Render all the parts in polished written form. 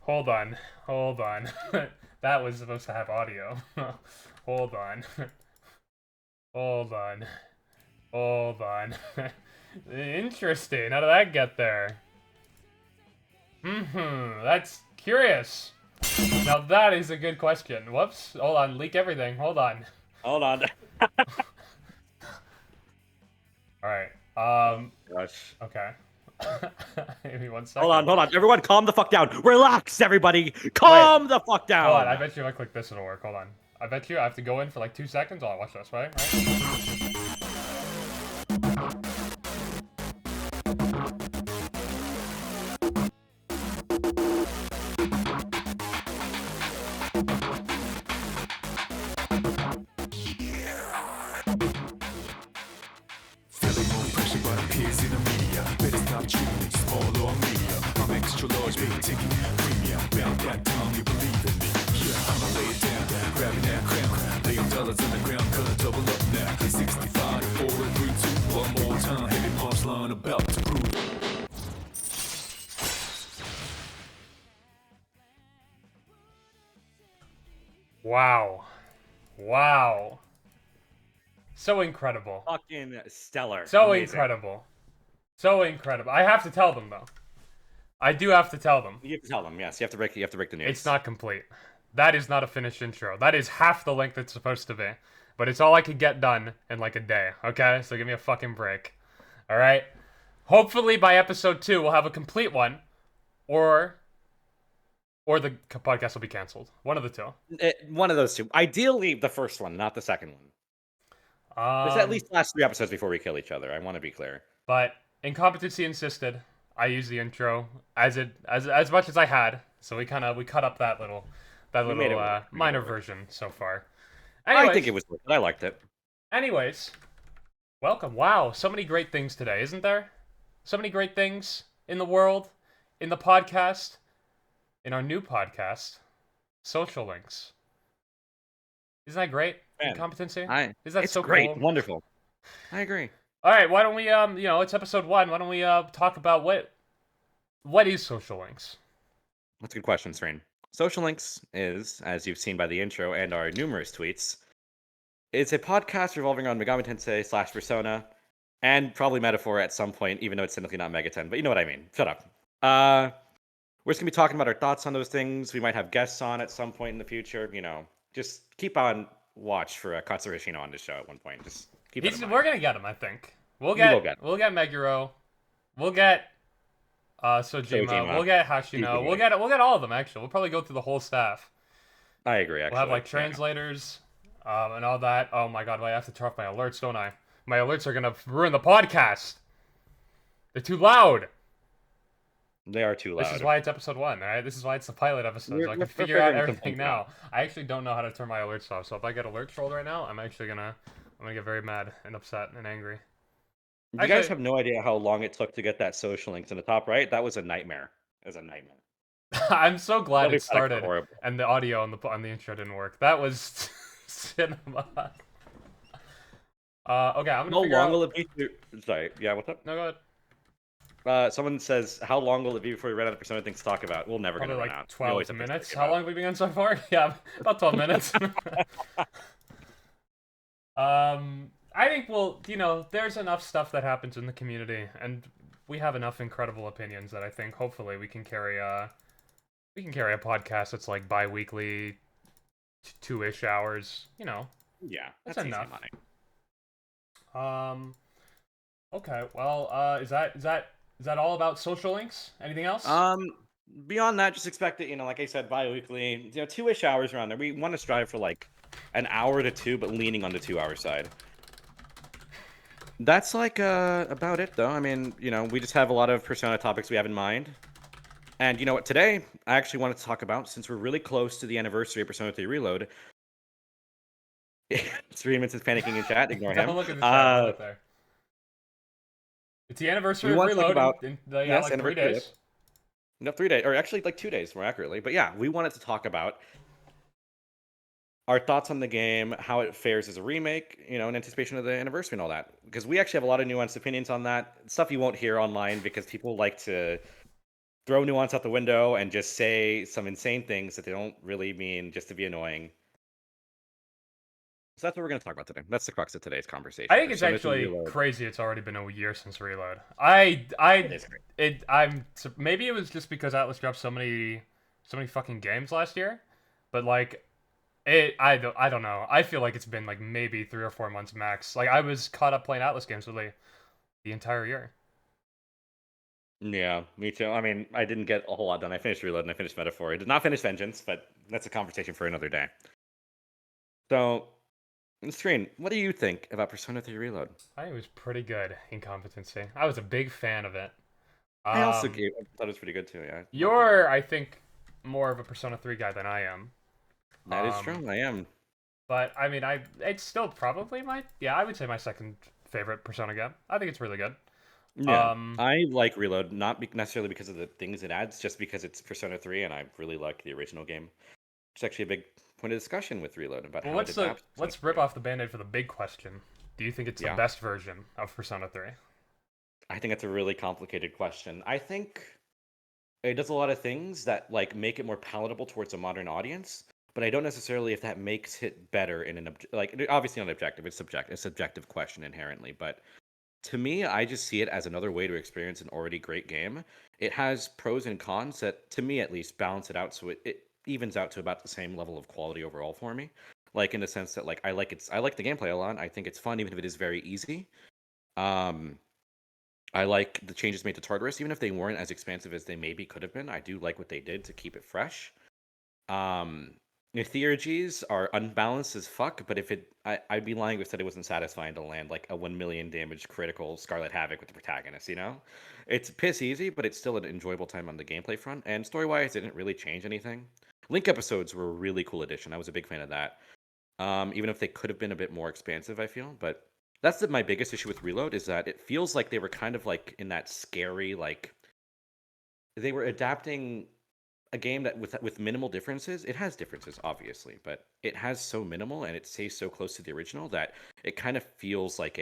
Hold on. Hold on. That was supposed to have audio. Hold on. Hold on. Hold on. Interesting. How did that get there? That's curious. Now that is a good question. Whoops. Hold on. Leak everything. Hold on. Hold on. Alright. Gosh. Okay. Give me 1 second. Hold on. Everyone calm the fuck down. Relax, everybody. Calm the fuck down. Hold on. I bet you if I click this, it'll work. Hold on. I bet you I have to go in for like 2 seconds. Hold on. Watch this, right? Feeling more pressure by the peers in the media. Better stop treating it small or media. I'm extra large, big ticket, premium. Bound that time, you believe in me. Yeah, I'ma lay it down, grabbing that crown. Laying dollars on the ground, gonna double up now. 65 to 4 and 3, 2, one more time. Heavy punchline about to prove it. Wow. Wow. So incredible. Fucking stellar. So Amazing. incredible. So incredible. I have to tell them though. I do have to tell them. You have to tell them. Yes, you have to break the news. It's not complete. That is not a finished intro. That is half the length it's supposed to be. But it's all I could get done in like a day. Okay? So give me a fucking break. Alright? Hopefully by episode 2 we'll have a complete one. Or the podcast will be canceled. One of the two. One of those two. Ideally, the first one, not the second one. There's at least last 3 episodes before we kill each other. I want to be clear. But Incompetency insisted I use the intro as much as I had. So we cut up that little minor version so far. Anyways, I think it was good. I liked it. Anyways, welcome. Wow, so many great things today, isn't there? So many great things in the world, in the podcast, in our new podcast, Social Links. Isn't that great? Man, Incompetency? Is that it's so great? cool? Wonderful. I agree. All right, why don't we it's episode 1. Why don't we talk about what is Social Links? That's a good question, Serene. Social Links is, as you've seen by the intro and our numerous tweets, it's a podcast revolving around Megami Tensei / Persona, and probably Metaphor at some point, even though it's technically not Megaten, but you know what I mean. Shut up. We're just going to be talking about our thoughts on those things. We might have guests on at some point in the future. You know, just keep on watch for Katsuhiro on the show at one point. Just keep it in mind. We're going to get him, I think. We'll get Meguro. We'll get Sojima. We'll get Hashino. We'll get all of them, actually. We'll probably go through the whole staff. I agree, actually. We'll have, like, translators and all that. Oh, my God. Wait, I have to turn off my alerts, don't I? My alerts are going to ruin the podcast. They're too loud. They are too loud. This is why it's episode 1, all right? This is why it's the pilot episode, so I can figure out everything now. I actually don't know how to turn my alerts off, so if I get alerts rolled right now, I'm gonna get very mad and upset and angry. You guys have no idea how long it took to get that Social Links in the top right. That was a nightmare. It was a nightmare. I'm so glad it started and the audio on the intro didn't work. That was cinema. Okay, I'm gonna figure out... How long will it be? Sorry, yeah, what's up? No, go ahead. Someone says, how long will it be before we run out of Persona things to talk about? We're never going to run out. 12 minutes. How long have we been on so far? Yeah, about 12 minutes. I think there's enough stuff that happens in the community, and we have enough incredible opinions that I think hopefully we can carry a podcast that's like bi-weekly, 2-ish hours. Yeah, that's enough. Okay, well, is that all about Social Links? Anything else? Beyond that, just expect it, like I said, bi-weekly, 2-ish hours around there. We want to strive for like an hour to 2, but leaning on the 2-hour side. That's like about it, though. I mean, we just have a lot of Persona topics we have in mind. And you know what? Today, I actually wanted to talk about, since we're really close to the anniversary of Persona 3 Reload. Screenments is panicking in chat. Ignore him. Don't look at the chat right there. It's the anniversary of Reload in like 3 days. No, 3 days, or actually like 2 days more accurately. But yeah, we wanted to talk about our thoughts on the game, how it fares as a remake, in anticipation of the anniversary and all that. Because we actually have a lot of nuanced opinions on that. Stuff you won't hear online because people like to throw nuance out the window and just say some insane things that they don't really mean just to be annoying. So that's what we're going to talk about today. That's the crux of today's conversation. I think it's Persona 3 actually Reload. crazy. It's already been a year since Reload. It is great. Maybe it was just because Atlas dropped so many fucking games last year, but like, I don't know. I feel like it's been like maybe 3 or 4 months max. Like I was caught up playing Atlas games for like the entire year. Yeah, me too. I mean, I didn't get a whole lot done. I finished Reload and I finished Metaphor. I did not finish Vengeance, but that's a conversation for another day. So, Screen, what do you think about Persona 3 Reload? I think it was pretty good. Incompetency. I was a big fan of it. I also Um, thought it was pretty good too. Yeah, you're, I think, more of a Persona 3 guy than I am. that is true. I am. But I mean, it's still probably I would say my second favorite Persona game. I think it's really good. Yeah, I like Reload, not necessarily because of the things it adds, just because it's Persona 3, and I really like the original game. It's actually a big point of discussion with Reload about Well, how it adapts. let's rip off the band-aid for the big question. Do you think it's the best version of Persona 3? I think that's a really complicated question. I think it does a lot of things that like make it more palatable towards a modern audience, but I don't necessarily if that makes it better in an obviously not objective. It's subjective. It's a subjective question inherently, but to me, I just see it as another way to experience an already great game. It has pros and cons that, to me at least, balance it out so it evens out to about the same level of quality overall for me. Like in the sense that like I like the gameplay a lot. I think it's fun even if it is very easy. I like the changes made to Tartarus, even if they weren't as expansive as they maybe could have been. I do like what they did to keep it fresh. Um, the theurgies are unbalanced as fuck, but if I'd be lying if I said it wasn't satisfying to land like a 1 million damage critical Scarlet Havoc with the protagonist, you know? It's piss easy, but it's still an enjoyable time on the gameplay front, and story-wise, it didn't really change anything. Link episodes were a really cool addition. I was a big fan of that. Even if they could have been a bit more expansive, I feel, but that's my biggest issue with Reload is that it feels like they were kind of like in that scary, like they were adapting a game that with minimal differences. It has differences obviously, but it has so minimal and it stays so close to the original that it kind of feels like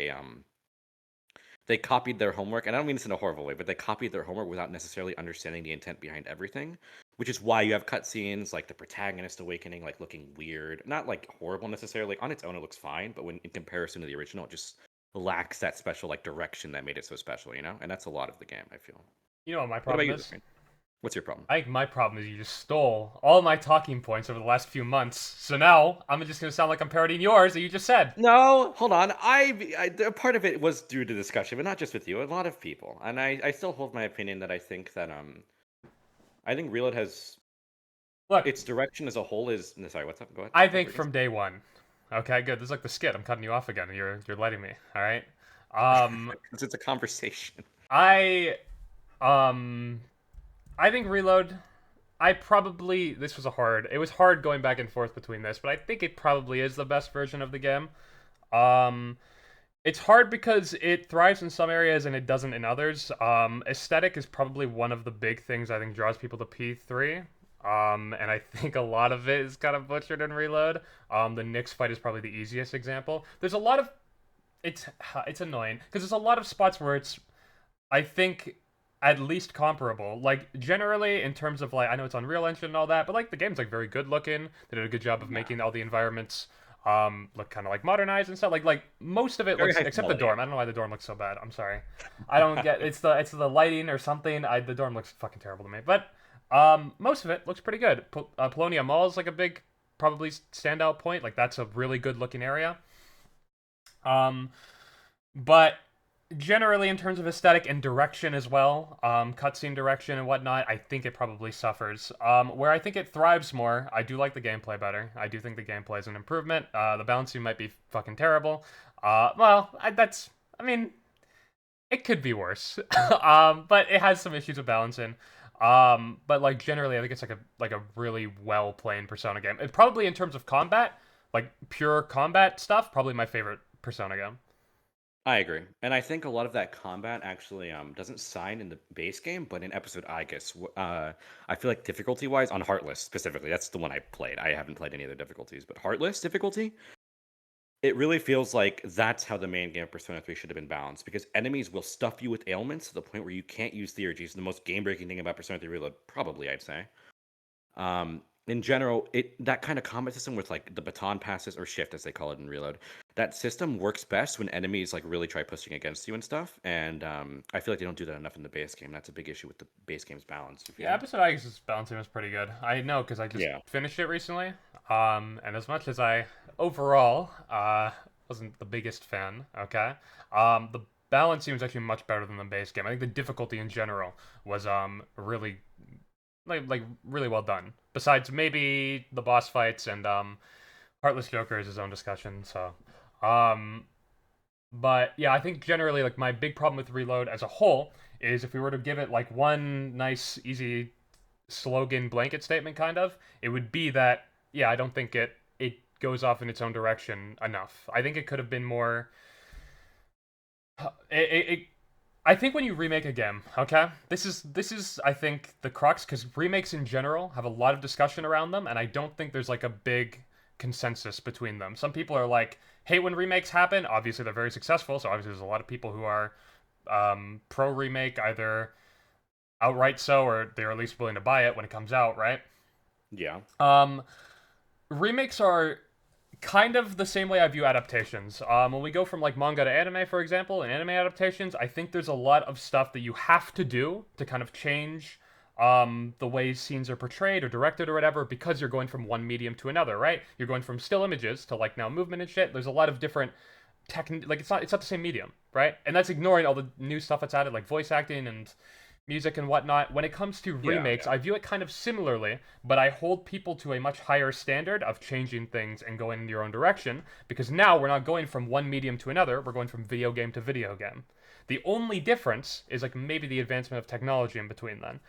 they copied their homework, and I don't mean this in a horrible way, but they copied their homework without necessarily understanding the intent behind everything, which is why you have cutscenes like the protagonist awakening like looking weird, not like horrible necessarily. On its own it looks fine, but when in comparison to the original, it just lacks that special like direction that made it so special, you know? And that's a lot of the game, I feel. You know what my What about problem you, is? Justin? What's your problem? I think my problem is you just stole all my talking points over the last few months. So now I'm just gonna sound like I'm parodying yours that you just said. No, hold on. Part of it was due to discussion, but not just with you. A lot of people, and I still hold my opinion that I think that I think Reload has Look, its direction as a whole is. No, sorry, what's up? Go ahead. I think from day one. Okay, good. This is like the skit. I'm cutting you off again. You're letting me. All right. Because it's a conversation. I I think Reload. It was hard going back and forth between this, but I think it probably is the best version of the game. It's hard because it thrives in some areas and it doesn't in others. Aesthetic is probably one of the big things I think draws people to P3. And I think a lot of it is kind of butchered in Reload. The Nyx fight is probably the easiest example. There's a lot of it's annoying because there's a lot of spots where it's I think at least comparable. Like generally in terms of like I know it's Unreal Engine and all that, but like the game's like very good looking. They did a good job of making all the environments look kind of like modernized and stuff. Like most of it Very looks high except the quality. dorm. I don't know why the dorm looks so bad. I'm sorry. I don't get it's the lighting or something. The dorm looks fucking terrible to me. But most of it looks pretty good. Polonia Mall is like a big probably standout point. Like that's a really good looking area. But generally in terms of aesthetic and direction as well, cutscene direction and whatnot, I think it probably suffers. Where I think it thrives more, I do like the gameplay better. I do think the gameplay is an improvement. The balancing might be fucking terrible. I mean, it could be worse. But it has some issues with balancing. But like generally, I think it's like a really well played Persona game. It probably in terms of combat, like pure combat stuff, probably my favorite Persona game. I agree, and I think a lot of that combat actually doesn't sign in the base game, but in episode I guess I feel like difficulty wise on Heartless specifically, that's the one I played. I haven't played any other difficulties, but Heartless difficulty, It really feels like that's how the main game of Persona 3 should have been balanced, because enemies will stuff you with ailments to the point where you can't use theurgies. The most game-breaking thing about Persona 3 Reload, probably, I'd say. In general, that kind of combat system with like the baton passes or shift as they call it in Reload, that system works best when enemies like really try pushing against you and stuff. And I feel like they don't do that enough in the base game. That's a big issue with the base game's balance. Yeah, episode X's balancing was pretty good. I know because I just finished it recently. And as much as I overall wasn't the biggest fan, okay, the balancing was actually much better than the base game. I think the difficulty in general was really like really well done. Besides maybe the boss fights and Heartless Joker is his own discussion. So, but yeah, I think generally like my big problem with Reload as a whole is if we were to give it like one nice easy slogan blanket statement kind of, it would be that yeah, I don't think it goes off in its own direction enough. I think it could have been more. I think when you remake a game, okay, this is I think the crux, because remakes in general have a lot of discussion around them, and I don't think there's like a big consensus between them. Some people are like hate when remakes happen. Obviously, they're very successful, so obviously there's a lot of people who are pro remake, either outright so, or they're at least willing to buy it when it comes out, right? Yeah. Remakes are kind of the same way I view adaptations. When we go from like manga to anime, for example, in anime adaptations, I think there's a lot of stuff that you have to do to kind of change the way scenes are portrayed or directed or whatever, because you're going from one medium to another, right? You're going from still images to like now movement and shit. There's a lot of different like it's not the same medium, right? And that's ignoring all the new stuff that's added, like voice acting and music and whatnot. When it comes to remakes, I view it kind of similarly, but I hold people to a much higher standard of changing things and going in your own direction, because now we're not going from one medium to another, we're going from video game to video game. The only difference is like maybe the advancement of technology in between then.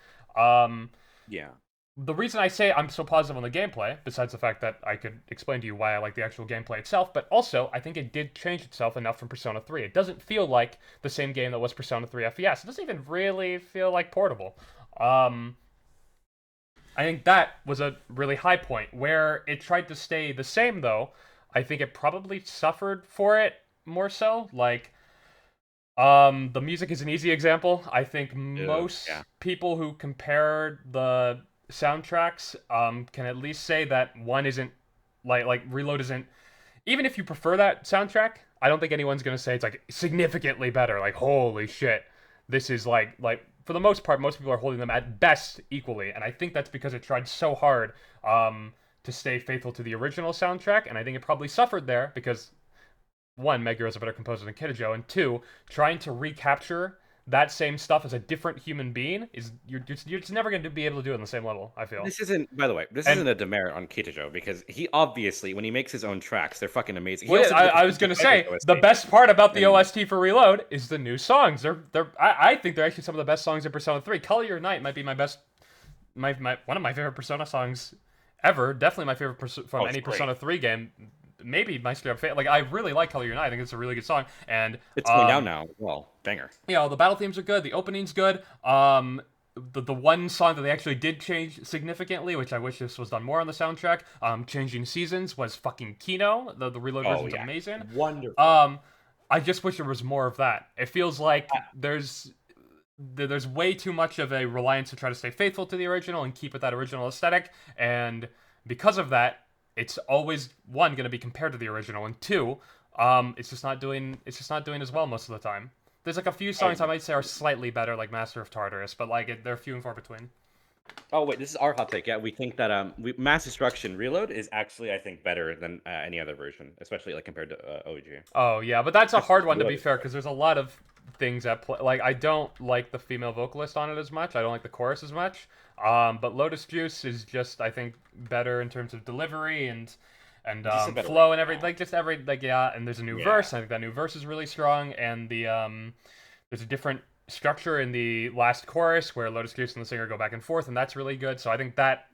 Yeah. The reason I say I'm so positive on the gameplay, besides the fact that I could explain to you why I like the actual gameplay itself, but also I think it did change itself enough from Persona 3. It doesn't feel like the same game that was Persona 3 FES. It doesn't even really feel like Portable. I think that was a really high point. Where it tried to stay the same, though, I think it probably suffered for it more so. Like, the music is an easy example. I think most people who compare the soundtracks can at least say that one isn't like Reload isn't, even if you prefer that soundtrack, I don't think anyone's gonna say it's like significantly better, like holy shit, this is like for the most part most people are holding them at best equally, and I think that's because it tried so hard to stay faithful to the original soundtrack, and I think it probably suffered there because one, Meguro is a better composer than Kitajo, and two, trying to recapture that same stuff as a different human being is you're just never going to be able to do it on the same level, I feel. This isn't, by the way, isn't a demerit on Kitajo, because he obviously, when he makes his own tracks, they're fucking amazing. Well, I was going to say, the best part about the OST for Reload is the new songs. I think they're actually some of the best songs in Persona 3. Color Your Night might be my best, one of my favorite Persona songs ever. Definitely my favorite from any Persona 3 game. Maybe my straight up favorite. Like, I really like Color Your Night. I think it's a really good song. And it's going down now. Well, banger. Yeah, the battle themes are good. The opening's good. The one song that they actually did change significantly, which I wish this was done more on the soundtrack, Changing Seasons, was fucking Kino. The Reload version's amazing. Wonderful. I just wish there was more of that. It feels like there's way too much of a reliance to try to stay faithful to the original and keep with that original aesthetic, and because of that, it's always one going to be compared to the original, and two, it's just not doing as well most of the time. There's like a few songs I might say are slightly better, like Master of Tartarus, but like they're few and far between. Oh wait, this is our hot take. Yeah, we think that Mass Destruction Reload is actually, I think, better than any other version, especially like compared to OG. Oh yeah, but that's a hard one to be fair, because there's a lot of things at play. Like, I don't like the female vocalist on it as much. I don't like the chorus as much. But Lotus Juice is just, I think, better in terms of delivery and flow and every and there's a new verse. I think that new verse is really strong, and there's a different structure in the last chorus where Lotus Juice and the singer go back and forth, and that's really good. So I think that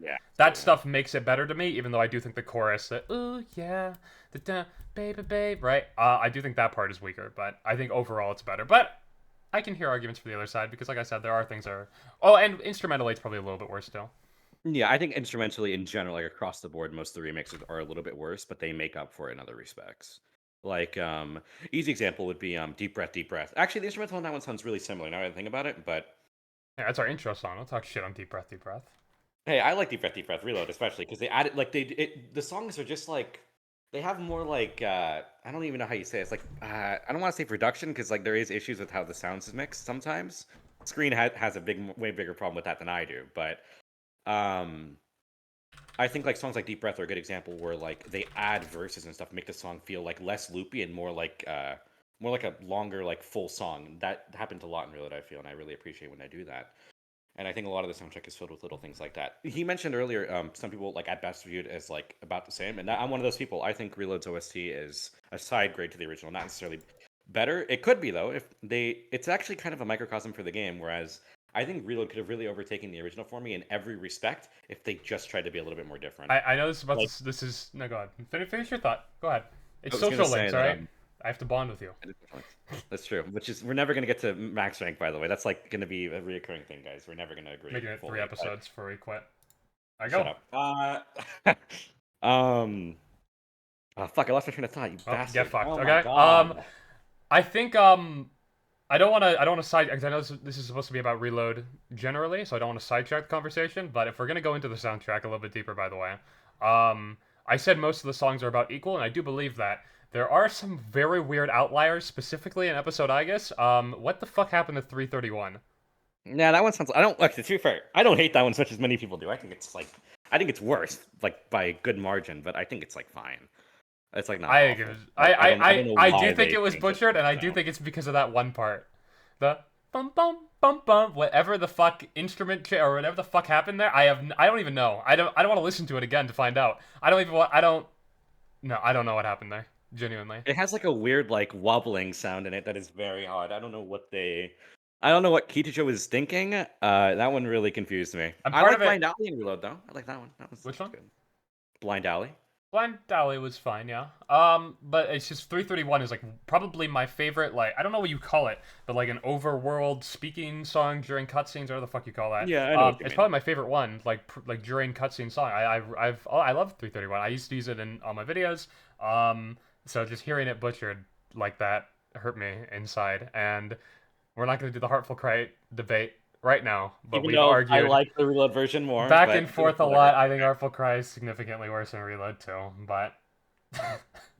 stuff makes it better to me, even though I do think the chorus, the ooh yeah, the da baby babe, right? I do think that part is weaker, but I think overall it's better. But I can hear arguments for the other side, because like I said, there are things that are... Oh, and instrumentally it's probably a little bit worse still. Yeah, I think instrumentally in general, like across the board, most of the remixes are a little bit worse, but they make up for it in other respects. Like, easy example would be Deep Breath, Deep Breath. Actually, the instrumental on that one sounds really similar now that I think about it, but Yeah, that's our intro song. Don't talk shit on Deep Breath, Deep Breath. hey, I like Deep Breath, Reload, especially because they added like the songs are just like they have more like I don't even know how you say it. It's like I don't want to say production because like there is issues with how the sounds is mixed sometimes. Has a way bigger problem with that than I do, but um I think like songs like Deep Breath are a good example where like they add verses and stuff, make the song feel like less loopy and more like a longer like full song. That happens a lot in Reload, I feel, and I really appreciate when I do that. And I think a lot of the soundtrack is filled with little things like that. He mentioned earlier, some people like at best viewed as like about the same, and I'm one of those people. I think Reload's OST is a side grade to the original, not necessarily better. It could be though if they. It's actually kind of a microcosm for the game, whereas I think Reload could have really overtaken the original for me in every respect if they just tried to be a little bit more different. I know this is about Like, this is no, go ahead. Finish your thought. Go ahead. It's I was gonna social say links, that, alright? I have to bond with you. That's true. Which is we're never gonna get to max rank, by the way. That's like gonna be a reoccurring thing, guys. We're never gonna agree. Making it fully, 3 but- episodes before we quit. I Shut go. up. Oh, fuck! I lost my train of thought. You Oh, bastard. get fucked. Oh my Okay. God. I think I don't want to side because I know this is supposed to be about Reload generally, so I don't want to sidetrack the conversation. But if we're gonna go into the soundtrack a little bit deeper, by the way, I said most of the songs are about equal, and I do believe that. There are some very weird outliers, specifically in episode I guess. What the fuck happened to 331? Yeah, that one sounds. I don't like to be fair. I don't hate that one as much as many people do. I think it's like. I think it's worse, like by a good margin, but I think it's like fine. It's like not. I Awful. think don't know I why do think they it was changed butchered, and I so. do think it's because of that one part, the bum bum bum bum, whatever the fuck instrument or whatever the fuck happened there. I don't even know. I don't want to listen to it again to find out. I don't even want. I don't. No, I don't know what happened there. Genuinely. It has like a weird like wobbling sound in it that is very odd. I don't know what they. I don't know what Kiticho was thinking. That one really confused me. And I part like of it. Blind Alley and Reload though. I like that one. Which one? Good. Blind Alley. Blind Alley was fine, yeah. But it's just 331 is like probably my favorite. Like I don't know what you call it, but like an overworld speaking song during cutscenes, whatever the fuck you call that. Yeah, I know what you It's mean. probably my favorite one. Like during cutscene song. I love 331. I used to use it in all my videos. So just hearing it butchered like that hurt me inside. And we're not gonna do the Heartful Cry debate right now, but Even we've though argued I like the Reload version more. back but and forth a lot. I think Artful Cry is significantly worse than Reload too, but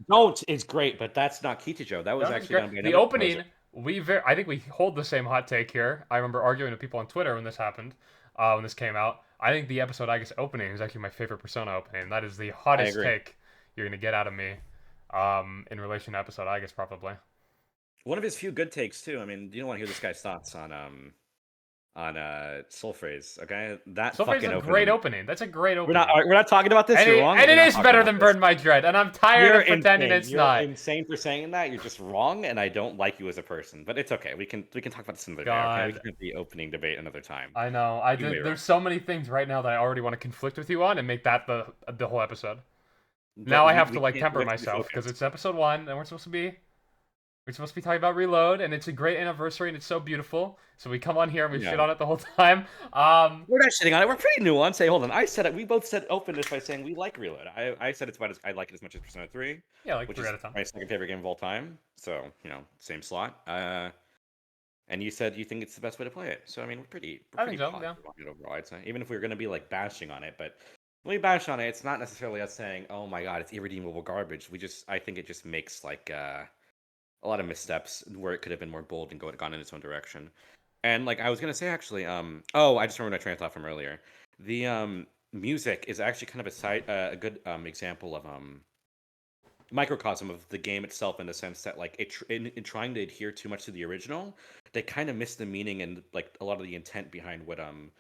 Don't is great, but that's not Kiticho. That was actually done by the another opening. composer. I think we hold the same hot take here. I remember arguing with people on Twitter when this happened, when this came out. I think the episode I guess opening is actually my favorite Persona opening. That is the hottest agree. take you're gonna get out of me, in relation to episode I guess probably. One of his few good takes too. I mean, you don't want to hear this guy's thoughts on Soul Phrase, okay? That So fucking is a opening. great opening. That's a great opening. We're not talking about this. and You're it, wrong. and it We're not is talking better about than this. Burn My Dread, and I'm tired You're of pretending insane. it's You're not. insane for saying that. You're just wrong, and I don't like you as a person. But it's okay. We can talk about this another day. Okay, we God. can have the opening debate another time. I know. There's so many things right now that I already want to conflict with you on and make that the whole episode. Now I have to like temper myself because it's episode 1 and we're supposed to be talking about Reload, and it's a great anniversary and it's so beautiful. So we come on here and we shit on it the whole time. We're not shitting on it. We're pretty nuanced. Hey, hold on. I said it. We both said open this by saying we like Reload. I said I like it as much as Persona 3. Yeah, like which 3 is out of 10. my second favorite game of all time. So same slot. And you said you think it's the best way to play it. So I mean, we're pretty think so, positive on it overall. I'd say, even if we were gonna be like bashing on it, but when we bash on it, it's not necessarily us saying, "Oh my god, it's irredeemable garbage." I think it just makes like a lot of missteps where it could have been more bold and gone in its own direction. And like I was gonna say, actually, I just remembered my train of thought from earlier. The music is actually kind of a good example of microcosm of the game itself, in the sense that like in trying to adhere too much to the original, they kind of miss the meaning and like a lot of the intent behind what I'm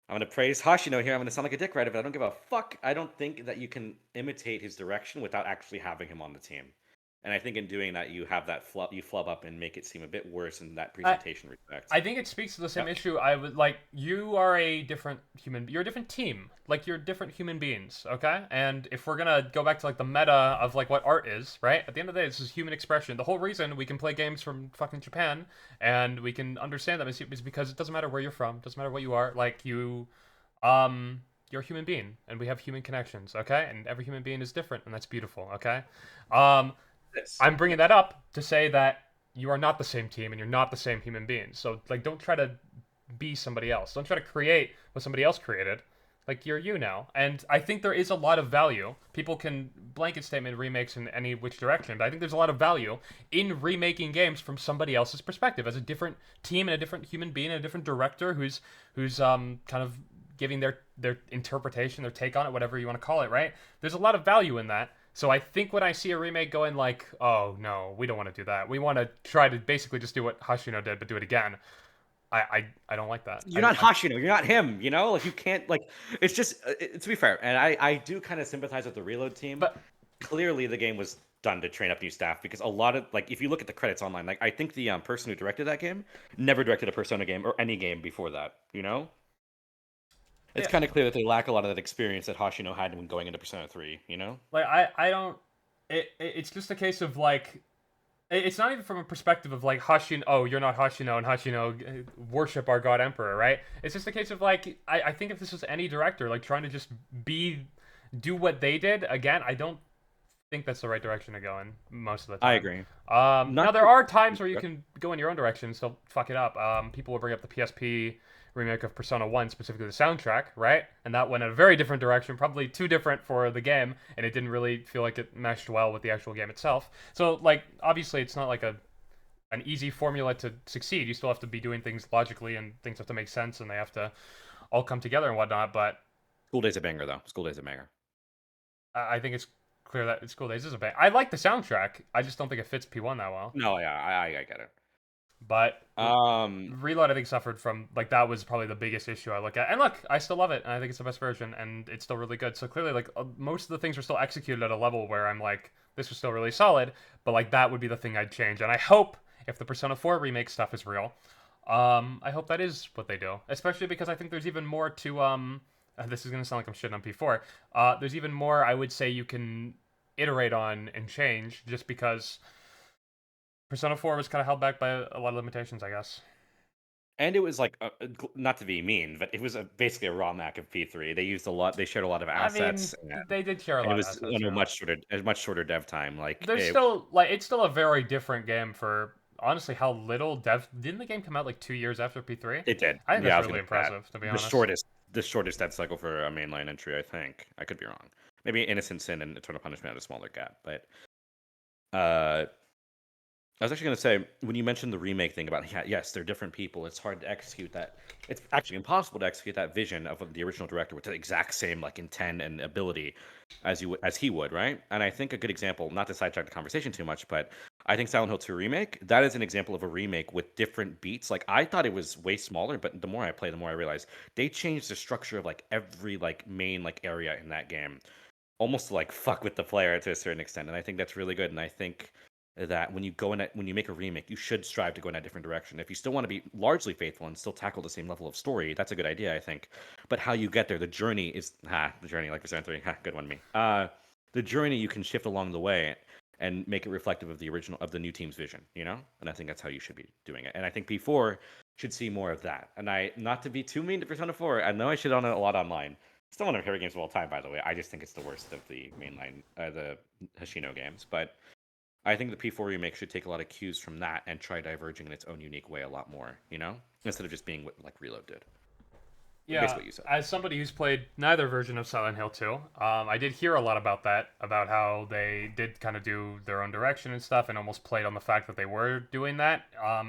gonna praise Hashino here. I'm gonna sound like a dick right, but I don't give a fuck. I don't think that you can imitate his direction without actually having him on the team. And I think in doing that, you have that you flub up and make it seem a bit worse in that presentation respect. I think it speaks to the same issue. I would like you are a different human. You're a different team. Like you're different human beings. Okay. And if we're gonna go back to like the meta of like what art is, right? At the end of the day, this is human expression. The whole reason we can play games from fucking Japan and we can understand them is because it doesn't matter where you're from. It doesn't matter what you are. Like you're a human being, and we have human connections. Okay. And every human being is different, and that's beautiful. Okay. this. I'm bringing that up to say that you are not the same team and you're not the same human being. So like, don't try to be somebody else. Don't try to create what somebody else created. Like you're you now, and I think there is a lot of value. People can blanket statement remakes in any which direction, but I think there's a lot of value in remaking games from somebody else's perspective, as a different team and a different human being and a different director who's kind of giving their interpretation, their take on it, whatever you want to call it. Right? There's a lot of value in that. So I think when I see a remake going like, oh no, we don't want to do that. We want to try to basically just do what Hashino did, but do it again. I don't like that. You're not Hashino. You're not him. You know, like you can't like. It's just to be fair, and I do kind of sympathize with the Reload team. But Clearly, the game was done to train up new staff because a lot of like if you look at the credits online, like I think the person who directed that game never directed a Persona game or any game before that. You know, it's yeah, kind of clear that they lack a lot of that experience that Hashino had when going into Persona 3. You know. like I don't. It's just a case of like it's not even from a perspective of like Hashino. Oh, you're not Hashino, and Hashino worship our god emperor, right? It's just a case of like I think if this was any director like trying to just do what they did again, I don't think that's the right direction to go in most of the time. I agree. Now there are times where you can go in your own direction and still fuck it up. People will bring up the PSP remake of Persona 1, specifically the soundtrack, right? And that went in a very different direction, probably too different for the game, and it didn't really feel like it meshed well with the actual game itself. So, like, obviously it's not like an easy formula to succeed. You still have to be doing things logically, and things have to make sense, and they have to all come together and whatnot, but School Days a banger though. School Days a banger. I think it's clear that School Days is a bang. I like the soundtrack. I just don't think it fits P1 that well. No, yeah, I get it. But Um, Reload, I think, suffered from like that was probably the biggest issue I look at. And look, I still love it, and I think it's the best version, and it's still really good. So clearly, like most of the things were still executed at a level where I'm like, this was still really solid. But like that would be the thing I'd change. And I hope if the Persona 4 remake stuff is real, I hope that is what they do. Especially because I think there's even more to this is gonna sound like I'm shitting on P4. There's even more I would say you can iterate on and change just because Persona 4 was kind of held back by a lot of limitations, I guess. and it was like not to be mean, but it was basically a raw Mac of P3. They used a lot. They shared a lot of I mean, assets, they did share a and it lot of was assets. on Yeah. a much shorter dev time. Like There's still like it's still a very different game for honestly how little dev. Didn't the game come out like 2 years after P3? it did. I think Yeah, I that's was really gonna say that. impressive, to be The honest. shortest dev cycle for a mainline entry. I think I could be wrong. Maybe Innocent Sin and Eternal Punishment had a smaller gap, but I was actually going to say, when you mentioned the remake thing about, yeah, yes, they're different people. It's hard to execute that. It's actually impossible to execute that vision of the original director with the exact same like intent and ability as he would, right? And I think a good example, not to sidetrack the conversation too much, but I think Silent Hill 2 remake, that is an example of a remake with different beats. Like I thought it was way smaller, but the more I play, the more I realize they changed the structure of like every like main like area in that game, almost to like fuck with the player to a certain extent. And I think that's really good. And I think that when you make a remake, you should strive to go in a different direction. If you still want to be largely faithful and still tackle the same level of story, that's a good idea, I think. But how you get there, the journey is the journey, like Persona 3, good one, me. The journey you can shift along the way and make it reflective of the new team's vision, you know? And I think that's how you should be doing it. And I think P4 should see more of that. And not to be too mean to Persona 4, I know I shit on it a lot online. Still one of my favorite games of all time, by the way. I just think it's the worst of the mainline, the Hashino games, but I think the P4 remake should take a lot of cues from that and try diverging in its own unique way a lot more, you know? Instead of just being what like Reload did. Yeah, Basically what you said. as somebody who's played neither version of Silent Hill 2, I did hear a lot about that, about how they did kind of do their own direction and stuff, and almost played on the fact that they were doing that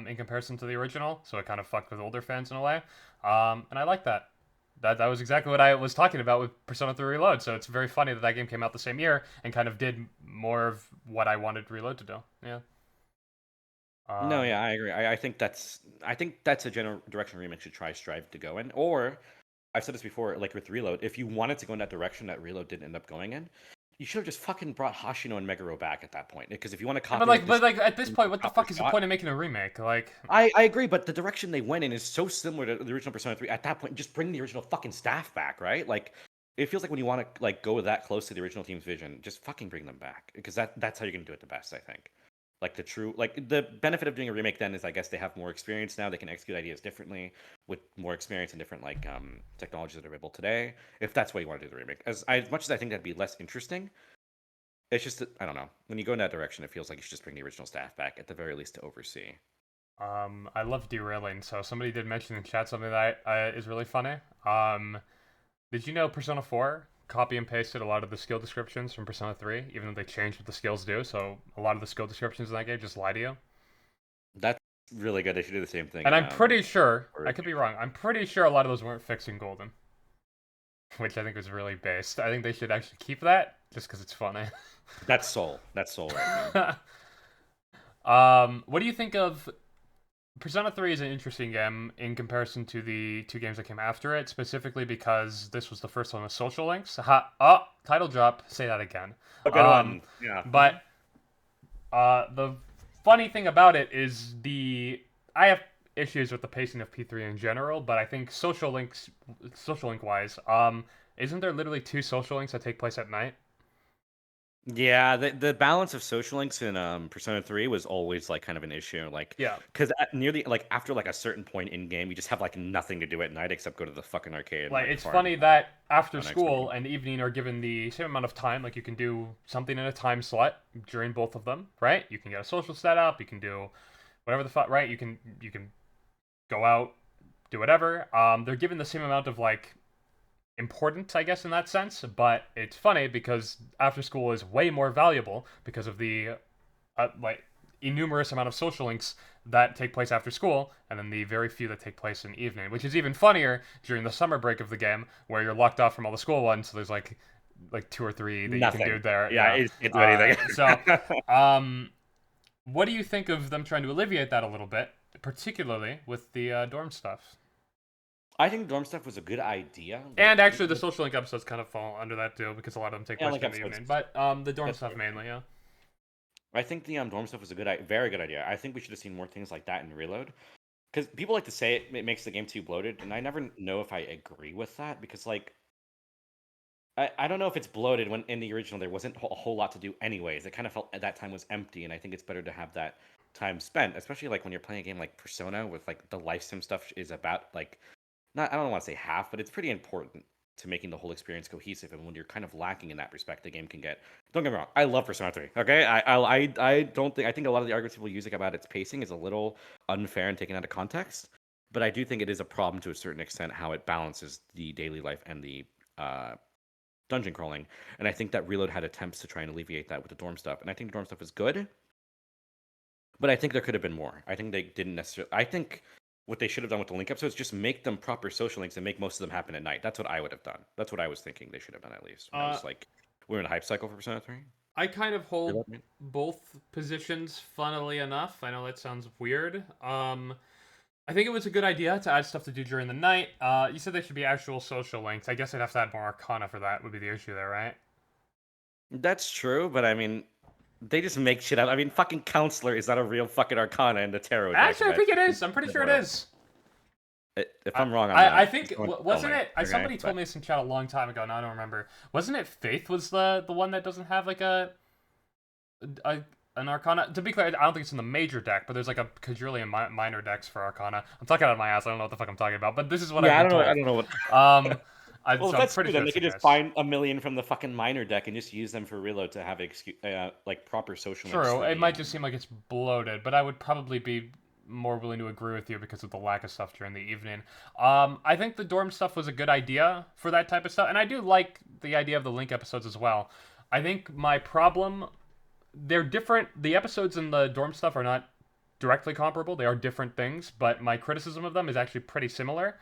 in comparison to the original, so it kind of fucked with older fans in a way. And I like that. That was exactly what I was talking about with Persona 3 Reload, so it's very funny that that game came out the same year and kind of did more of what I wanted Reload to do. Yeah. No, yeah, I agree. I think that's a general direction remake should strive to go in. Or I've said this before, like with Reload, if you wanted to go in that direction that Reload didn't end up going in, you should have just fucking brought Hashino and Meguro back at that point. Because if you want to copy, But like at this point, what the fuck is the point of making a remake? Like, I agree, but the direction they went in is so similar to the original Persona 3. At that point, just bring the original fucking staff back, right? Like, it feels like when you want to like go that close to the original team's vision, just fucking bring them back because that's how you're gonna do it the best, I think. Like the benefit of doing a remake then is I guess they have more experience now. They can execute ideas differently with more experience and different like technologies that are available today. If that's why you want to do the remake, as much as I think that'd be less interesting, It's just that, I don't know. When you go in that direction, it feels like you should just bring the original staff back at the very least to oversee. I love derailing. So somebody did mention in chat something that is really funny. Did you know Persona 4 copy and pasted a lot of the skill descriptions from Persona 3, even though they changed what the skills do? So a lot of the skill descriptions in that game just lie to you. That's really good. They should do the same thing. And I'm pretty sure, I Origin. could be wrong, I'm pretty sure a lot of those weren't fixed in Golden. Which I think was really based. I think they should actually keep that, just because it's funny. That's Soul. That's Soul right now. What do you think of... Persona 3 is an interesting game in comparison to the two games that came after it, specifically because this was the first one with social links. Title drop, say that again. A good one. Yeah. But the funny thing about it is I have issues with the pacing of P3 in general, but I think social link wise, isn't there literally 2 social links that take place at night? Yeah, the balance of social links in Persona 3 was always like kind of an issue. Like, Yeah. because nearly like after like a certain point in game, you just have like nothing to do at night except go to the fucking arcade. Like, and, it's farm funny that after on school XP. and evening are given the same amount of time. Like, you can do something in a time slot during both of them, right? You can get a social set up. You can do whatever the fuck, right? You can go out, do whatever. They're given the same amount of like important, I guess, in that sense, but it's funny because after school is way more valuable because of the like innumerous amount of social links that take place after school, and then the very few that take place in the evening, which is even funnier during the summer break of the game where you're locked off from all the school ones, so there's like 2 or 3 that Nothing. you can do there. Yeah, it's anything. What do you think of them trying to alleviate that a little bit, particularly with the dorm stuff? I think dorm stuff was a good idea. And actually, the social link episodes kind of fall under that too, because a lot of them take place link in the episodes. evening. But the dorm stuff mainly, yeah. I think the dorm stuff was a very good idea. I think we should have seen more things like that in Reload. Because people like to say it makes the game too bloated, and I never know if I agree with that, because like I don't know if it's bloated when in the original there wasn't a whole lot to do anyways. It kind of felt at that time was empty, and I think it's better to have that time spent, especially like when you're playing a game like Persona with like the life sim stuff is about like not I don't want to say half, but it's pretty important to making the whole experience cohesive. And when you're kind of lacking in that respect, the game can get. Don't get me wrong, I love Persona 3. Okay, I don't think I think a lot of the arguments people use about its pacing is a little unfair and taken out of context. But I do think it is a problem to a certain extent how it balances the daily life and the dungeon crawling. And I think that Reload had attempts to try and alleviate that with the dorm stuff. And I think the dorm stuff is good. But I think there could have been more. I think they didn't necessarily. I think what they should have done with the link episodes, just make them proper social links and make most of them happen at night. That's what I would have done. That's what I was thinking they should have done at least. When I was like, we're in a hype cycle for Persona 3. I kind of hold both positions, funnily enough. I know that sounds weird. I think it was a good idea to add stuff to do during the night. You said they should be actual social links. I guess I'd have to add more Arcana for that, would be the issue there, right? That's true, but I mean, they just make shit up. I mean, fucking Counselor is not a real fucking Arcana in the Tarot deck. Actually, I think it is. I'm pretty sure it is. If I'm wrong, I think wasn't it? Somebody told me this in chat a long time ago. Now I don't remember. Wasn't it Faith was the one that doesn't have like an Arcana? To be clear, I don't think it's in the major deck, but there's like a quadrillion minor decks for Arcana. I'm talking out of my ass. I don't know what the fuck I'm talking about, but this is what I've been told. I don't know what. Well, if that's true, then they could just find a million from the fucking minor deck and just use them for Reload to have like proper social. True, it might just seem like it's bloated, but I would probably be more willing to agree with you because of the lack of stuff during the evening. I think the dorm stuff was a good idea for that type of stuff, and I do like the idea of the link episodes as well. I think my problem, they're different. The episodes in the dorm stuff are not directly comparable. They are different things, but my criticism of them is actually pretty similar.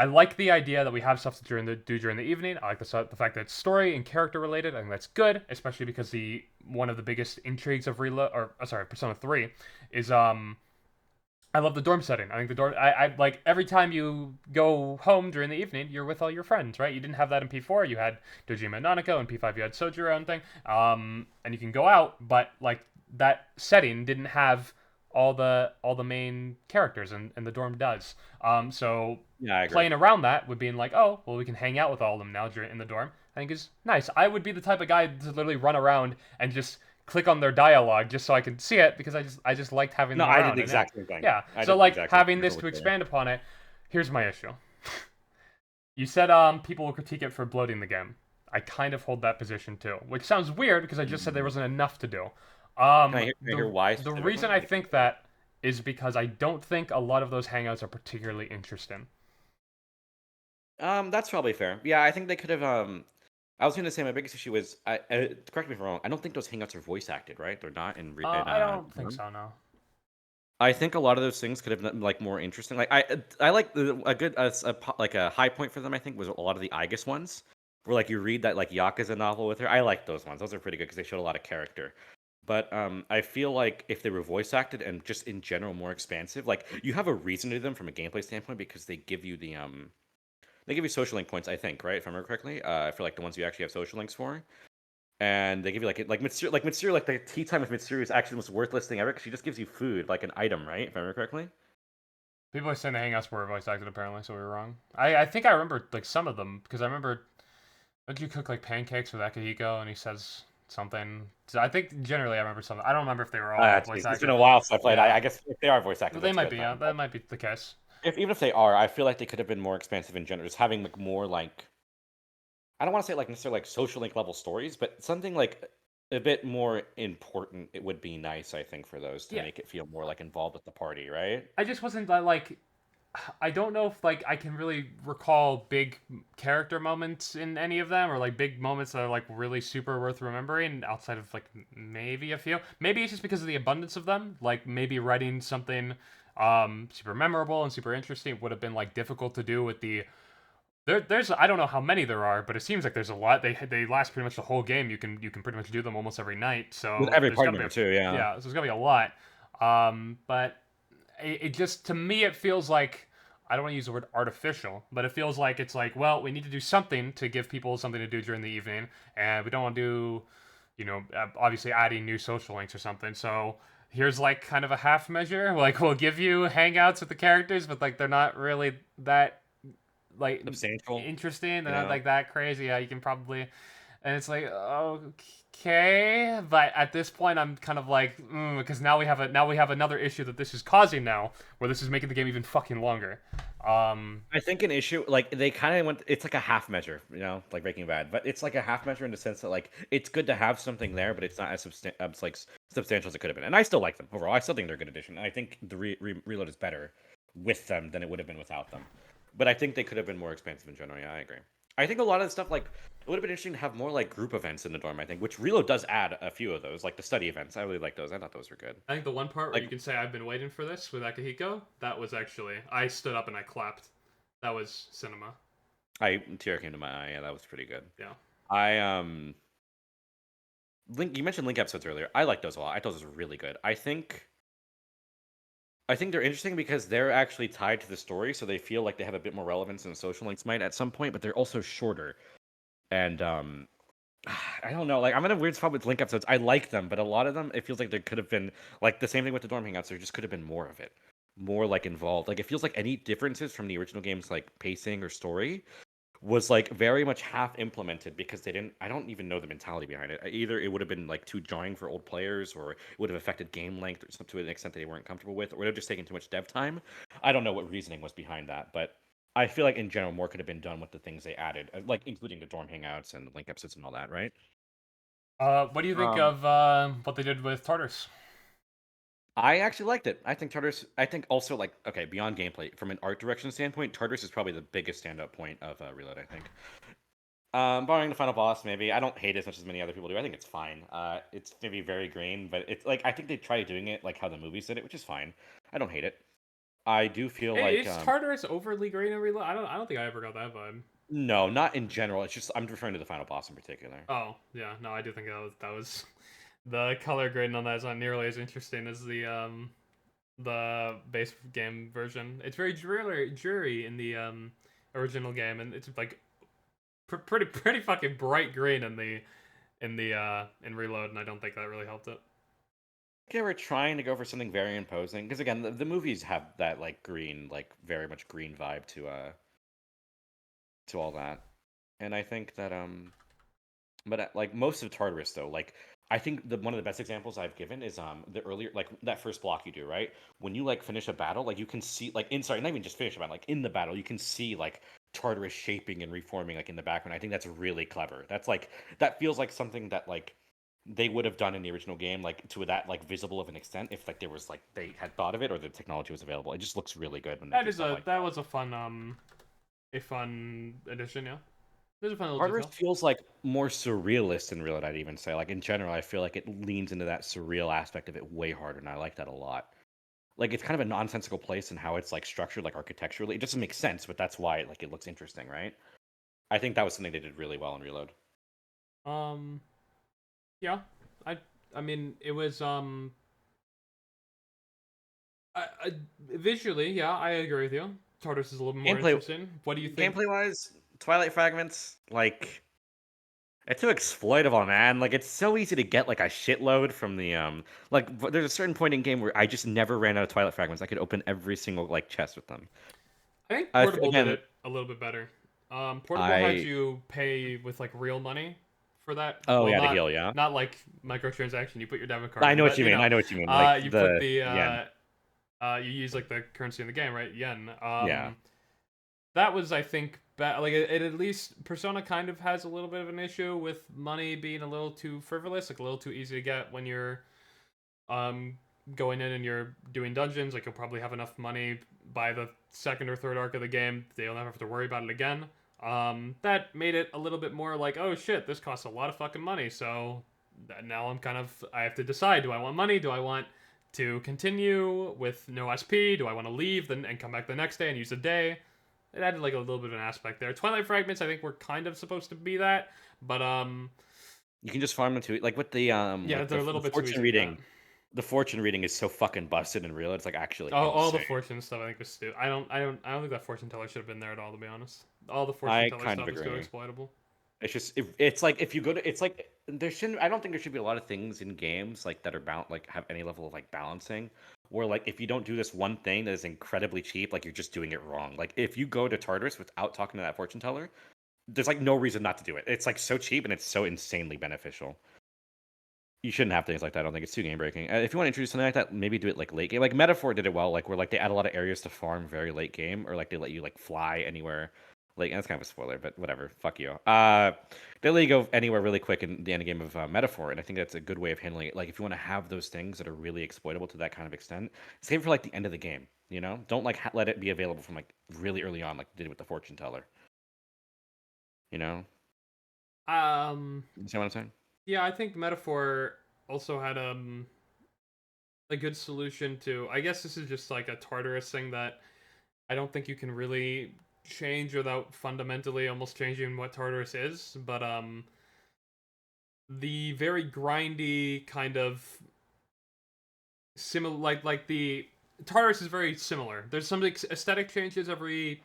I like the idea that we have stuff to do during the evening. I like the fact that it's story and character related. I think that's good, especially because one of the biggest intrigues of Persona 3 is I love the dorm setting. I think the dorm I like every time you go home during the evening, you're with all your friends, right? You didn't have that in P4. You had Dojima and Nanako, and P5 you had Sojiro and thing. And you can go out, but like that setting didn't have all the main characters, and the dorm does. So yeah, I agree. Playing around that with being like, oh, well, we can hang out with all of them now in the dorm, I think is nice. I would be the type of guy to literally run around and just click on their dialogue just so I can see it, because I just liked having them around. I did the exact same thing. Yeah, so like having this to expand upon it, here's my issue. You said people will critique it for bloating the game. I kind of hold that position too, which sounds weird because I just said there wasn't enough to do. Can I hear why The specifically? reason I think that is because I don't think a lot of those hangouts are particularly interesting. That's probably fair. Yeah, I think they could have. I was gonna say my biggest issue was. Correct me if I'm wrong. I don't think those hangouts are voice acted, right? They're not in I don't think Norm? so, no. I think a lot of those things could have been like more interesting. Like I like a good like a high point for them. I think was a lot of the Igus ones, where like you read that like Yakuza novel with her. I like those ones. Those are pretty good because they showed a lot of character. But I feel like if they were voice acted and just in general more expansive, like you have a reason to do them from a gameplay standpoint because they give you social link points. I think right if I remember correctly. For like the ones you actually have social links for. And they give you Mitsuru, like the tea time with Mitsuru is actually the most worthless thing ever because she just gives you food, like an item, right? If I remember correctly. People are saying the hangouts were voice acted apparently, so we were wrong. I think I remember like some of them because I remember don't you cook like pancakes with Akihiko and he says something. So I think generally I remember something. I don't remember if they were all voice It's been acted. a while since I played. Yeah, I guess if they are voice acted, they that's might good be. then. Yeah, that might be the case. Even if they are, I feel like they could have been more expansive in general. Just having like more like I don't want to say like necessarily like social link level stories, but something like a bit more important. It would be nice, I think, for those to Yeah, make it feel more like involved with the party, right? I just wasn't like I don't know if like I can really recall big character moments in any of them or like big moments that are like really super worth remembering outside of like maybe a few. Maybe it's just because of the abundance of them. Like maybe writing something super memorable and super interesting would have been like difficult to do with the there's I don't know how many there are, but it seems like there's a lot. They last pretty much the whole game. You can pretty much do them almost every night. With So every there's party got to be member too, yeah. yeah. So there's got to be a lot. But it just to me it feels like I don't want to use the word artificial, but it feels like it's like well we need to do something to give people something to do during the evening, and we don't want to do obviously adding new social links or something. So here's like kind of a half measure. Like we'll give you hangouts with the characters, but like they're not really that like Substantial, interesting. They're you not know. like that crazy. Yeah, you can probably, and it's like okay, but at this point I'm kind of like because now we have another issue that this is causing now, where this is making the game even fucking longer. I think an issue like they kind of went. It's like a half measure, you know, like Breaking Bad, but it's like a half measure in the sense that like it's good to have something there, but it's not as substantial as it could have been. And I still like them overall. I still think they're a good addition. And I think the reload is better with them than it would have been without them. But I think they could have been more expansive in general. Yeah, I agree. I think a lot of the stuff like it would have been interesting to have more like group events in the dorm. I think, which Reload does add a few of those, like the study events. I really like those. I thought those were good. I think the one part where Like you can say I've been waiting for this with Akihiko, that was actually I stood up and I clapped. That was cinema. tear came to my eye. Yeah, that was pretty good. Yeah. I Link. You mentioned Link episodes earlier. I like those a lot. I thought those were really good. I think they're interesting because they're actually tied to the story, so they feel like they have a bit more relevance than social links might at some point. But they're also shorter, and I don't know. Like I'm in a weird spot with Link episodes. I like them, but a lot of them, it feels like there could have been like the same thing with the dorm hangouts. There just could have been more of it, more like involved. Like it feels like any differences from the original game's like pacing or story was like very much half implemented because they didn't. I don't even know the mentality behind it. Either it would have been like too jarring for old players, or it would have affected game length or something to an extent that they weren't comfortable with, or it would have just taken too much dev time. I don't know what reasoning was behind that, but I feel like in general more could have been done with the things they added, like including the dorm hangouts and the link episodes and all that, right? What do you think Um, of what they did with Tartarus? I actually liked it. I think Tartarus. I think also like okay, beyond gameplay, from an art direction standpoint, Tartarus is probably the biggest standout point of Reload. I think. Barring the final boss, maybe I don't hate it as much as many other people do. I think it's fine. It's maybe very green, but it's like I think they try doing it like how the movies did it, which is fine. I don't hate it. I do feel Hey, like is Tartarus overly green and reload? I don't think I ever got that vibe. no, not in general. It's just I'm referring to the final boss in particular. Oh yeah, no, I do think that was the color grading on that is not nearly as interesting as the base game version. It's very dreary in the original game, and it's like pretty fucking bright green in Reload, and I don't think that really helped it. They were trying to go for something very imposing because again, the movies have that like green, like very much green vibe to all that, and I think that but like most of Tartarus though, like I think the one of the best examples I've given is the earlier like that first block you do right when you like finish a battle, like you can see like in sorry not even just finish a battle, like in the battle you can see like Tartarus shaping and reforming like in the background. I think that's really clever. That's like that feels like something that like they would have done in the original game, like to that like visible of an extent if like there was like they had thought of it or the technology was available. It just looks really good when they do stuff like that was a fun addition, yeah. There's a fun little Tartarus detail. feels like more surrealist in real, I'd even say. Like in general, I feel like it leans into that surreal aspect of it way harder, and I like that a lot. Like it's kind of a nonsensical place in how it's like structured, like architecturally. It doesn't make sense, but that's why like it looks interesting, right? I think that was something they did really well in Reload. Um, yeah, I I mean it was I, visually, yeah, I agree with you. Tartarus is a little bit more Gameplay, interesting. What do you think? gameplay wise, Twilight Fragments, like it's too exploitable, man. Like it's so easy to get like a shitload from the there's a certain point in game where I just never ran out of Twilight Fragments. I could open every single like chest with them. I think Portable did Again, it a little bit better. Portable had I you pay with like real money for that. oh Well, yeah, the heal, yeah. not like microtransaction. You put your debit card I in, know what but you you mean. know, I know what you mean. Like you put the the yen. you use like the currency in the game, right? Yen. Yeah. That was, I think, like it at least Persona kind of has a little bit of an issue with money being a little too frivolous, like a little too easy to get when you're um going in and you're doing dungeons. Like you'll probably have enough money by the second or third arc of the game that you'll never have to worry about it again. That made it a little bit more like, oh shit, this costs a lot of fucking money. So now I have to decide: do I want money? Do I want to continue with no SP? Do I want to leave then and come back the next day and use a day? It added like a little bit of an aspect there. Twilight Fragments, I think, were kind of supposed to be that, but You can just farm them to like with the yeah, like they're a little the bit too fortune easy for that. reading. The fortune reading is so fucking busted and real. It's like actually All the insane. fortune stuff I think was stupid. I don't think that fortune teller should have been there at all, to be honest. All the fortune I teller kind of stuff is too agree. exploitable. It's just it's like if you go to it's like there shouldn't I don't think there should be a lot of things in games like that are bound like have any level of like balancing where like if you don't do this one thing that is incredibly cheap like you're just doing it wrong. Like if you go to Tartarus without talking to that fortune teller, there's like no reason not to do it. It's like so cheap and it's so insanely beneficial. You shouldn't have things like that. I don't think it's too game breaking. If you want to introduce something like that, maybe do it like late game. Like Metaphor did it well, like where like they add a lot of areas to farm very late game, or like they let you like fly anywhere. Like that's kind of a spoiler, but whatever. Fuck you. They let you go anywhere really quick in the end game of Metaphor, and I think that's a good way of handling it. Like if you want to have those things that are really exploitable to that kind of extent, save it for like the end of the game. You know, don't like let it be available from like really early on, like you did with the fortune teller. You know, you see what I'm saying? Yeah, I think Metaphor also had a good solution to. I guess this is just like a Tartarus thing that I don't think you can really change without fundamentally almost changing what Tartarus is, but the very grindy kind of similar like the Tartarus is very similar. There's some aesthetic changes every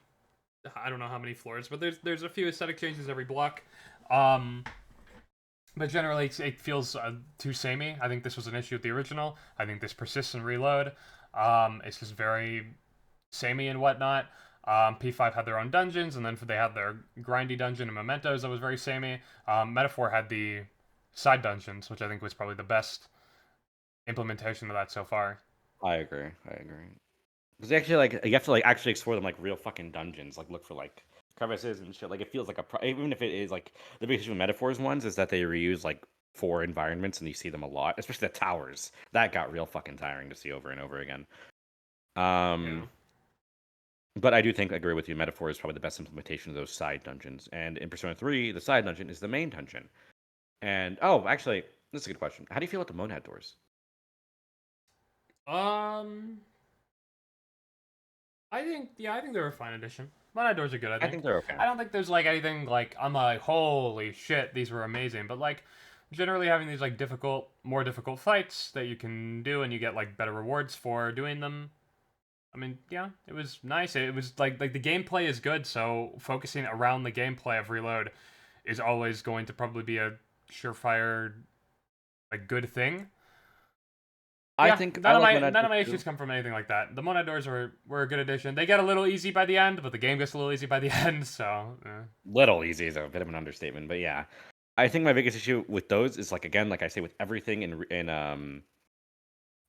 I don't know how many floors, but there's a few aesthetic changes every block. Um but generally it feels too samey. I think this was an issue with the original. I think this persists in Reload. It's just very samey and whatnot. P5 had their own dungeons, and then they had their grindy dungeon and Mementos that was very samey. Metaphor had the side dungeons, which I think was probably the best implementation of that so far. I agree. I agree. Because actually, like you have to like actually explore them like real fucking dungeons. Like look for like crevices and shit. Like it feels like even if it is like the biggest issue with Metaphors ones is that they reuse like 4 environments and you see them a lot, especially the towers. That got real fucking tiring to see over and over again. Yeah. But I do think I agree with you. Metaphor is probably the best implementation of those side dungeons. And in Persona 3, the side dungeon is the main dungeon. And oh, actually, this is a good question. How do you feel about the monad doors? Um, I think they're a fine addition. Monad doors are good. I I think. think they're okay. I don't think there's like anything like I'm like holy shit, these were amazing. But like generally having these like more difficult fights that you can do and you get like better rewards for doing them. I mean, yeah, it was nice. It was like the gameplay is good, so focusing around the gameplay of Reload is always going to probably be a surefire like good thing. I Yeah, think I like monad none of my doors too. issues come from anything like that. The Monad doors were a good addition. They get a little easy by the end, but the game gets a little easy by the end. So Little easy is a bit of an understatement, but yeah. I think my biggest issue with those is like again, like I say with everything in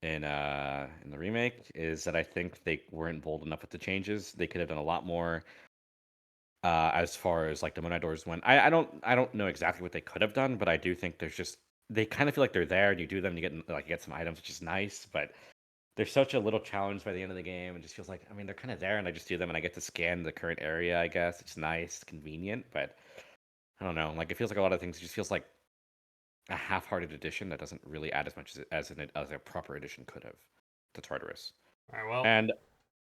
the remake, is that I think they weren't bold enough with the changes. They could have done a lot more. as far as like the Moonlight Doors went. I don't know exactly what they could have done, but I do think there's just they kind of feel like they're there, and you do them, you get some items, which is nice, but there's such a little challenge by the end of the game. It just feels like, I mean, they're kind of there, and I just do them, and I get to scan the current area. I guess it's nice, it's convenient, but I don't know. Like it feels like a lot of things. It just feels like a half-hearted addition that doesn't really add as much as a proper addition could have to Tartarus. All right, well, And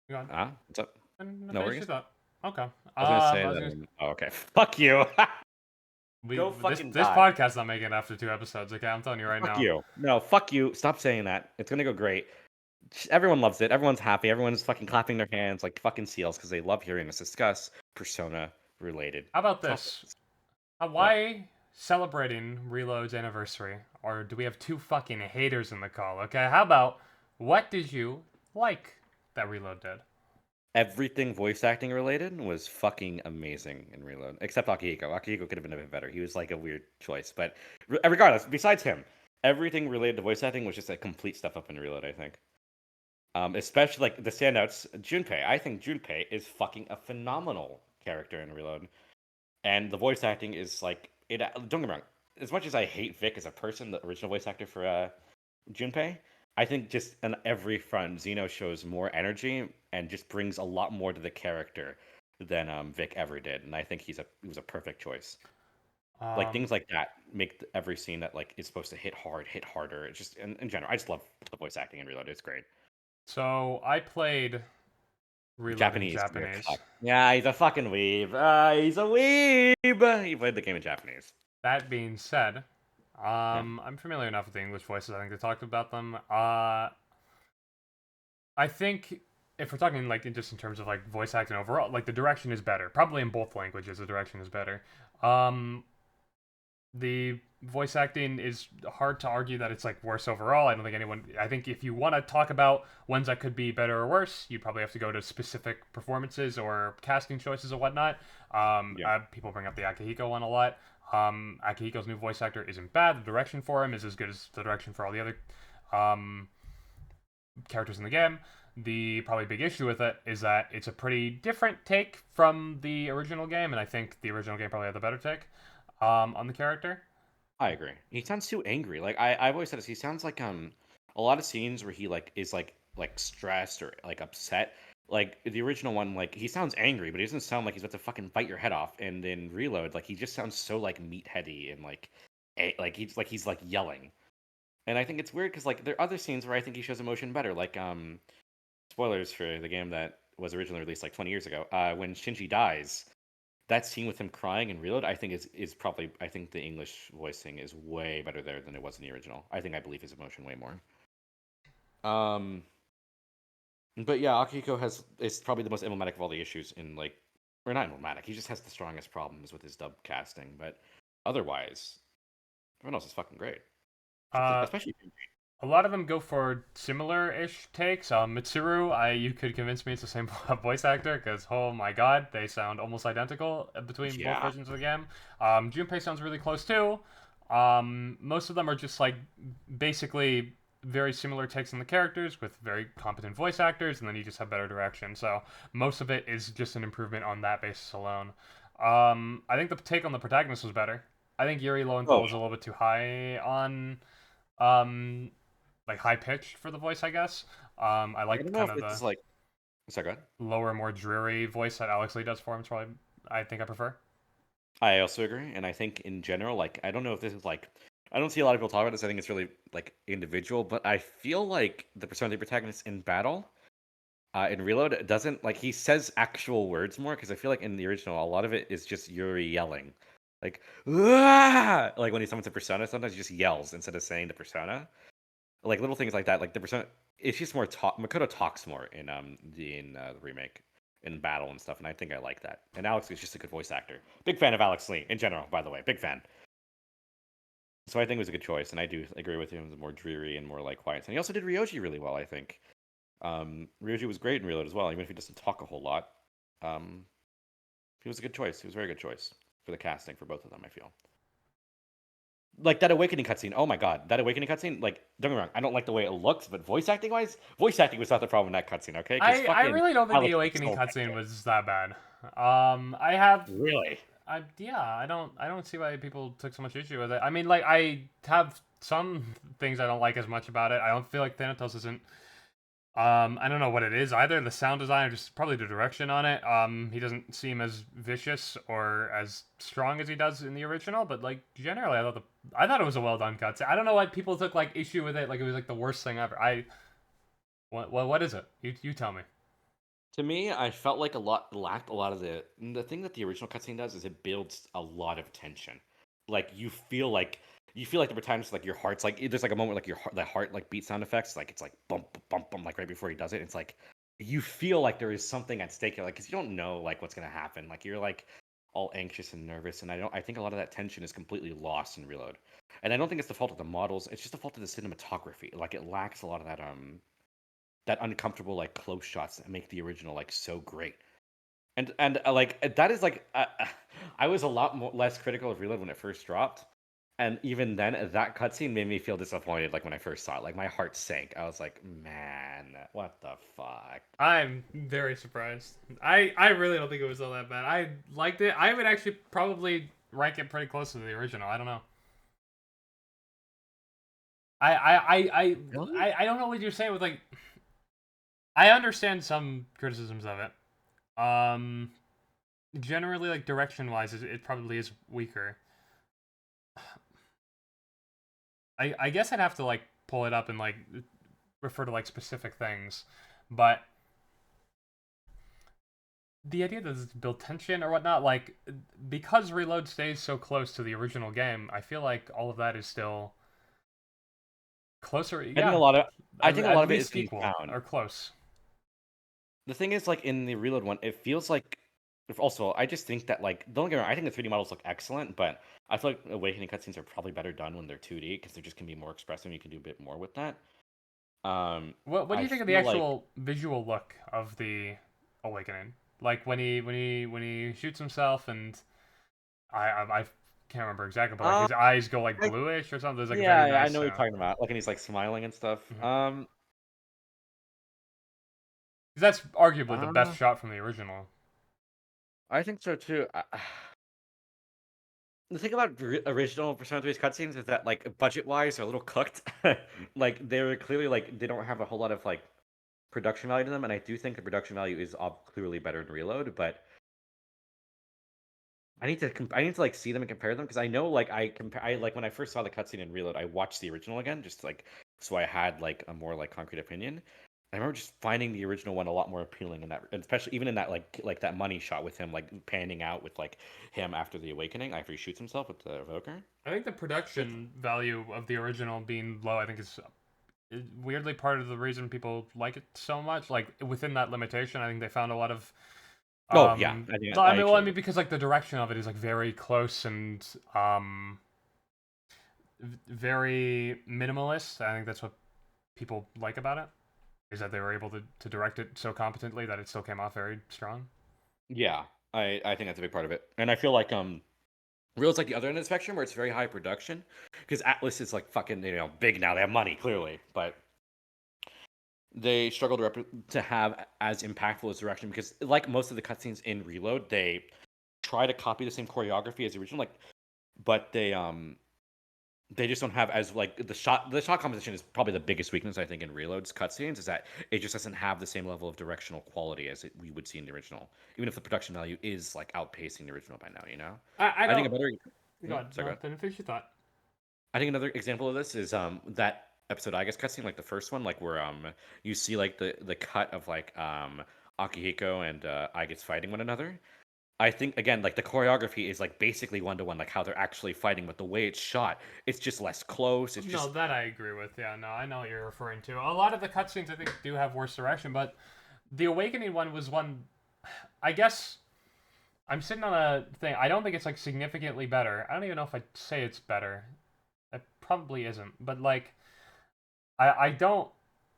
go on. what's up? And No finish your worries. thought. Okay. I was gonna say I was that. gonna, Oh, okay. Fuck you. Go this fucking this die. podcast's not making it after 2 episodes. Okay, I'm telling you right Fuck now. you. No, fuck you. Stop saying that. It's gonna go great. Everyone loves it. Everyone's happy. Everyone's fucking clapping their hands like fucking seals because they love hearing us discuss Persona related How about this? topics. Why celebrating Reload's anniversary? Or do we have 2 fucking haters in the call? Okay, how about what did you like that Reload did? Everything voice acting related was fucking amazing in Reload, except Akihiko. Akihiko could have been a bit better. He was like a weird choice, but regardless, besides him, everything related to voice acting was just a complete step up in Reload. I think, especially like the standouts. Junpei, I think Junpei is fucking a phenomenal character in Reload, and the voice acting is like it. Don't get me wrong. As much as I hate Vic as a person, the original voice actor for Junpei, I think just on every front, Zeno shows more energy and just brings a lot more to the character than Vic ever did, and I think he was a perfect choice. Like Um, things like that make every scene that like is supposed to hit hard, hit harder. It's just in general, I just love the voice acting in Reload. It's great. so I played Reload in Japanese. Japanese. Yeah, he's a fucking weeb. He's a weeb. He played the game in Japanese. That being said, Yeah. I'm familiar enough with the English voices. I think they talked about them. I think if we're talking like just in terms of like voice acting overall, like the direction is better. Probably in both languages, the direction is better. Um, the voice acting is hard to argue that it's like worse overall. I don't think anyone. I think if you want to talk about ones that could be better or worse, you probably have to go to specific performances or casting choices or whatnot. Yeah. People bring up the Akihiko one a lot. Akihiko's new voice actor isn't bad. The direction for him is as good as the direction for all the other um, characters in the game. The probably big issue with it is that it's a pretty different take from the original game, and I think the original game probably had the better take on the character. I agree. He sounds too angry. Like I've always said this. He sounds like a lot of scenes where he like is like stressed or like upset. Like the original one, like he sounds angry, but he doesn't sound like he's about to fucking bite your head off. And in Reload, like he just sounds so like meatheady and like he's like yelling. And I think it's weird because like there are other scenes where I think he shows emotion better. Like spoilers for the game that was originally released like 20 years ago. When Shinji dies, that scene with him crying in Reload, I think is probably I think the English voicing is way better there than it was in the original. I believe his emotion way more. Um, but yeah, Akihiko is probably the most emblematic of all the issues in like, or not emblematic. He just has the strongest problems with his dub casting, but otherwise, everyone else is fucking great. Uh, Especially a lot of them go for similar-ish takes. Mitsuru, you could convince me it's the same voice actor because oh my god, they sound almost identical between both yeah. versions of the game. Junpei sounds really close too. Most of them are just like basically very similar takes on the characters with very competent voice actors, and then you just have better direction. So most of it is just an improvement on that basis alone. I think the take on the protagonist was better. I think Yuri Lowenthal Oh, was a little bit too high on um like high pitched for the voice, I guess. I I like don't know kind if of the it's like. Sorry, go ahead. lower, more dreary voice that Alex Lee does for him. It's probably I think I prefer. I also agree, and I think in general, like I don't know if this is like I don't see a lot of people talk about this. I think it's really like individual, but I feel like the Persona the protagonist in battle, in Reload, doesn't like he says actual words more because I feel like in the original, a lot of it is just Yuri yelling, like "Ah!" Like when he summons a Persona, sometimes he just yells instead of saying the Persona. Like little things like that. Like the Persona, it's just more talk. Makoto talks more in the remake in battle and stuff, and I think I like that. And Alex is just a good voice actor. Big fan of Alex Lee in general, by the way. Big fan. So I think it was a good choice, and I do agree with him. It was more dreary and more like quiet. And he also did Ryoji really well, I think. Ryoji was great in Reload as well, even if he doesn't talk a whole lot. Um, he was a good choice. He was a very good choice for the casting for both of them, I feel. like that awakening cutscene. Oh my god, that awakening cutscene. Like, don't get me wrong, I don't like the way it looks, but voice acting was not the problem in that cutscene. Okay, because I fucking really don't think the Alex is awakening so cutscene good. was that bad. I have Really. yeah, I don't see why people took so much issue with it. I mean, like I have some things I don't like as much about it. I don't feel like Thanatos isn't. I don't know what it is either. The sound design or just probably the direction on it. He doesn't seem as vicious or as strong as he does in the original. But like generally, I thought it was a well done cut. I don't know why people took like issue with it. Like it was like the worst thing ever. What is it? You tell me. To me, I felt like a lot lacked a lot of the thing that the original cutscene does is it builds a lot of tension. Like you feel like there were times like your heart's like there's like a moment like the heart like beat sound effects like it's like bump bump bump like right before he does it. It's like you feel like there is something at stake here, like because you don't know like what's gonna happen. Like you're like all anxious and nervous, and I think a lot of that tension is completely lost in Reload. And I don't think it's the fault of the models; it's just the fault of the cinematography. Like it lacks a lot of that uncomfortable like close shots that make the original like so great. And like that is like I was a lot more less critical of Reload when it first dropped, and even then that cutscene made me feel disappointed. Like when I first saw it, like my heart sank. I was like, man, what the fuck? I'm very surprised. I really don't think it was all that bad. I liked it. I would actually probably rank it pretty close to the original. I don't know. I I I I Really? I don't know what you're saying with like. I understand some criticisms of it. Generally, like direction wise, it probably is weaker. I guess I'd have to like pull it up and like refer to like specific things, but the idea that it's build tension or whatnot, like because Reload stays so close to the original game, I feel like all of that is still closer. I think a Yeah, lot of I think a at lot of it is least being equal found. or close. The thing is, like in the Reload one, it feels like. If also, I just think that like don't get me wrong, I think the 3D models look excellent, but I feel like Awakening cutscenes are probably better done when they're 2D because they just can be more expressive and you can do a bit more with that. What do I you think of the feel like actual visual look of the Awakening? Like when he shoots himself and I can't remember exactly, but like uh, his eyes go like I, bluish or something. There's like a very yeah, I nice. know what you're talking about. Like, and he's like smiling and stuff. Mhm. 'Cause that's arguably the best Uh, shot from the original. I think so too. The thing about original Persona 3's cutscenes is that like budget wise, they're a little cooked. Like they're clearly like they don't have a whole lot of like production value to them, and I do think the production value is clearly better in Reload, but I need to like see them and compare them because I know like I like when I first saw the cutscene in Reload, I watched the original again just like so I had like a more like concrete opinion. I remember just finding the original one a lot more appealing in that, and especially even in that like that money shot with him like panning out with like him after the awakening after he shoots himself with the evoker. I think the It's production value of the original being low, I think is weirdly part of the reason people like it so much. Like within that limitation, I think they found a lot of oh yeah, I think no, I I truly mean agree. because like the direction of it is like very close and very minimalist. I think that's what people like about it is that they were able to direct it so competently that it still came off very strong. Yeah, I think that's a big part of it, and I feel like Real's like the other end of the spectrum where it's very high production because Atlas is like fucking big now. They have money clearly, but they struggle to have as impactful as direction because like most of the cutscenes in Reload, they try to copy the same choreography as the original, like, but they just don't have as like the shot composition is probably the biggest weakness I think in Reload's cutscenes is that it just doesn't have the same level of directional quality as we would see in the original, even if the production value is like outpacing the original by now. I I think a don't. better. Go on. Sorry, go No, ahead. then finish your thought. I think another example of this is that episode I guess cutscene like the first one like where you see like the cut of like Akihiko and Aige's fighting one another. I think again like the choreography is like basically one to one like how they're actually fighting, but the way it's shot, it's just less close. It's No, just that I agree with. Yeah, no, I know what you're referring to. A lot of the cutscenes I think do have worse direction, but the Awakening one was one. I guess I'm sitting on a thing. I don't think it's like significantly better. I don't even know if I'd say it's better. It probably isn't. But like, I don't.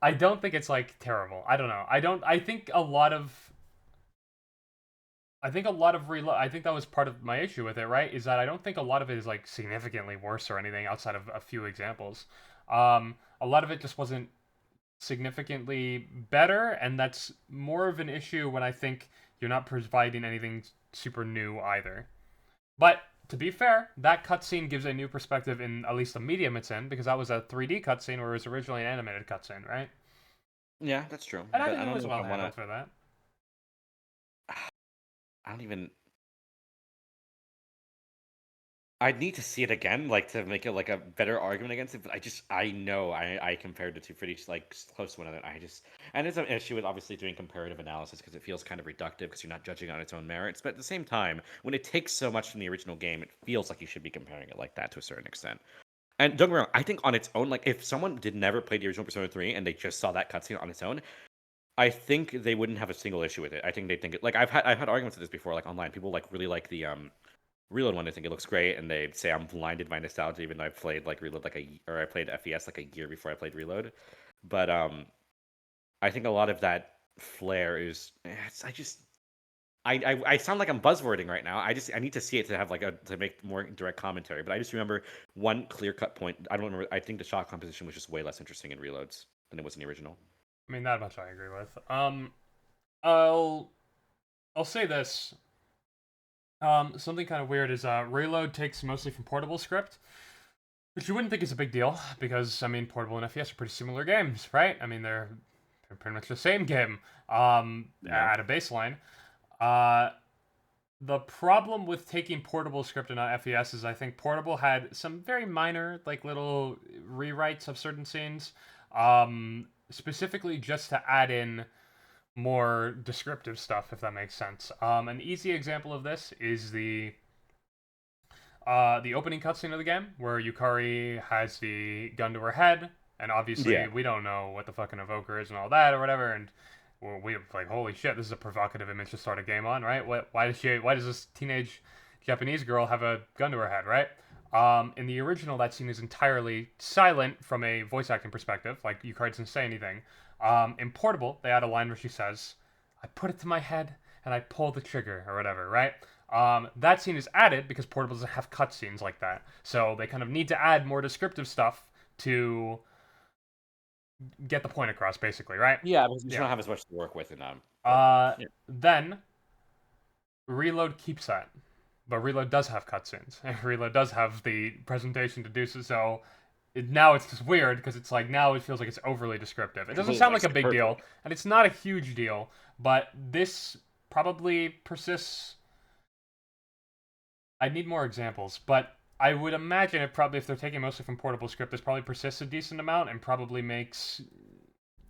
I don't think it's like terrible. I don't know. I don't. I think a lot of I think a lot of reload. I think that was part of my issue with it, right? Is that I don't think a lot of it is like significantly worse or anything outside of a few examples. A lot of it just wasn't significantly better, and that's more of an issue when I think you're not providing anything super new either. But to be fair, that cutscene gives a new perspective in at least the medium it's in, because that was a 3D cutscene where it was originally an animated cutscene, right? Yeah, that's true. And I But think I it don't was know if well I want handled to. for that. I don't even. I'd need to see it again, like to make it like a better argument against it. But I know I compared the two pretty like close to one another. And it's an issue with obviously doing comparative analysis because it feels kind of reductive because you're not judging on its own merits. But at the same time, when it takes so much from the original game, it feels like you should be comparing it like that to a certain extent. And don't get me wrong, I think on its own, like if someone did never play the original Persona 3 and they just saw that cutscene on its own, I think they wouldn't have a single issue with it. I think they'd think it like I've had arguments with this before, like online. People like really like the Reload one. They think it looks great, and they say I'm blinded by nostalgia, even though I played like Reload or I played FES like a year before I played Reload. But I think a lot of that flair is I sound like I'm buzzwording right now. I need to see it to have to make more direct commentary. But I just remember one clear cut point. I don't remember. I think the shot composition was just way less interesting in Reloads than it was in the original. I mean, that much I agree with. I'll I'll say this. Something kind of weird is Reload takes mostly from Portable script, which you wouldn't think is a big deal because I mean, Portable and FES are pretty similar games, right? I mean, they're pretty much the same game. Yeah. At a baseline. Uh, the problem with taking Portable script and not FES is I think Portable had some very minor, like little rewrites of certain scenes, specifically just to add in more descriptive stuff, if that makes sense. An easy example of this is the opening cutscene of the game, where Yukari has the gun to her head, and obviously Yeah. we don't know what the fucking evoker is and all that or whatever, and we're like, holy shit, this is a provocative image to start a game on, right? Why does this teenage Japanese girl have a gun to her head, right? In the original, that scene is entirely silent from a voice acting perspective. Like, Yukari doesn't say anything. In Portable, they add a line where she says, I put it to my head and I pull the trigger or whatever, right? That scene is added because Portable doesn't have cutscenes like that. So they kind of need to add more descriptive stuff to get the point across, basically, right? Yeah, because you Yeah. don't have as much to work with in yeah. Then Reload keeps that. But Reload does have cutscenes. And Reload does have the presentation to do so. So now it's just weird because it's like now it feels like it's overly descriptive. It doesn't sound like a big deal, and it's not a huge deal, but this probably persists. I need more examples, but I would imagine it probably, if they're taking mostly from Portable script, this probably persists a decent amount and probably makes.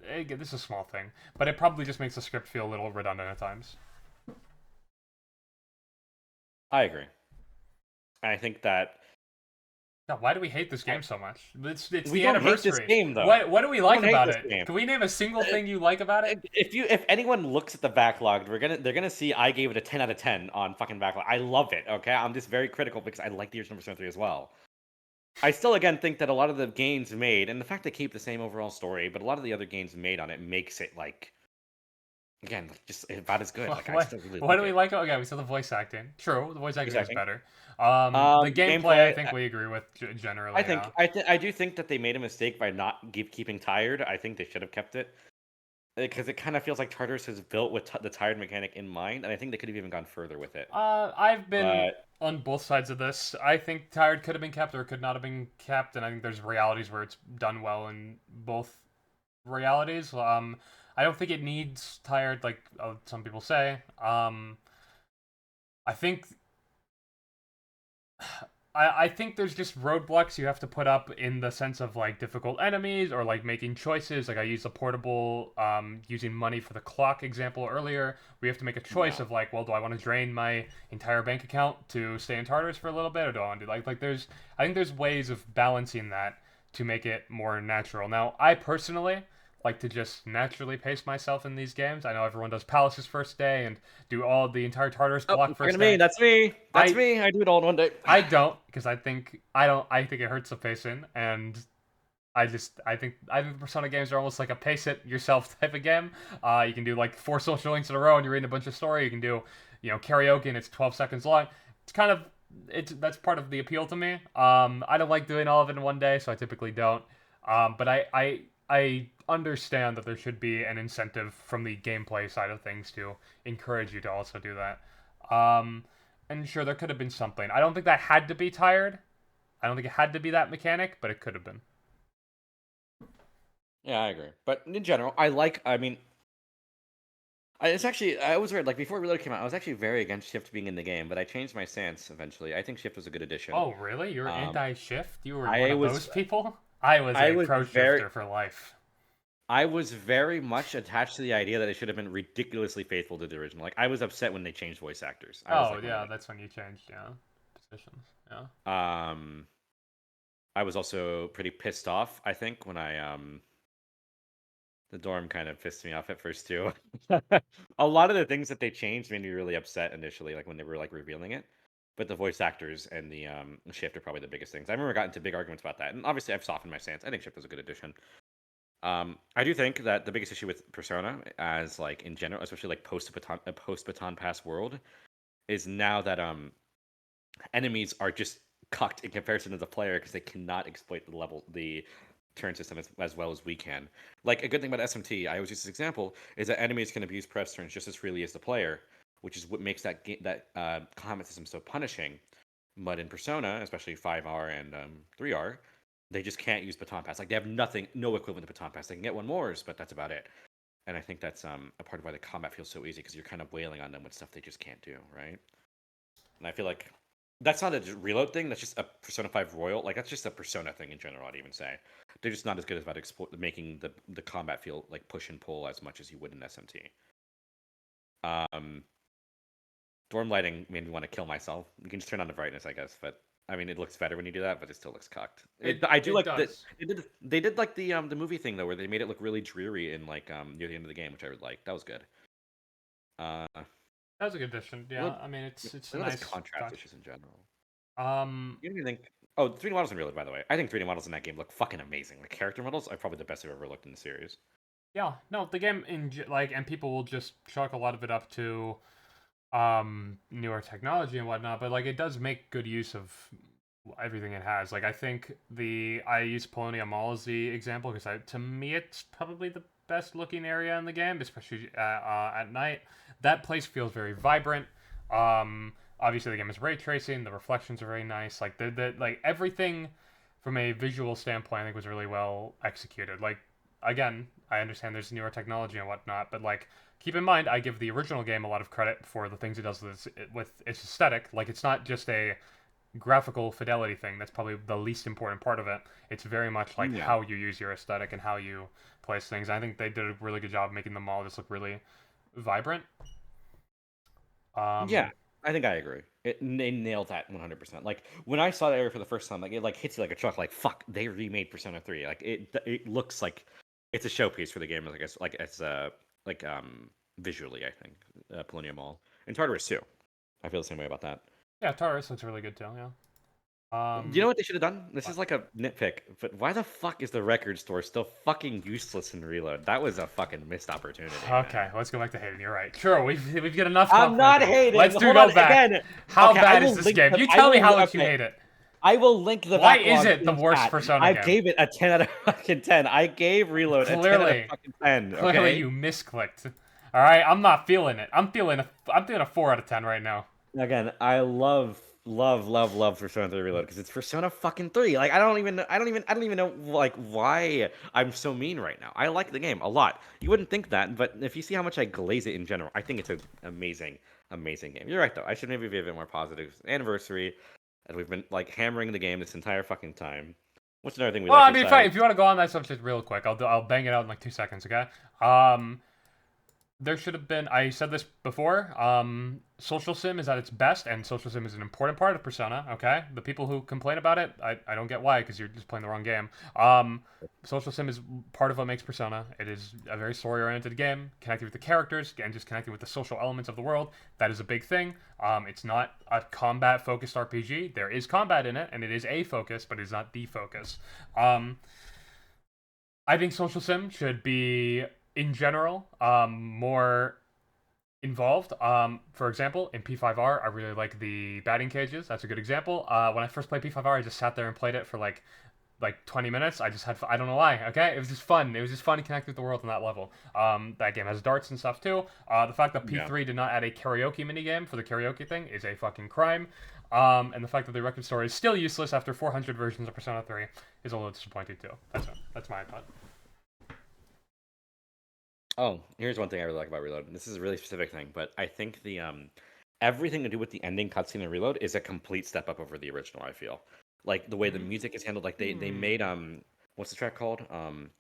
This is a small thing, but it probably just makes the script feel a little redundant at times. I agree. And I think that God, why do we hate this game so much? It's we the don't hate anniversary. this game though. What do we like don't hate about this it? game. Can we name a single thing you like about it? If anyone looks at the backlog, they're gonna see I gave it a 10 out of 10 on fucking backlog. I love it. Okay, I'm just very critical because I like the original Persona 3 as well. I still again think that a lot of the games made, and the fact they keep the same overall story, but a lot of the other games made on it makes it like again just about as good. Like I still really What like do we it. like? Okay, we saw the voice acting. True, the voice acting is Exactly. better. The gameplay, I think we agree with generally. I do think that they made a mistake by not keeping tired. I think they should have kept it because it kind of feels like Tartarus is built with the tired mechanic in mind, and I think they could have even gone further with it. I've been But on both sides of this. I think tired could have been kept or could not have been kept, and I think there's realities where it's done well in both realities. I don't think it needs tired, like some people say. I think I think there's just roadblocks you have to put up in the sense of like difficult enemies or like making choices. Like I used the Portable using money for the clock example earlier. We have to make a choice of like, well, do I want to drain my entire bank account to stay in Tartarus for a little bit, or do I want to do like there's I think there's ways of balancing that to make it more natural. Now, I personally like to just naturally pace myself in these games. I know everyone does Palace's first day and do all the entire Tartarus block first day. That's me. That's me. I do it all in one day. I don't, because I think it hurts the pacing, and I think the Persona games are almost like a pace it yourself type of game. You can do like 4 social links in a row and you're reading a bunch of story. You can do karaoke and it's 12 seconds long. That's part of the appeal to me. I don't like doing all of it in one day, so I typically don't. But I understand that there should be an incentive from the gameplay side of things to encourage you to also do that. And sure, there could have been something. I don't think that had to be tired. I don't think it had to be that mechanic, but it could have been. Yeah, I agree. But in general, I mean, it's actually, I was weird. Like, before Reload came out, I was actually very against Shift being in the game, but I changed my stance eventually. I think Shift was a good addition. Oh, really? You're anti-shift? You were I one of was- those people? I was a pro-shifter for life. I was very much attached to the idea that it should have been ridiculously faithful to the original. Like, I was upset when they changed voice actors. That's when you changed, positions. Yeah. I was also pretty pissed off, I think, when the dorm kind of pissed me off at first too. A lot of the things that they changed made me really upset initially, like when they were like revealing it. But the voice actors and the Shift are probably the biggest things. I remember I got into big arguments about that, and obviously I've softened my stance. I think Shift was a good addition. I do think that the biggest issue with Persona, as like in general, especially like post Baton Pass world, is now that enemies are just cucked in comparison to the player because they cannot exploit the turn system as well as we can. Like, a good thing about SMT, I always use this example, is that enemies can abuse press turns just as freely as the player, which is what makes that combat system so punishing. But in Persona, especially 5R and 3R, they just can't use Baton Pass. Like, they have no equivalent to Baton Pass. They can get one more, but that's about it. And I think that's a part of why the combat feels so easy, because you're kind of wailing on them with stuff they just can't do, right? And I feel like that's not a Reload thing. That's just a Persona 5 Royal. Like, that's just a Persona thing in general, I'd even say. They're just not as good about making the combat feel like push and pull as much as you would in SMT. Dorm lighting made me want to kill myself. You can just turn on the brightness, I guess, but I mean, it looks better when you do that, but it still looks cocked. They did like the movie thing though, where they made it look really dreary in like near the end of the game, which I would like. That was good. That was a good addition. Yeah, I mean, it's a nice contrast issues in general. You don't even think? Oh, 3D models in Reload, by the way. I think 3D models in that game look fucking amazing. The character models are probably the best I've ever looked in the series. Yeah, no, the game and people will just chalk a lot of it up to newer technology and whatnot, but like it does make good use of everything it has. Like, I think I use Polonia Mall as the example because to me it's probably the best looking area in the game, especially at night. That place feels very vibrant. Obviously the game is ray tracing, the reflections are very nice. Like like everything from a visual standpoint I think was really well executed. Like, again, I understand there's newer technology and whatnot, but like, keep in mind, I give the original game a lot of credit for the things it does with its aesthetic. Like, it's not just a graphical fidelity thing. That's probably the least important part of it. It's very much like how you use your aesthetic and how you place things. I think they did a really good job making the mall just look really vibrant. Yeah, I think I agree. They nailed that 100%. Like, when I saw that area for the first time, like, it like hits you like a truck. Like, fuck, they remade Persona 3. Like, it looks like it's a showpiece for the game. Visually, I think Polonia Mall and Tartarus too. I feel the same way about that. Yeah, Tartarus looks really good too. Yeah. You know what they should have done? This is like a nitpick, but why the fuck is the record store still fucking useless in Reload? That was a fucking missed opportunity. Okay, man. Let's go back to hating. You're right. Sure, we've got enough. I'm not hating. Let's go back. Again. How bad is this game? You tell me how much you hate it. I will link the. Why is it the worst Persona game? I gave it a 10 out of fucking 10. I gave Reload a 10 out of fucking 10. Okay? Clearly, you misclicked. All right, I'm not feeling it. I'm feeling a 4 out of 10 right now. Again, I love Persona 3 Reload because it's Persona fucking 3. Like, I don't even know like why I'm so mean right now. I like the game a lot. You wouldn't think that, but if you see how much I glaze it in general, I think it's an amazing game. You're right though. I should maybe be a bit more positive. Anniversary, and we've been like hammering the game this entire fucking time. What's another thing we? Well, I mean, if you want to go on that subject real quick, I'll bang it out in like 2 seconds. Okay. There should have been, I said this before, social sim is at its best, and social sim is an important part of Persona, okay? The people who complain about it, I don't get why, because you're just playing the wrong game. Social sim is part of what makes Persona. It is a very story-oriented game, connecting with the characters, and just connecting with the social elements of the world. That is a big thing. It's not a combat-focused RPG. There is combat in it, and it is a focus, but it is not the focus. I think social sim should be, in general, more involved. For example, in P5R, I really like the batting cages. That's a good example. When I first played P5R, I just sat there and played it for like 20 minutes. I just had I don't know why. Okay, it was just fun. It was just fun to connect with the world on that level. That game has darts and stuff too. The fact that Yeah. P3 did not add a karaoke minigame for the karaoke thing is a fucking crime. And the fact that the record store is still useless after 400 versions of Persona 3 is a little disappointing too. That's my thought. Oh, here's one thing I really like about Reload. This is a really specific thing, but I think the everything to do with the ending cutscene in Reload is a complete step up over the original. I feel like the way the music is handled. Like they made what's the track called?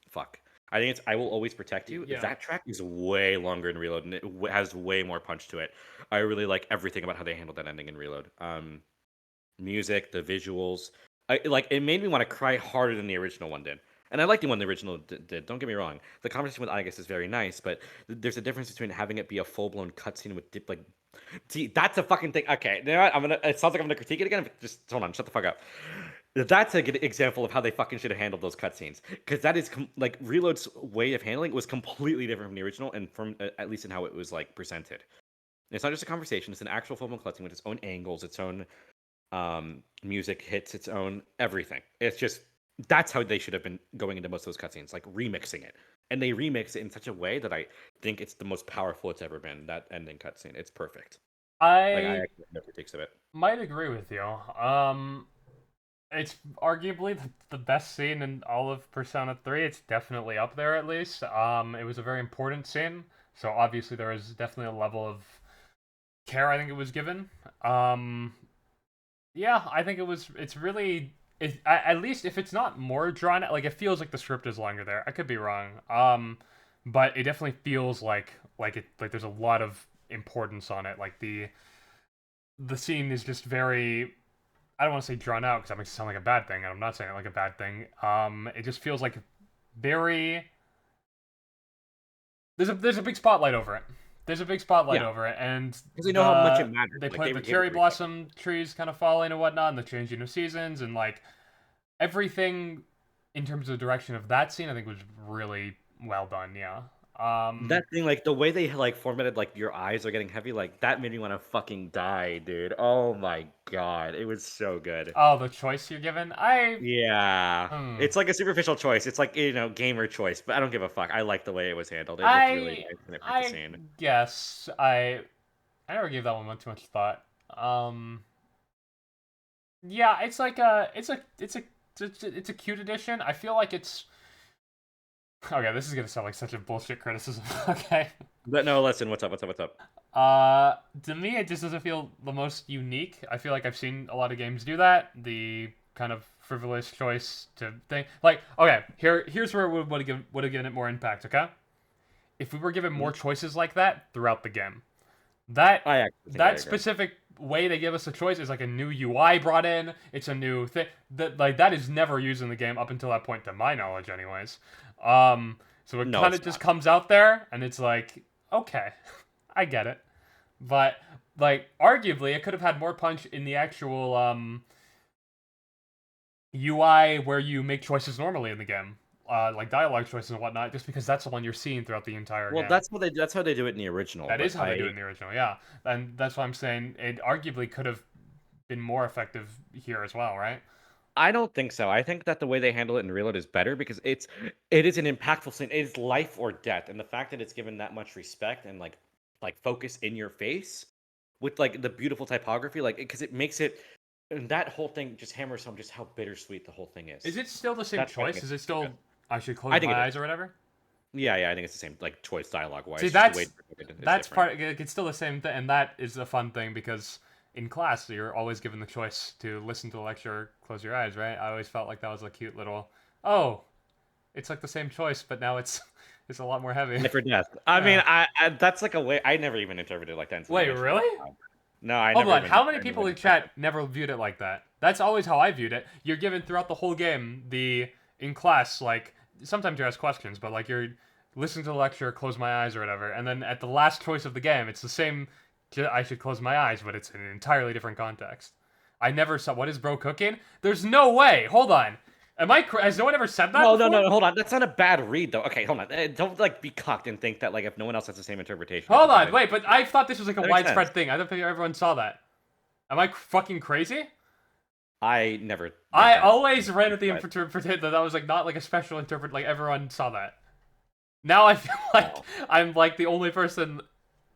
Fuck. I think it's "I Will Always Protect You." Yeah. That track is way longer in Reload, and it has way more punch to it. I really like everything about how they handled that ending in Reload. Music, the visuals. It made me want to cry harder than the original one did. And I like the one the original did. Don't get me wrong. The conversation with Igus is very nice, but there's a difference between having it be a full blown cutscene with see, that's a fucking thing. Okay, you know what? It sounds like I'm gonna critique it again. But just hold on, shut the fuck up. That's a good example of how they fucking should have handled those cutscenes, because that is like Reload's way of handling it was completely different from the original, and from at least in how it was like presented. It's not just a conversation; it's an actual full blown cutscene with its own angles, its own music hits, its own everything. It's just that's how they should have been going into most of those cutscenes, like remixing it. And they remix it in such a way that I think it's the most powerful it's ever been. That ending cutscene, it's perfect. Like I I actually have no critiques of it. might agree with you. It's arguably the best scene in all of Persona 3. It's definitely up there at least. It was a very important scene, so obviously there is definitely a level of care I think it was given. Yeah, I think it's really at least if it's not more drawn out, like it feels like the script is longer there. I could be wrong. But it definitely feels like there's a lot of importance on it. Like the scene is just very I don't want to say drawn out because that makes it sound like a bad thing, and I'm not saying it like a bad thing. It just feels like very there's a big spotlight over it. There's a big spotlight Yeah. over it, and Because they know how much it matters. they Like put the gave it cherry respect. blossom trees kind of falling and whatnot, and the changing of seasons, and like everything in terms of the direction of that scene, I think was really well done. Yeah. That thing, like the way they like formatted, like your eyes are getting heavy, like that made me want to fucking die, dude. Oh my god, it was so good. Oh, the choice you're given, Yeah, hmm, it's like a superficial choice. It's like gamer choice, but I don't give a fuck. I like the way it was handled. It looked really I nice and it fit the I scene. guess I never gave that one too much thought. Yeah, it's a cute addition. I feel like it's okay. This is gonna sound like such a bullshit criticism. Okay. But no, listen, what's up? What's up? What's up? To me, it just doesn't feel the most unique. I feel like I've seen a lot of games do that. The kind of frivolous choice to think, like, okay, here's where we would have given it more impact. Okay, if we were given more choices like that throughout the game, that I actually think I that agree. specific way they give us a choice is like a new UI brought in. It's a new thing that is never used in the game up until that point, to my knowledge, anyways. So it No, kind it's of just not. comes out there, and it's like, okay, I get it, but like arguably, it could have had more punch in the actual UI where you make choices normally in the game. Like dialogue choices and whatnot, just because that's the one you're seeing throughout the entire Well, game. that's how they do it in the original. That But is how they do it in the original, yeah. And that's why I'm saying it arguably could have been more effective here as well, right? I don't think so. I think that the way they handle it in Reload is better because it is an impactful scene. It is life or death, and the fact that it's given that much respect and like focus in your face with like the beautiful typography, like because it makes it and that whole thing just hammers home just how bittersweet the whole thing is. Is it still the same That's why I think choice? Is it's it so still good. I should I close think my it eyes is. or whatever? Yeah, I think it's the same like choice dialogue wise. See, Just the way that's it's presented is that's different. part. It's still the same thing, and that is a fun thing because in class you're always given the choice to listen to the lecture, or close your eyes, right? I always felt like that was a cute little. Oh, it's like the same choice, but now it's it's a lot more heavy. Life or death. I mean, Yeah. that's like a way I never even interpreted it like that. Until you Wait, mentioned really? it. No, I Hold never on, even. how many I never people in even tried. chat never viewed it like that? That's always how I viewed it. You're given throughout the whole game the in class, like sometimes you're asked questions, but like you're listening to the lecture, close my eyes or whatever, and then at the last choice of the game, it's the same. I should close my eyes, but it's in an entirely different context. I never saw. What is bro cooking? There's no way. Hold on. Has no one ever said that No, before? no, hold on. That's not a bad read, though. Okay, hold on. Don't like be cocked and think that like if no one else has the same interpretation. Hold it's a on, bad wait, but I thought this was like a That makes widespread sense. thing. I don't think everyone saw that. Am I fucking crazy? I never. Made I that always ran with the but- interpretation that was like not like a special interpret. Like everyone saw that. Now I feel like No. I'm like the only person.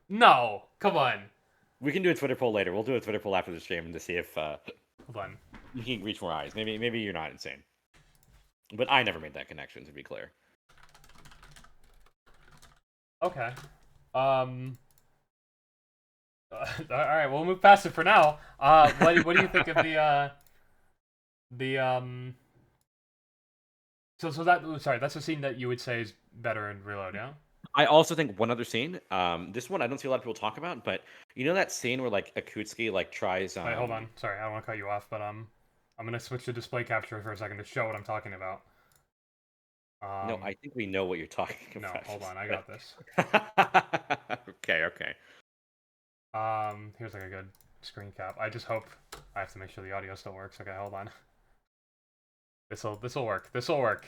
No, come on. We can do a Twitter poll later. We'll do a Twitter poll after the stream to see if Hold on. you can reach more eyes. Maybe you're not insane. But I never made that connection, to be clear. Okay. All right, we'll move past it for now. What do you think of the So that's a scene that you would say is better in Reload, yeah? I also think one other scene. This one I don't see a lot of people talk about, but you know that scene where like Akutsuki like tries. Wait, hold on. Sorry, I don't want to cut you off, but I'm gonna switch to display capture for a second to show what I'm talking about. No, I think we know what you're talking No, about. hold on, I got this. Okay. Here's like a good screen cap. I just hope I have to make sure the audio still works. Okay, hold on. This'll work. This'll work.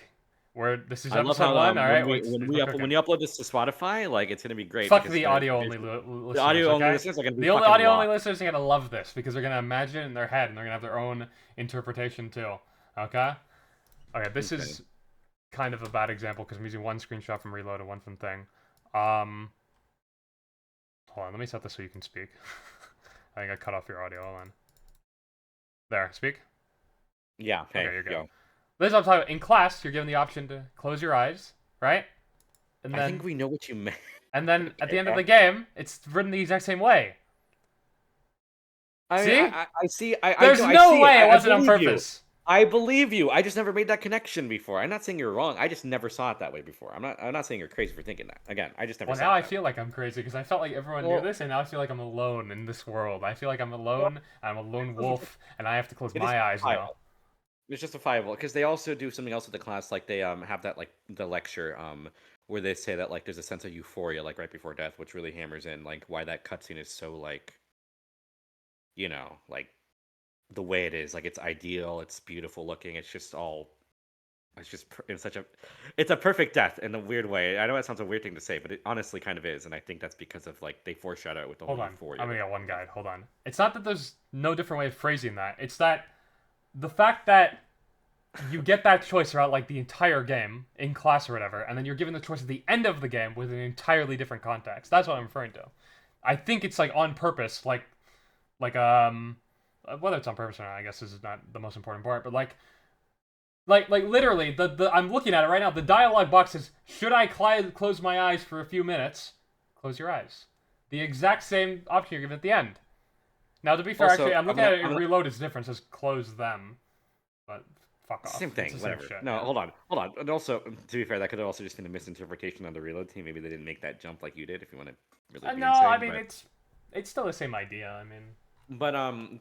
This is I love episode how one. All right, when you upload this to Spotify, like it's gonna be great. Fuck because the they're- audio only the listeners. audio only Okay? listeners are gonna be The only fucking audio only lost. listeners are gonna love this because they're gonna imagine it in their head and they're gonna have their own interpretation too. Okay. Okay. This is kind of a bad example because I'm using one screenshot from Reload and one from Thing. Hold on. Let me set this so you can speak. I think I cut off your audio. Hold on. There. Speak. Yeah. Hey, Okay, you're good. yo. This is what I'm talking about. In class, you're given the option to close your eyes, right? And I then, think we know what you meant. and then at the end of the game, it's written the exact same way. See? I see. There's I no see way it I wasn't on believe you. purpose. I believe you. I just never made that connection before. I'm not saying you're wrong. I just never saw it that way before. I'm not saying you're crazy for thinking that. Again, I just never Well, saw now it I that feel like I'm crazy because I felt like everyone Well- knew this, and now I feel like I'm alone in this world. I feel like I'm alone. I'm a lone wolf, and I have to close It is my eyes now. justifiable. It's justifiable because they also do something else with the class. Like they have that like the lecture where they say that like there's a sense of euphoria like right before death, which really hammers in like why that cutscene is so like, you know, like the way it is. Like it's ideal, it's beautiful looking. It's just all. It's a perfect death in a weird way. I know that sounds a weird thing to say, but it honestly kind of is, and I think that's because of like they foreshadow it with the Hold whole on. euphoria. I'm gonna get one guide. Hold on. It's not that there's no different way of phrasing that. It's that the fact that you get that choice throughout like the entire game in class or whatever, and then you're given the choice at the end of the game with an entirely different context. That's what I'm referring to. I think it's like on purpose, like whether it's on purpose or not, I guess this is not the most important part, but like literally the I'm looking at it right now. The dialogue box says, "Should I close my eyes for a few minutes?" Close your eyes. The exact same option you're given at the end. Now, to be fair, Also, actually, I'm looking at it in I'm gonna- Reload. It's different. It says close them, but fuck off. Same It's thing, the same whatever. shit, No, yeah. hold on. And also, to be fair, that could have also just been a misinterpretation on the reload team. Maybe they didn't make that jump like you did. If you want to really be No, insane, I mean but... it's still the same idea. I mean, But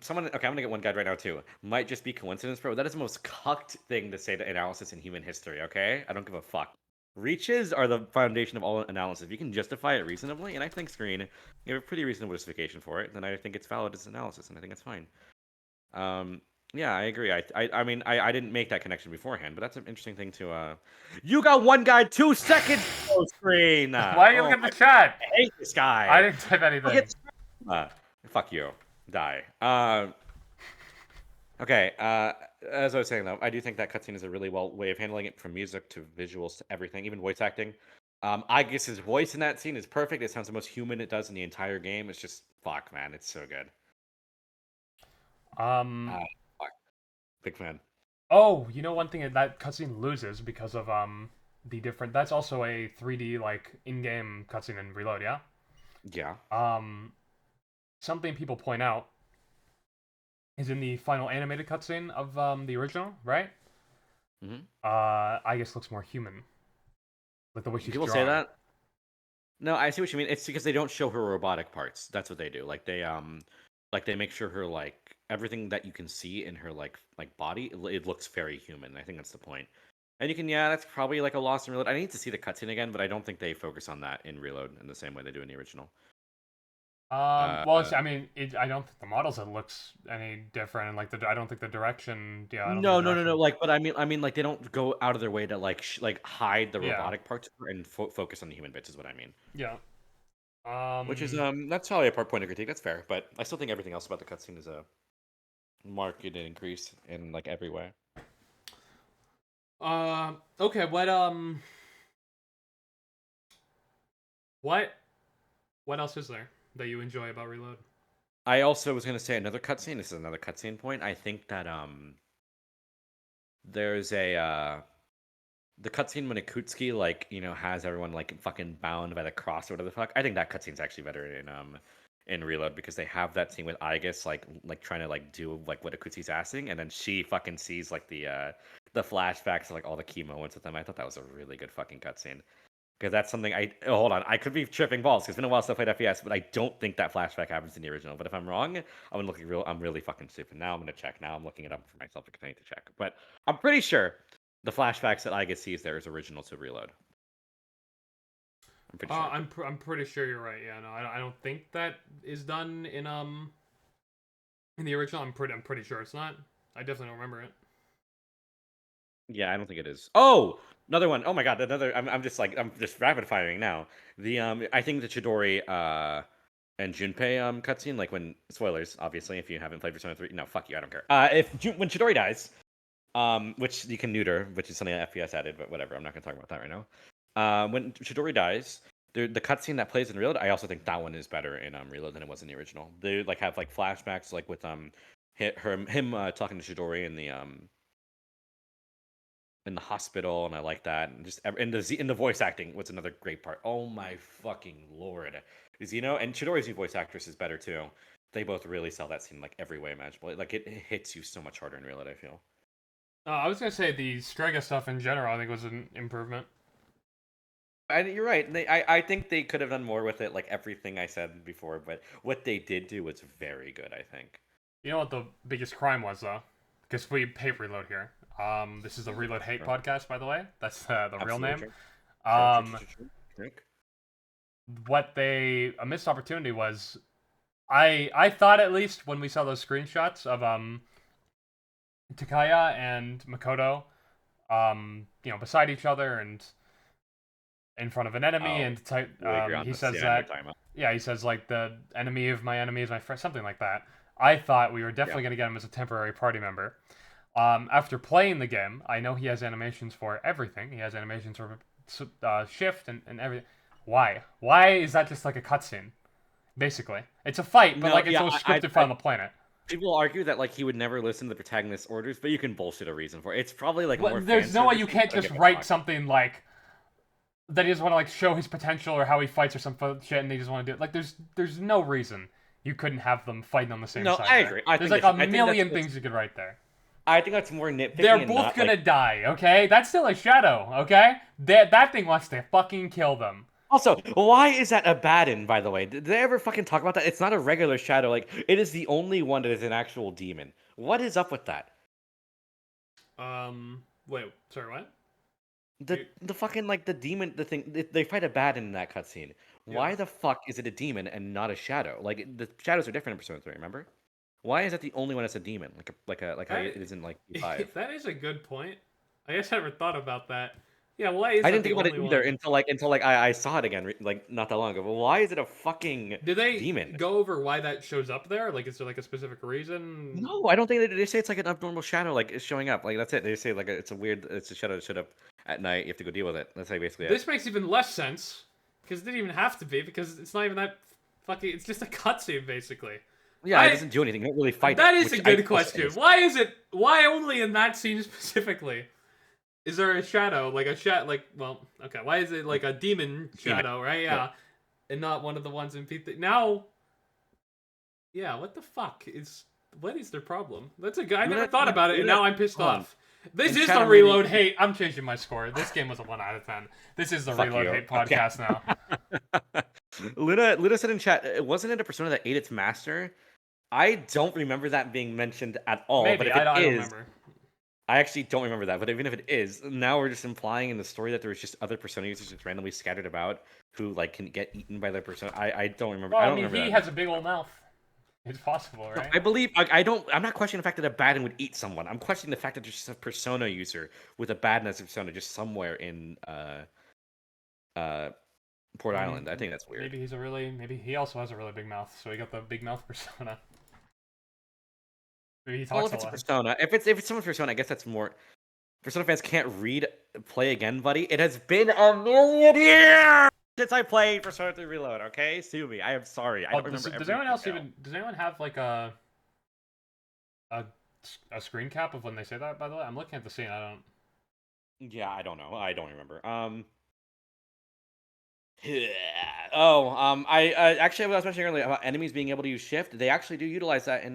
someone okay, I'm gonna get one guide right now too. Might just be coincidence, bro. That is the most cucked thing to say to analysis in human history. Okay, I don't give a fuck. Reaches are the foundation of all analysis. If you can justify it reasonably, and I think Screen gave a pretty reasonable justification for it, then I think it's valid as analysis, and I think it's fine. Yeah, I agree. I mean, I didn't make that connection beforehand, but that's an interesting thing to. You got one guy, 2 seconds. Oh, Screen. why are you looking at the chat? I hate this guy. I didn't type anything. Fuck you. Die. Okay. As I was saying though, I do think that cutscene is a really well way of handling it, from music to visuals to everything, even voice acting. I guess his voice in that scene is perfect. It sounds the most human it does in the entire game. It's just fuck, man. It's so good. Big fan. Oh, you know one thing that cutscene loses because of the different. That's also a 3D like in-game cutscene in Reload, yeah. Yeah. Something people point out is in the final animated cutscene of the original, right? Mhm. I guess looks more human. Like the way she's People drawn. say that. No, I see what you mean. It's because they don't show her robotic parts. That's what they do. Like they make sure her like everything that you can see in her like body, it looks very human. I think that's the point. And you can, yeah, that's probably like a loss in Reload. I need to see the cutscene again, but I don't think they focus on that in Reload in the same way they do in the original. Well, I mean, I don't think the models it looks any different, and like I don't think the direction. Yeah, I don't think No, the no, no, no. direction. Like, but I mean, like they don't go out of their way to like like hide the Yeah, robotic parts and focus on the human bits. Is what I mean. yeah. Which is Um, that's probably a point of critique. That's fair, but I still think everything else about the cutscene is a marked increase in like every way. Okay. What, what else is there that you enjoy about Reload? I also was gonna say another cutscene. This is another cutscene point. I think that there's a the cutscene when Akutsuki like has everyone like fucking bound by the cross or whatever the fuck. I think that cutscene's actually better in Reload because they have that scene with Aigis like trying to like do like what Akutsuki's asking, and then she fucking sees like the flashbacks of like all the key moments with them. I thought that was a really good fucking cutscene. Because that's something hold on, I could be tripping balls because it's been a while since I played FPS, but I don't think that flashback happens in the original. But if I'm wrong, I'm really fucking stupid. Now I'm gonna check. Now I'm looking it up for myself because I need to check. But I'm pretty sure the flashbacks that Iga sees there is original to Reload. I'm pretty sure. I'm pretty sure you're right. Yeah, no, I don't think that is done in the original. I'm pretty sure it's not. I definitely don't remember it. Yeah, I don't think it is. Oh, another one. Oh my god, another. I'm just rapid firing now. The I think the Chidori and Junpei cutscene, like when spoilers, obviously, if you haven't played Persona 3, no, fuck you, I don't care. When Chidori dies, which you can neuter, which is something that FPS added, but whatever, I'm not gonna talk about that right now. When Chidori dies, the cutscene that plays in Reload, I also think that one is better in Reload than it was in the original. They like have like flashbacks, like with him talking to Chidori in the hospital, and I like that, and just in the voice acting, what's another great part? Oh my fucking lord, Zeno and Chidori's new voice actress is better too. They both really sell that scene like every way imaginable. Like it hits you so much harder in Reload, I feel. I was gonna say the Strega stuff in general. I think was an improvement. You're right. I think they could have done more with it, like everything I said before. But what they did do was very good, I think. You know what the biggest crime was though? Because we hate Reload here. This is the Reload Hate Sure. podcast, by the way. That's the real Absolutely name. true. Sure. What a missed opportunity was. I thought at least when we saw those screenshots of Takaya and Makoto, beside each other and in front of an enemy, and he says that. Yeah, he says like the enemy of my enemy is my friend, something like that. I thought we were definitely gonna get him as a temporary party member. After playing the game, I know he has animations for everything. He has animations for shift and everything. Why? Why is that just like a cutscene? Basically, it's a fight, but like it's a scripted fight on the planet. People argue that like he would never listen to the protagonist's orders, but you can bullshit a reason for it. It's probably like more. There's no way you can't just write something like that. He doesn't want to like show his potential or how he fights or some shit, and they just want to do it. Like there's no reason you couldn't have them fighting on the same side. No, I agree. There's like a million things you could write there. I think that's more nitpicky. They're both gonna die, okay? That's still a shadow, okay? That thing wants to fucking kill them. Also, why is that Abaddon, by the way? Did they ever fucking talk about that? It's not a regular shadow. Like, it is the only one that is an actual demon. What is up with that? Wait, sorry, what? The fucking, like, the demon, the thing, they fight Abaddon in that cutscene. Yeah. Why the fuck is it a demon and not a shadow? Like, the shadows are different in Persona 3, remember? Why is that the only one that's a demon? Like how it is in, like, P5? That is a good point. I guess I never thought about that. Yeah, why is I didn't think about it either one? until I saw it again like not that long ago. But why is it a fucking Did they demon? go over why that shows up there? Like, is there like a specific reason? No, I don't think they say it's like an abnormal shadow, like it's showing up. Like that's it. They say like it's a shadow that showed up at night. You have to go deal with it. That's like basically. This makes even less sense because it didn't even have to be because it's not even that fucking. It's just a cutscene basically. Yeah, it doesn't do anything. It doesn't really fight. That is a good question. Why only in that scene specifically? Is there a shadow, why is it like a demon shadow, right? Yeah. And not one of the ones in P3. Now, yeah, what the fuck what is their problem? I never thought about it, and now I'm pissed off. This is the Reload Hate. I'm changing my score. This game was a 1 out of 10. This is the Reload Hate podcast now. Luna said in chat, wasn't it a persona that ate its master? I don't remember that being mentioned at all. Maybe, but if I don't remember. I actually don't remember that, but even if it is, now we're just implying in the story that there's just other Persona users just randomly scattered about who like can get eaten by their Persona. I don't remember. Well, I I don't mean, remember he that. has a big old mouth. It's possible, No, right? I believe I don't. I'm not questioning the fact that a Baden would eat someone. I'm questioning the fact that there's just a Persona user with a Baden as a Persona just somewhere in uh Port Island. I think that's weird. Maybe he also has a really big mouth, so he got the big mouth persona. Maybe he Well, talks if a it's a lot. Persona, if it's someone's Persona, I guess that's more. Persona fans can't read play again, buddy. It has been a million years since I played Persona 3 Reload. Okay, sue me. I am sorry. I Oh, don't remember does every anyone else detail. does anyone have like a a screen cap of when they say that? By the way, I'm looking at the scene. I don't. Yeah, I don't know. I don't remember. Oh, I actually what I was mentioning earlier about enemies being able to use shift. They actually do utilize that in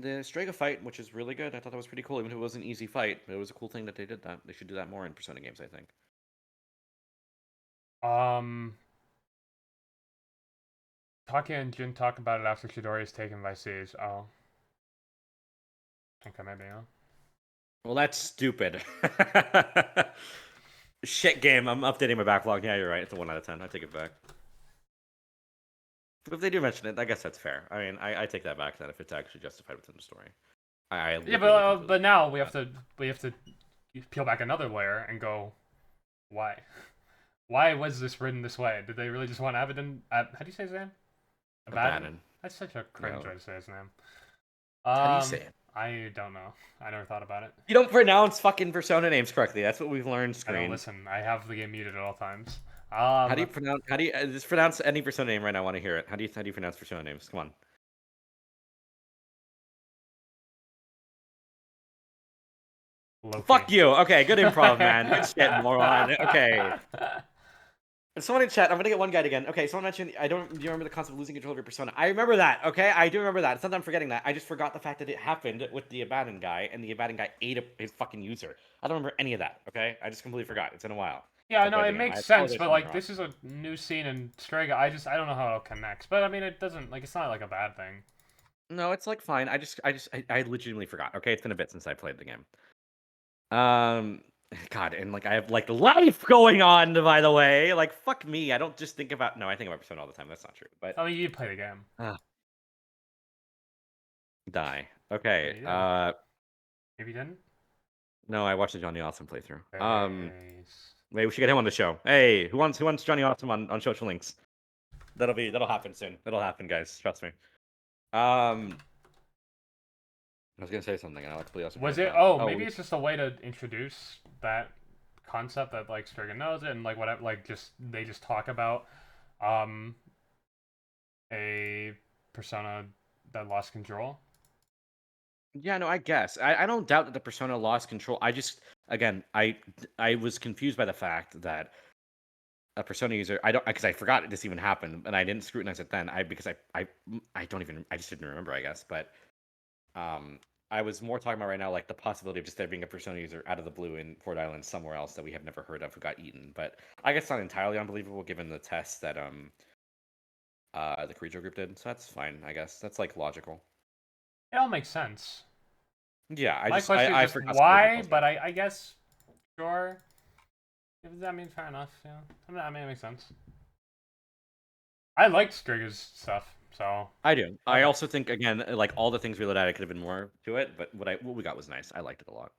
the Strega fight, which is really good. I thought that was pretty cool, even if it was an easy fight. It was a cool thing that they did that. They should do that more in Persona games, I think. Taki and Jin talk about it after Chidori is taken by Siege. Oh. Okay, maybe, huh? Well, that's stupid. Shit game. I'm updating my backlog. Yeah, you're right. It's a 1 out of 10. I take it back. But if they do mention it, I guess that's fair. I mean, I take that back then if it's actually justified within the story. Yeah, but now we have to peel back another layer and go, why? Why was this written this way? Did they really just want Abaddon? How do you say his name? Abaddon. That's such a cringe way to say his name. How do you say it? I don't know. I never thought about it. You don't pronounce fucking Persona names correctly. That's what we've learned. I Screen. don't listen. I have the game muted at all times. How do you pronounce? How do you just pronounce any Persona name right now? I want to hear it. How do you pronounce Persona names? Come on. Loki. Fuck you. Okay, good improv, man. Good shit, moron. Okay. Someone in chat, I'm gonna get one guide again. Okay, someone mentioned, do you remember the concept of losing control of your persona? I remember that, okay? I do remember that. It's not that I'm forgetting that. I just forgot the fact that it happened with the Abaddon guy, and the Abaddon guy ate his fucking user. I don't remember any of that, okay? I just completely forgot. It's been a while. Yeah, I know, played it the game. makes I sense, apologize but for like, interrupting. this is a new scene in Strega. I don't know how it connects. But I mean, it doesn't, like, it's not like a bad thing. No, it's like fine. I legitimately forgot, okay? It's been a bit since I played the game. God, and like I have like life going on, by the way. Like fuck me. I don't just think about. No, I think about Persona all the time. That's not true. But I mean, you play the game. Die. Okay. Yeah, maybe you didn't? No, I watched the Johnny Awesome playthrough. Nice. Maybe we should get him on the show. Hey, who wants Johnny Awesome on social links? That'll happen soon. That'll happen, guys. Trust me. I was gonna say something, and I completely also. Was it? Oh, maybe it's just a way to introduce that concept that like Strega knows it, and like whatever, like they just talk about a persona that lost control. Yeah, no, I guess. I don't doubt that the persona lost control. I just, again, I was confused by the fact that a persona user, because I forgot this even happened, and I didn't scrutinize it then. Because I don't even, I just didn't remember, I guess. But I was more talking about right now, like the possibility of just there being a persona user out of the blue in Port Island somewhere else that we have never heard of who got eaten. But I guess not entirely unbelievable given the test that the Creature group did. So that's fine, I guess. That's like logical. It all makes sense. Yeah, My question is just forgot why, but I guess sure. I mean, fair enough. Yeah, I mean, it makes sense. I liked Striga's stuff, so I do. I also think again, like all the things we looked at, it could have been more to it, but what we got was nice. I liked it a lot.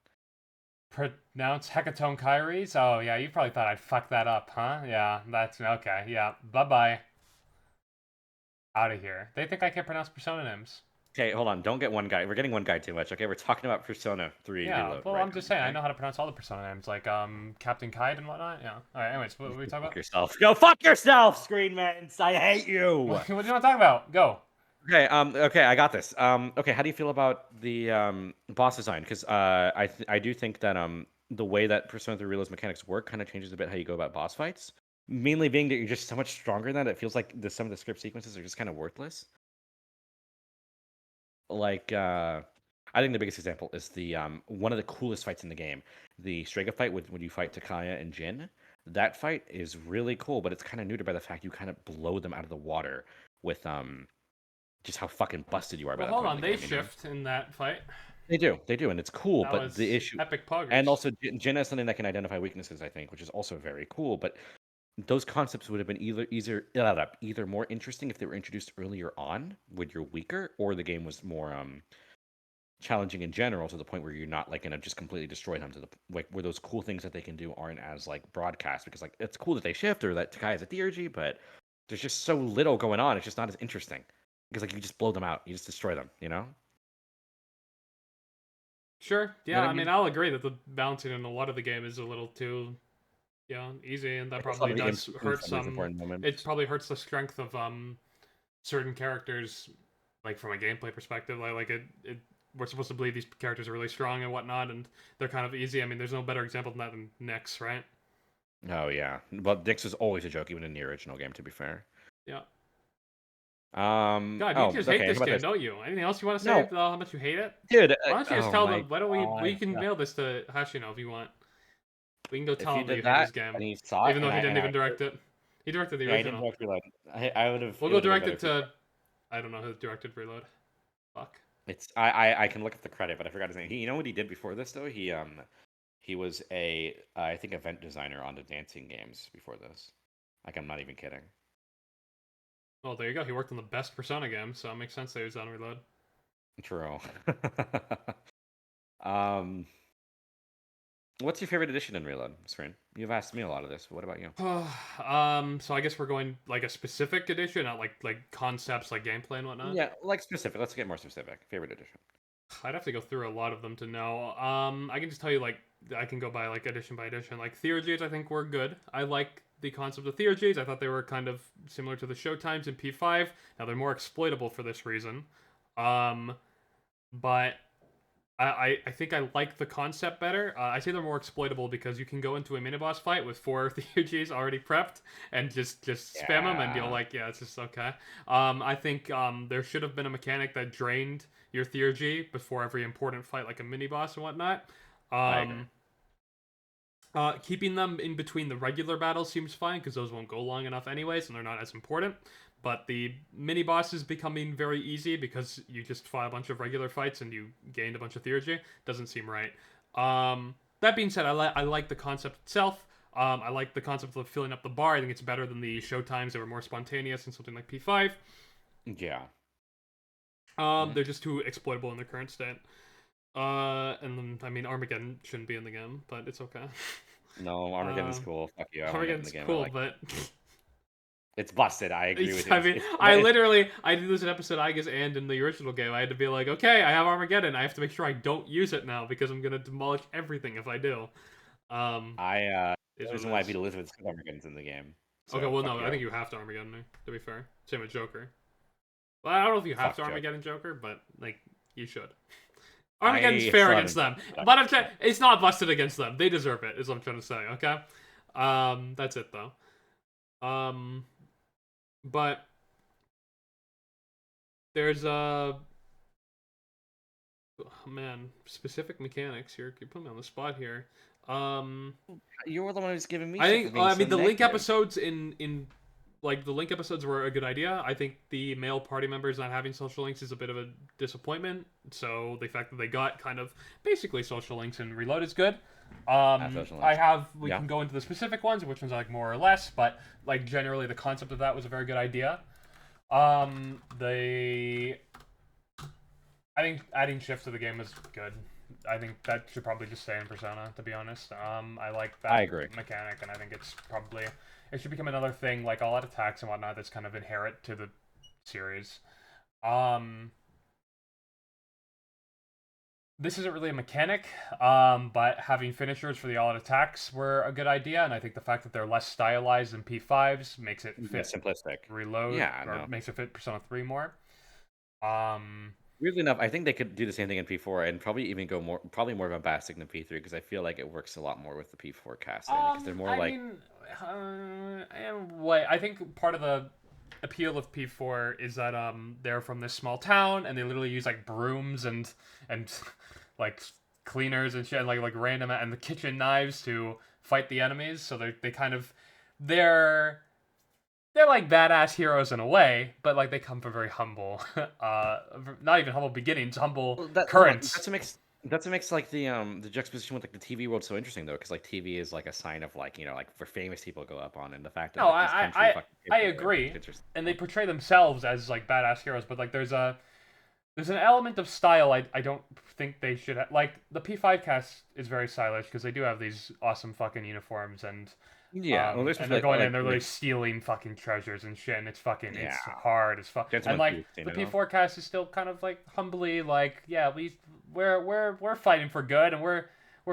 pronounce Hecatone Kyries. Oh yeah, you probably thought I'd fuck that up, huh? Yeah, that's okay. Yeah, bye bye. Out of here. They think I can't pronounce persona names. Okay, hold on. Don't get one guy. We're getting one guy too much. Okay, we're talking about Persona 3 Yeah, Reload. well, right I'm just now, saying, okay? I know how to pronounce all the persona names, like Captain Kite and whatnot. Yeah. All right. Anyways, what were we talking Fuck about? yourself. Go fuck yourself, Screenments. I hate you. What do you want to talk about? Go. Okay. Okay, I got this. Okay, how do you feel about the boss design? Because I do think that the way that Persona 3 Reload's mechanics work kind of changes a bit how you go about boss fights. Mainly being that you're just so much stronger than that, it feels like some of the script sequences are just kind of worthless. Like I think the biggest example is the one of the coolest fights in the game, the Strega fight when you fight Takaya and Jin. That fight is really cool, but it's kind of neutered by the fact you kind of blow them out of the water with just how fucking busted you are by Well, that hold point on. in the They game, you know? shift in that fight. They do, and it's cool. That But the was issue, epic and poggers. also Jin has something that can identify weaknesses, I think, which is also very cool. But those concepts would have been either more interesting if they were introduced earlier on when you're weaker, or the game was more challenging in general to the point where you're not like gonna just completely destroy them to the like where those cool things that they can do aren't as like broadcast, because like it's cool that they shift or that Takai is a theurgy, but there's just so little going on. It's just not as interesting because like you just blow them out, you just destroy them, you know? Sure. You know Yeah, what I I mean, mean? I'll agree that the balancing in a lot of the game is a little too, easy, and that Like, a lot probably of the does important hurt some of these some. important It moments. probably hurts the strength of certain characters, like from a gameplay perspective. Like we're supposed to believe these characters are really strong and whatnot, and they're kind of easy. I mean, there's no better example than that than Nyx, right? Oh yeah, but Dix was always a joke even in the original game. To be fair. Yeah. God, you Oh, just hate okay. How this about game, this? don't you? Anything else you want to say No, about how much you hate it? dude. Why don't you just Oh tell my them? Why don't we god. can mail this to Hashino if you want. We can go If tell you him that you did hate that his game, and he saw it even though and he I didn't and I even direct it. He directed the yeah, he didn't original. direct reload. I would have. We'll It go would have been direct better it if you. to. I don't know who directed Reload. Fuck. It's I can look up the credit, but I forgot his name. You know what he did before this though? He was a I think event designer on the dancing games before this. Like I'm not even kidding. Oh, there you go. He worked on the best Persona game, so it makes sense that he was on Reload. True. um, what's your favorite edition in Reload, Srin? You've asked me a lot of this. But what about you? So I guess we're going like a specific edition, not like concepts like gameplay and whatnot. Yeah, like specific. Let's get more specific. Favorite edition. I'd have to go through a lot of them to know. I can just tell you like I can go by edition by edition. Like Theurgies, I think were good. I like the concept of Theurgies. I thought they were kind of similar to the Showtimes in P5. Now they're more exploitable for this reason. Um, but I think I like the concept better. I say they're more exploitable because you can go into a mini boss fight with 4 Theurgies already prepped and just spam them, and you'll Yeah, it's just okay. I think there should have been a mechanic that drained your Theurgy before every important fight, like a mini boss and whatnot. I agree. Um, Keeping them in between the regular battles seems fine because those won't go long enough anyways, and they're not as important. But the mini bosses becoming very easy because you just fought a bunch of regular fights and you gained a bunch of theurgy doesn't seem right. That being said, I like the concept itself. I like the concept of filling up the bar. I think it's better than the show times that were more spontaneous and something like P5. Yeah. They're just too exploitable in their current state. And then I mean Armageddon shouldn't be in the game, but it's okay. No, Armageddon's uh, cool. Fuck you. I want it in the Armageddon's game. I cool, like it. but It's busted. I agree with you. I mean, I did this in episode I guess and in the original game. I had to be like, okay, I have Armageddon. I have to make sure I don't use it now because I'm gonna demolish everything if I do. The Is what reason it why I is. beat Elizabeth is because Armageddon's in the game. Okay, So well fuck no, I you. think you have to Armageddon me, to be fair. Same with Joker. Well, I don't know if you have Fuck to Joe. Armageddon Joker, but like you should. Armageddon's I fair still against haven't. them, but it's not busted against them. They deserve it. Is what I'm trying to say. Okay. That's it though. But there's oh, man, specific mechanics here. You put me on the spot here. You're the one who's giving me I shit for think being I so mean the link negative. episodes in like the link episodes were a good idea. I think the male party members not having social links is a bit of a disappointment. So the fact that they got kind of basically social links in Reload is good. Social I links. have we Yeah. can go into the specific ones, which ones I like more or less, but like generally the concept of that was a very good idea. The I think adding shift to the game is good. I think that should probably just stay in Persona, to be honest. I like I that agree. mechanic, and I think it's probably it should become another thing, like all that attacks and whatnot, that's kind of inherent to the series. Um, this isn't really a mechanic, but having finishers for the all-out attacks were a good idea, and I think the fact that they're less stylized than P5s makes it Yeah, fit simplistic. Reload, Yeah, or no. makes it fit Persona 3 more. Um, Weirdly enough, I think they could do the same thing in P4 and probably even go more, probably more bombastic than P3 because I feel like it works a lot more with the P4 casting because they're more I like mean, wait, I think part of the appeal of P4 is that they're from this small town and they literally use like brooms and like cleaners and shit, and like random and the kitchen knives to fight the enemies. So they kind of they're they're like badass heroes in a way, but like they come from very humble, not even humble beginnings, humble Well, hold on. currents. That's what makes like the juxtaposition with like the TV world so interesting though, because like TV is like a sign of like like where famous people go up on, and the fact that No, like these country fucking kids I are there, it's agree, interesting. and they portray themselves as like badass heroes, but like there's an element of style I don't think they should like. The P5 cast is very stylish because they do have these awesome fucking uniforms Yeah, well, and especially they're going in, like they're really stealing fucking treasures and shit, and it's fucking, yeah, it's hard as fuck. And gentleman like boots, you the know. P4 cast is still kind of like humbly like, yeah, we're fighting for good, and we're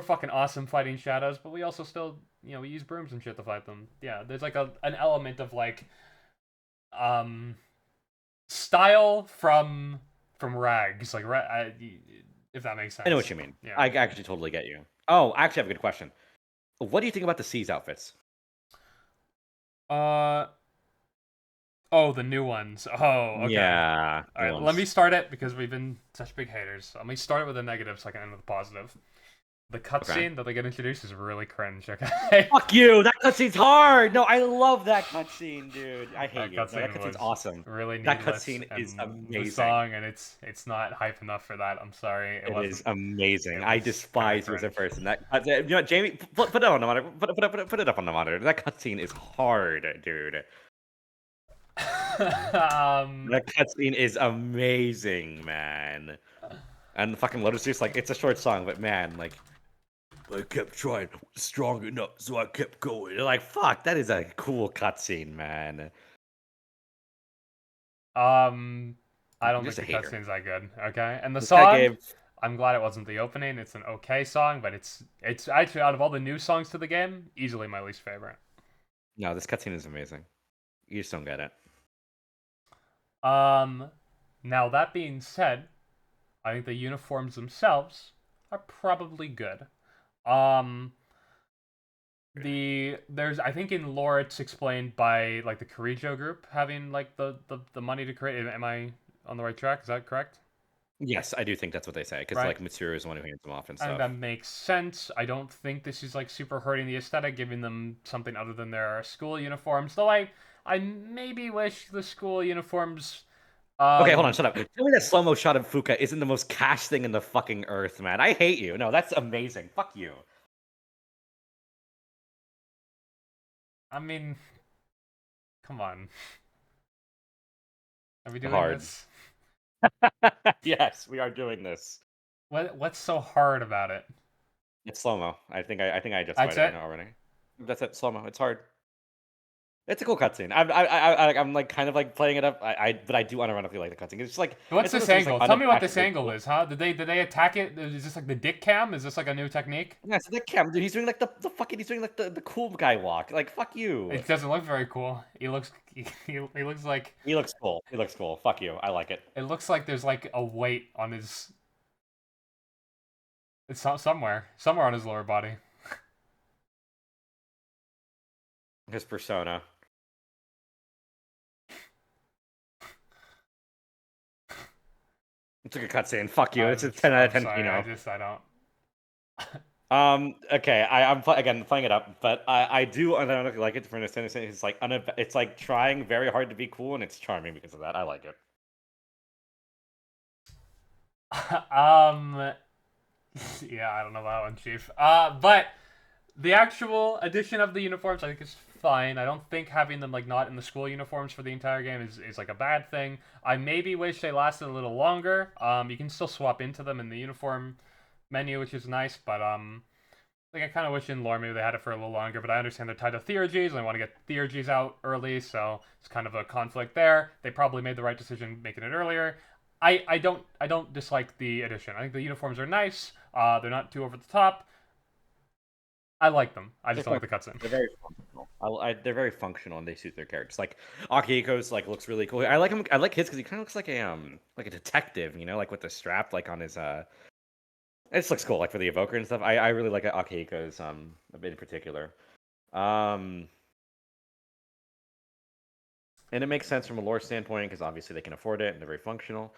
fucking awesome fighting shadows, but we also still, we use brooms and shit to fight them. Yeah, there's like an element of like um style from rags, like if that makes I know sense. what you mean. Yeah. I actually totally get you. Oh, I actually have a good question. What do you think about the C's outfits? Uh oh, the new ones. Oh, okay. Yeah, All new right, let me ones. start it because we've been such big haters. Let me start it with a negative so I can end with a positive. The Okay. cutscene that they get introduced is really cringe, okay? Fuck you! That cutscene's hard! No, I love that cutscene, dude. I hate That you. No, that cutscene cutscene's was awesome. really That needless, cutscene is and the amazing. song, and it's not hype enough for that. I'm sorry, it It is wasn't. amazing. It I was kind of despise you as a cringe. person. You know what, Jamie? Put it on the monitor. Put it up on the monitor. That cutscene is hard, dude. um, That cutscene is amazing, man. And the fucking Lotus Juice, like, it's a short song, but man, like, I kept trying strong enough, so I kept going. You're like, fuck, that is a cool cutscene, man. I don't You're think just a the hater. cutscene's that good. Okay, and the This guy song, gave. I'm glad it wasn't the opening. It's an okay song, but it's actually out of all the new songs to the game, easily my least favorite. No, this cutscene is amazing. You just don't get it. Um, Now that being said, I think the uniforms themselves are probably good. Um, there's I think in lore it's explained by like the Kirijo group having like the money to create. Am I on the right track? Is that correct? Yes, I do think that's what they say, because, Right. like, Mitsuru is the one who hands them off and I think stuff. that makes sense. I don't think this is like super hurting the aesthetic, giving them something other than their school uniforms. Though I maybe wish the school uniforms. Okay, hold on, Um, shut up. Tell me that slow-mo shot of Fuka isn't the most cash thing in the fucking earth, man. I hate you. No, that's amazing. Fuck you. I mean, come on, are we doing Hard. this? Yes, we are doing this. What's so hard about it? It's slow-mo. I think I That's justified it right it. now already. That's it, slow-mo. It's hard. It's a cool cutscene. I'm like kind of like playing it up. But I do unironically like the cutscene. It's just like What's it's one of this those things like angle? Tell me what this unabashedly angle cool. is, huh? Did they attack it? Is this like the dick cam? Is this like a new technique? Yeah, so the cam, dude, he's doing like the fucking he's doing like the cool guy walk. Like fuck you. It doesn't look very cool. He looks like He looks cool. He looks cool. Fuck you. I like it. it looks like there's like a weight on his. It's somewhere on his lower body. His persona. It's a good cutscene. Fuck you. It's a 10 out of I'm 10 sorry. Pino. I don't. Okay, again playing it up, but I do unironically like it for an extent. It's like it's like trying very hard to be cool, and it's charming because of that. I like it. um. Yeah, I don't know that one, Chief. But the actual addition of the uniforms, I think, is fine. I don't think having them like not in the school uniforms for the entire game is like a bad thing. I maybe wish they lasted a little longer. You can still swap into them in the uniform menu, which is nice, but like I kind of wish in lore maybe they had it for a little longer. But I understand they're tied to theurgies, and they want to get theurgies out early, so it's kind of a conflict there. They probably made the right decision making it earlier. I don't dislike the addition. I think the uniforms are nice. They're not too over the top. I like them. I They're just don't like the functional. cutscene. They're very functional. They're very functional, and they suit their characters. Like Akihiko's like looks really cool. I like him. I like his because he kind of looks like a detective. You know, like with the strap like on his It just looks cool, like for the evoker and stuff. I really like Akihiko's a bit in particular. Um, and it makes sense from a lore standpoint because obviously they can afford it and they're very functional.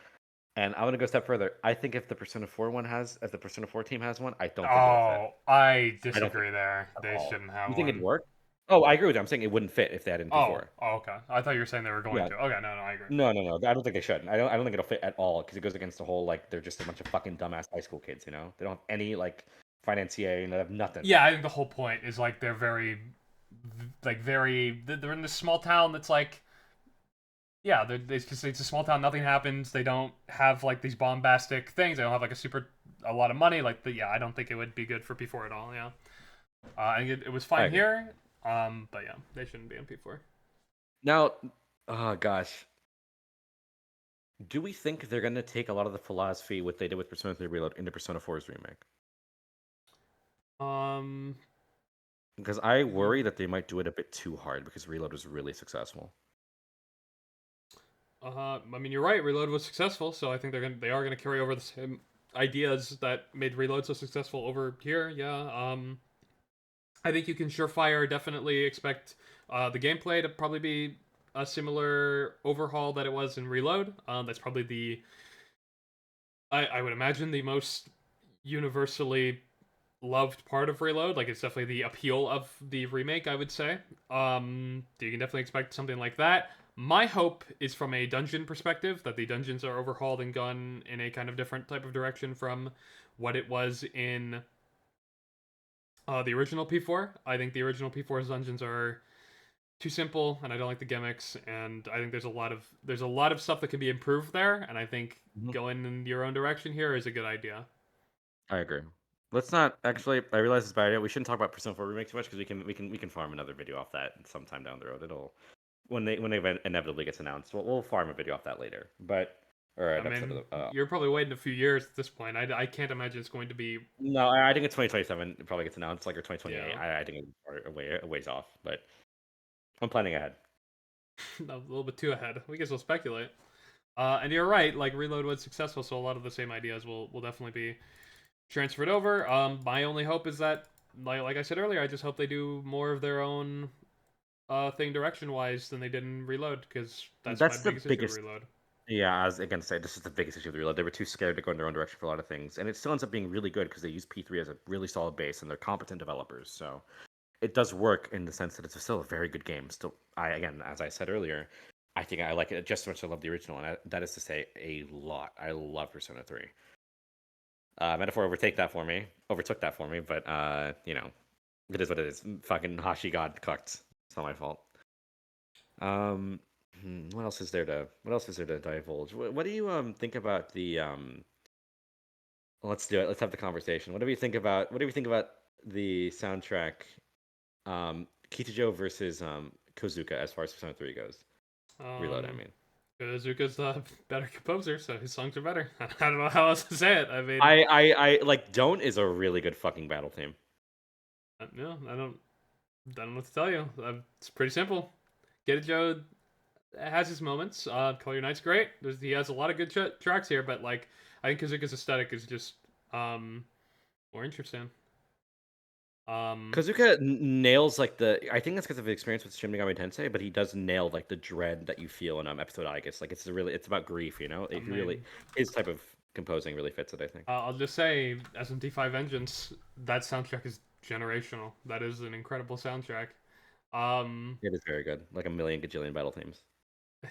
And I'm gonna go a step further. I think if the Persona 4 one has, if the Persona 4 team has one, I don't think it'll fit. Oh, I I don't think disagree there. at They all. shouldn't have You think it'd one. work? Oh, I agree with you. I'm saying it wouldn't fit if they had in Oh, P4. okay. I thought you were saying they were going Yeah. to. Okay, no, I agree. No, no, no. I don't think they should. I don't think it'll fit at all because it goes against the whole like they're just a bunch of fucking dumbass high school kids. You know, they don't have any like financier and they have nothing. Yeah, I think the whole point is like they're very, they're in this small town that's like, yeah, it's a small town. Nothing happens. They don't have like these bombastic things. They don't have like a lot of money. Like, yeah, I don't think it would be good for P4 at all. Yeah, I think it was I fine agree. here. But yeah, they shouldn't be on P4. Now, oh gosh, do we think they're gonna take a lot of the philosophy what they did with Persona 3 Reload into Persona 4's remake? Um, Because I worry that they might do it a bit too hard because Reload was really successful. I mean, you're right. Reload was successful, so I think they are gonna carry over the same ideas that made Reload so successful over here. Yeah. I think you can surefire definitely expect the gameplay to probably be a similar overhaul that it was in Reload. That's probably I would imagine the most universally loved part of Reload. Like it's definitely the appeal of the remake, I would say. You can definitely expect something like that. My hope is from a dungeon perspective that the dungeons are overhauled and gone in a kind of different type of direction from what it was in the original P4. I think the original P4's dungeons are too simple, and I don't like the gimmicks. And I think there's a lot of stuff that can be improved there. And I think Mhm. going in your own direction here is a good idea. I agree. Let's not actually. I realize it's a bad idea. We shouldn't talk about Persona 4 remake too much because we can farm another video off that sometime down the road. It'll when it inevitably gets announced. We'll farm a video off that later. But or I an episode mean, of the. you're probably waiting a few years at this point. I can't imagine it's going to be. No, I think it's 2027. It probably gets announced like or 2028. Yeah, I think it's a ways off, but I'm planning ahead. a little bit too ahead. We guess we'll speculate. And you're right. Like Reload was successful, so a lot of the same ideas will definitely be transferred over. My only hope is that, like I said earlier, I just hope they do more of their own thing direction wise than they did in Reload, because that's my That's the biggest issue with biggest. Reload. Yeah, I was again say this is the biggest issue with Reload. They were too scared to go in their own direction for a lot of things, and it still ends up being really good because they use P3 as a really solid base and they're competent developers. So it does work in the sense that it's still a very good game. Still, I again, as I said earlier, I think I like it just as much as I love the original, and that is to say a lot. I love Persona 3. Metaphor overtook that for me, but you know, it is what it is. Fucking Hashi got cooked. It's not my fault. What else is there to divulge? What do you think about the Let's do it. Let's have the conversation. What do we think about the soundtrack? Kitajo versus Kozuka as far as Persona 3 goes. Reload, I Um, mean. Zuka's the better composer, so his songs are better. I don't know how else to say it. I mean, I like Don't is a really good fucking battle theme. no, I don't know what to tell you. It's pretty simple. Get Joe has his moments. Color Your Night's great. He has a lot of good tracks here, but like I think Kazuka's aesthetic is just more interesting. Kazuka nails like the. I think that's because of his experience with Shin Megami Tensei, but he does nail like the dread that you feel in episode I guess. Like it's about grief, you know. I He really mean, his type of composing really fits it. I think I'll just say SMT5 Vengeance. That soundtrack is generational. That is an incredible soundtrack. Um, it is very good. Like a million gajillion battle themes.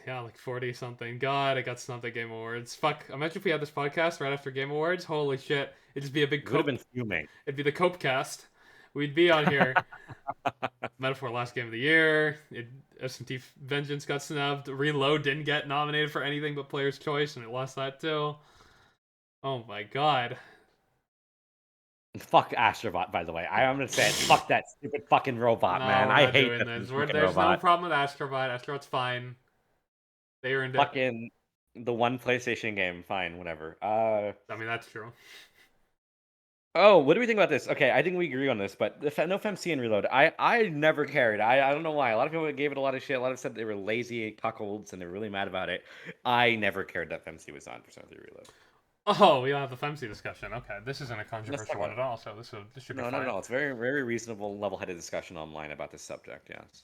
yeah, like 40 something. God, I got snubbed at Game Awards. Fuck. Imagine if we had this podcast right after Game Awards. Holy shit. It'd just be a big It would have cope. been fuming. It'd be the cope cast. We'd be on here. Metaphor last game of the year. SMT Vengeance got snubbed. Reload didn't get nominated for anything but Player's Choice, and it lost that too. Oh my god. Fuck Astrobot, by the way. I'm gonna say it. Fuck that stupid fucking robot, No, man. we're I not hate doing that this. fucking There's no robot. problem with Astrobot. Astrobot's fine. They earned it. Fucking the one PlayStation game. Fine, whatever. I mean, that's true. Oh, what do we think about this? Okay, I think we agree on this, but no FMC and Reload. I never cared. I don't know why. A lot of people gave it a lot of shit. A lot of said they were lazy cuckolds and they were really mad about it. I never cared that FMC was on Persona 3 Reload. Oh, we don't have the FEMC discussion. Okay, this isn't a Let's talk controversial one about at it. all, so this should be No, fine. no, no. It's very reasonable, level-headed discussion online about this subject. Yes.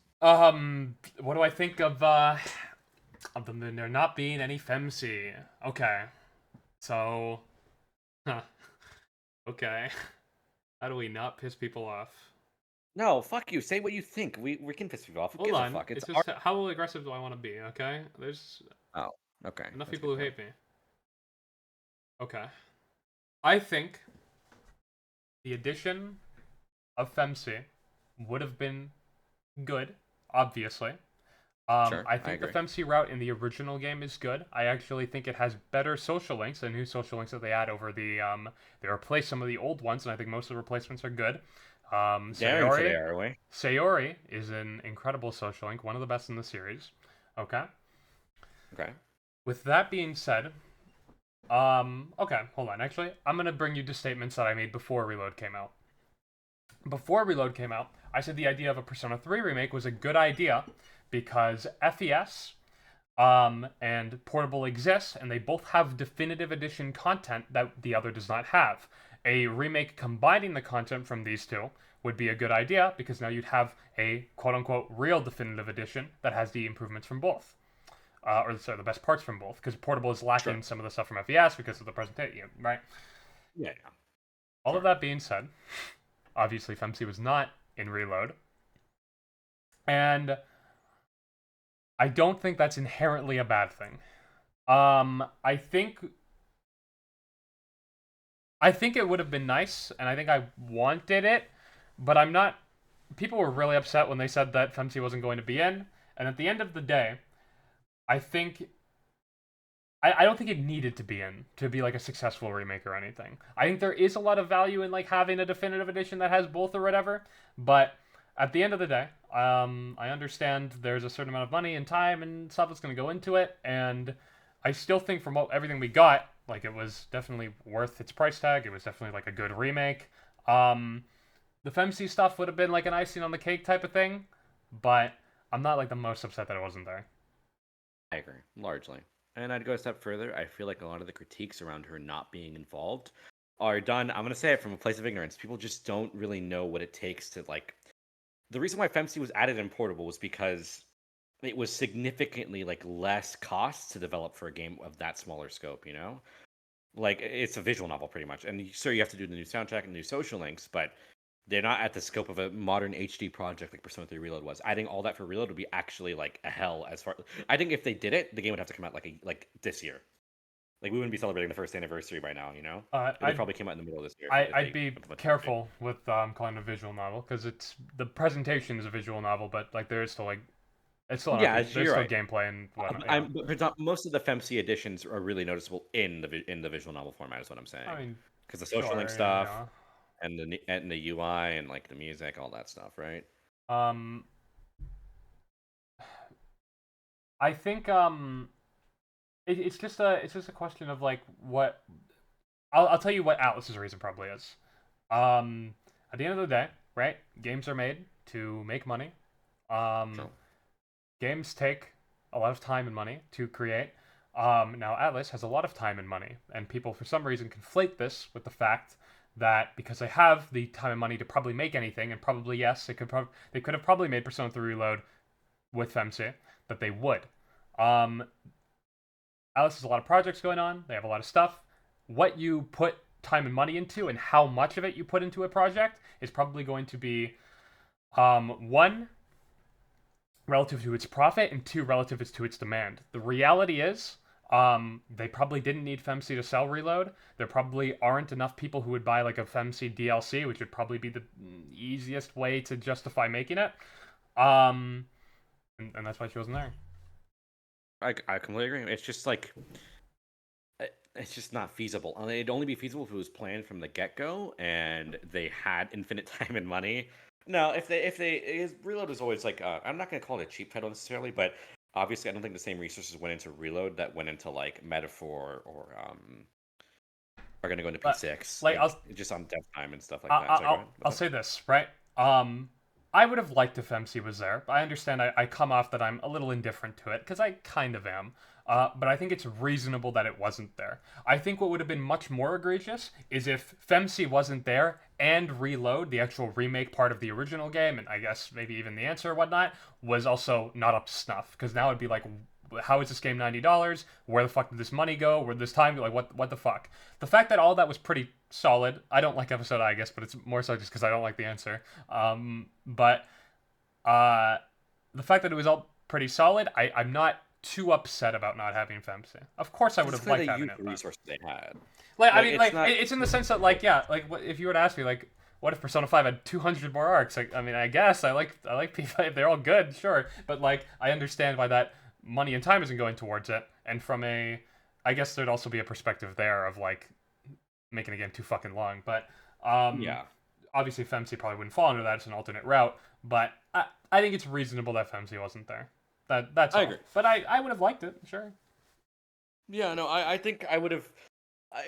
What do I think of them there not being any FEMC? Okay, so, huh. Okay, how do we not piss people off? No, fuck you. Say what you think. We can piss people off. Who Hold gives a on. fuck? It's It's just how aggressive do I want to be? Okay, there's Oh, okay. enough That's a people good who point. hate me. Okay, I think the addition of FemC would have been good, obviously. Sure, I I think the agree. FemC route in the original game is good. I actually think it has better social links, the new social links that they add over they replace some of the old ones, and I think most of the replacements are good. Daring today, Sayori, are we? Sayori is an incredible social link, one of the best in the series. Okay. Okay. With that being said, okay, hold on. Actually, I'm gonna bring you to statements that I made before Reload came out. Before Reload came out, I said the idea of a Persona 3 remake was a good idea because FES and Portable exists, and they both have definitive edition content that the other does not have. A remake combining the content from these two would be a good idea because now you'd have a quote unquote real definitive edition that has the improvements from both. Or sorry, the best parts from both, because Portable is lacking Sure. some of the stuff from FES because of the presentation, right? Yeah, yeah. All of Sure. that being said, obviously FemC was not in Reload, and I don't think that's inherently a bad thing. I think it would have been nice, and I think I wanted it, but I'm not. People were really upset when they said that FemC wasn't going to be in, and at the end of the day, I think I don't think it needed to be in to be like a successful remake or anything. I think there is a lot of value in like having a definitive edition that has both or whatever, but at the end of the day, I understand there's a certain amount of money and time and stuff that's going to go into it, and I still think from everything we got, like it was definitely worth its price tag. It was definitely like a good remake. Um, the FemC stuff would have been like an icing on the cake type of thing, but I'm not like the most upset that it wasn't there. I agree, largely. And I'd go a step further. I feel like a lot of the critiques around her not being involved are done. I'm gonna say it from a place of ignorance. People just don't really know what it takes to like. The reason why FemC was added in Portable was because it was significantly like less cost to develop for a game of that smaller scope. You know, like it's a visual novel pretty much, and sure you have to do the new soundtrack and new social links, but they're not at the scope of a modern HD project like Persona 3 Reload was. Adding all that for Reload would be actually like a hell as far. I think if they did it, the game would have to come out like this year. Like we wouldn't be celebrating the first anniversary by now, you know. It would I'd probably come out in the middle of this year if I'd they be implement it. careful with calling it a visual novel because it's the presentation is a visual novel, but like there is still like it's still an Yeah, RPG. There's you're still right. gameplay and whatnot. Yeah, But most of the FemC editions are really noticeable in the visual novel format. Is what I'm saying. I mean, Because the social link sure, stuff yeah. and the UI and like the music, all that stuff, right? Um, I think it's just a question of like what I'll tell you what Atlas's reason probably is. Um, at the end of the day, right? Games are made to make money. Um, Sure. games take a lot of time and money to create. Now Atlas has a lot of time and money, and people for some reason conflate this with the fact that because they have the time and money to probably make anything, and probably yes, they could have probably made Persona 3 Reload with FemC, that they would. Um, Atlas has a lot of projects going on. They have a lot of stuff. What you put time and money into, and how much of it you put into a project, is probably going to be one relative to its profit and two relative to its demand. The reality is, they probably didn't need FemC to sell Reload. There probably aren't enough people who would buy like a FemC DLC, which would probably be the easiest way to justify making it. Um, and that's why she wasn't there. I completely agree. It's just like it's just not feasible. I mean, it'd only be feasible if it was planned from the get go and they had infinite time and money. No, Reload is always like I'm not gonna call it a cheap title necessarily, but obviously I don't think the same resources went into Reload that went into like Metaphor or are gonna go into But P6 like just on dev time and stuff like that. So go ahead. I'll What's up? say this, right? I would have liked if MC was there. I understand I come off that I'm a little indifferent to it, because I kind of am. But I think it's reasonable that it wasn't there. I think what would have been much more egregious is if FemC wasn't there and Reload, the actual remake part of the original game, and I guess maybe even the answer or whatnot, was also not up to snuff. Because now it'd be like how is this game $90? Where the fuck did this money go? Where did this time go? Like, what the fuck? The fact that all that was pretty solid. I don't like episode I, guess, but it's more so just because I don't like the answer. But the fact that it was all pretty solid, I'm not too upset about not having FEMC. Of course, I would have liked having it. The resources they had. Like, I mean, it's in the sense that, like, yeah, like, if you were to ask me, like, what if Persona 5 had 200 more arcs? Like, I mean, I guess I like P5. They're all good, sure, but like, I understand why that money and time isn't going towards it. And from I guess there'd also be a perspective there of like making a game too fucking long. But yeah, obviously FEMC probably wouldn't fall under that. It's an alternate route. But I think it's reasonable that FEMC wasn't there. That's all. I agree. But I would have liked it, sure. Yeah, no, I think I would have.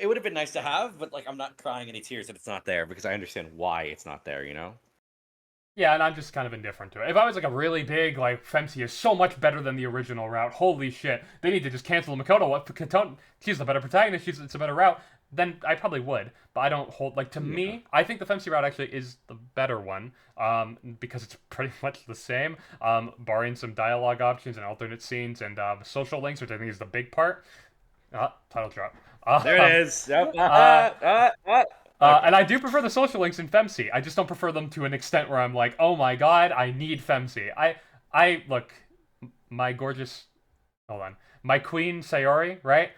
It would have been nice to have, but like I'm not crying any tears that it's not there because I understand why it's not there. You know. Yeah, and I'm just kind of indifferent to it. If I was like a really big, like, FEMC is so much better than the original route, holy shit, they need to just cancel Makoto. She's the better protagonist, it's a better route, then I probably would. But I don't hold, like, to me, I think the FEMC route actually is the better one, because it's pretty much the same, barring some dialogue options and alternate scenes and social links, which I think is the big part. Title drop. There it is. Yep. And I do prefer the social links in FEMC. I just don't prefer them to an extent where I'm like, oh my god, I need FEMC. I look, my gorgeous, hold on, my queen Sayori, right?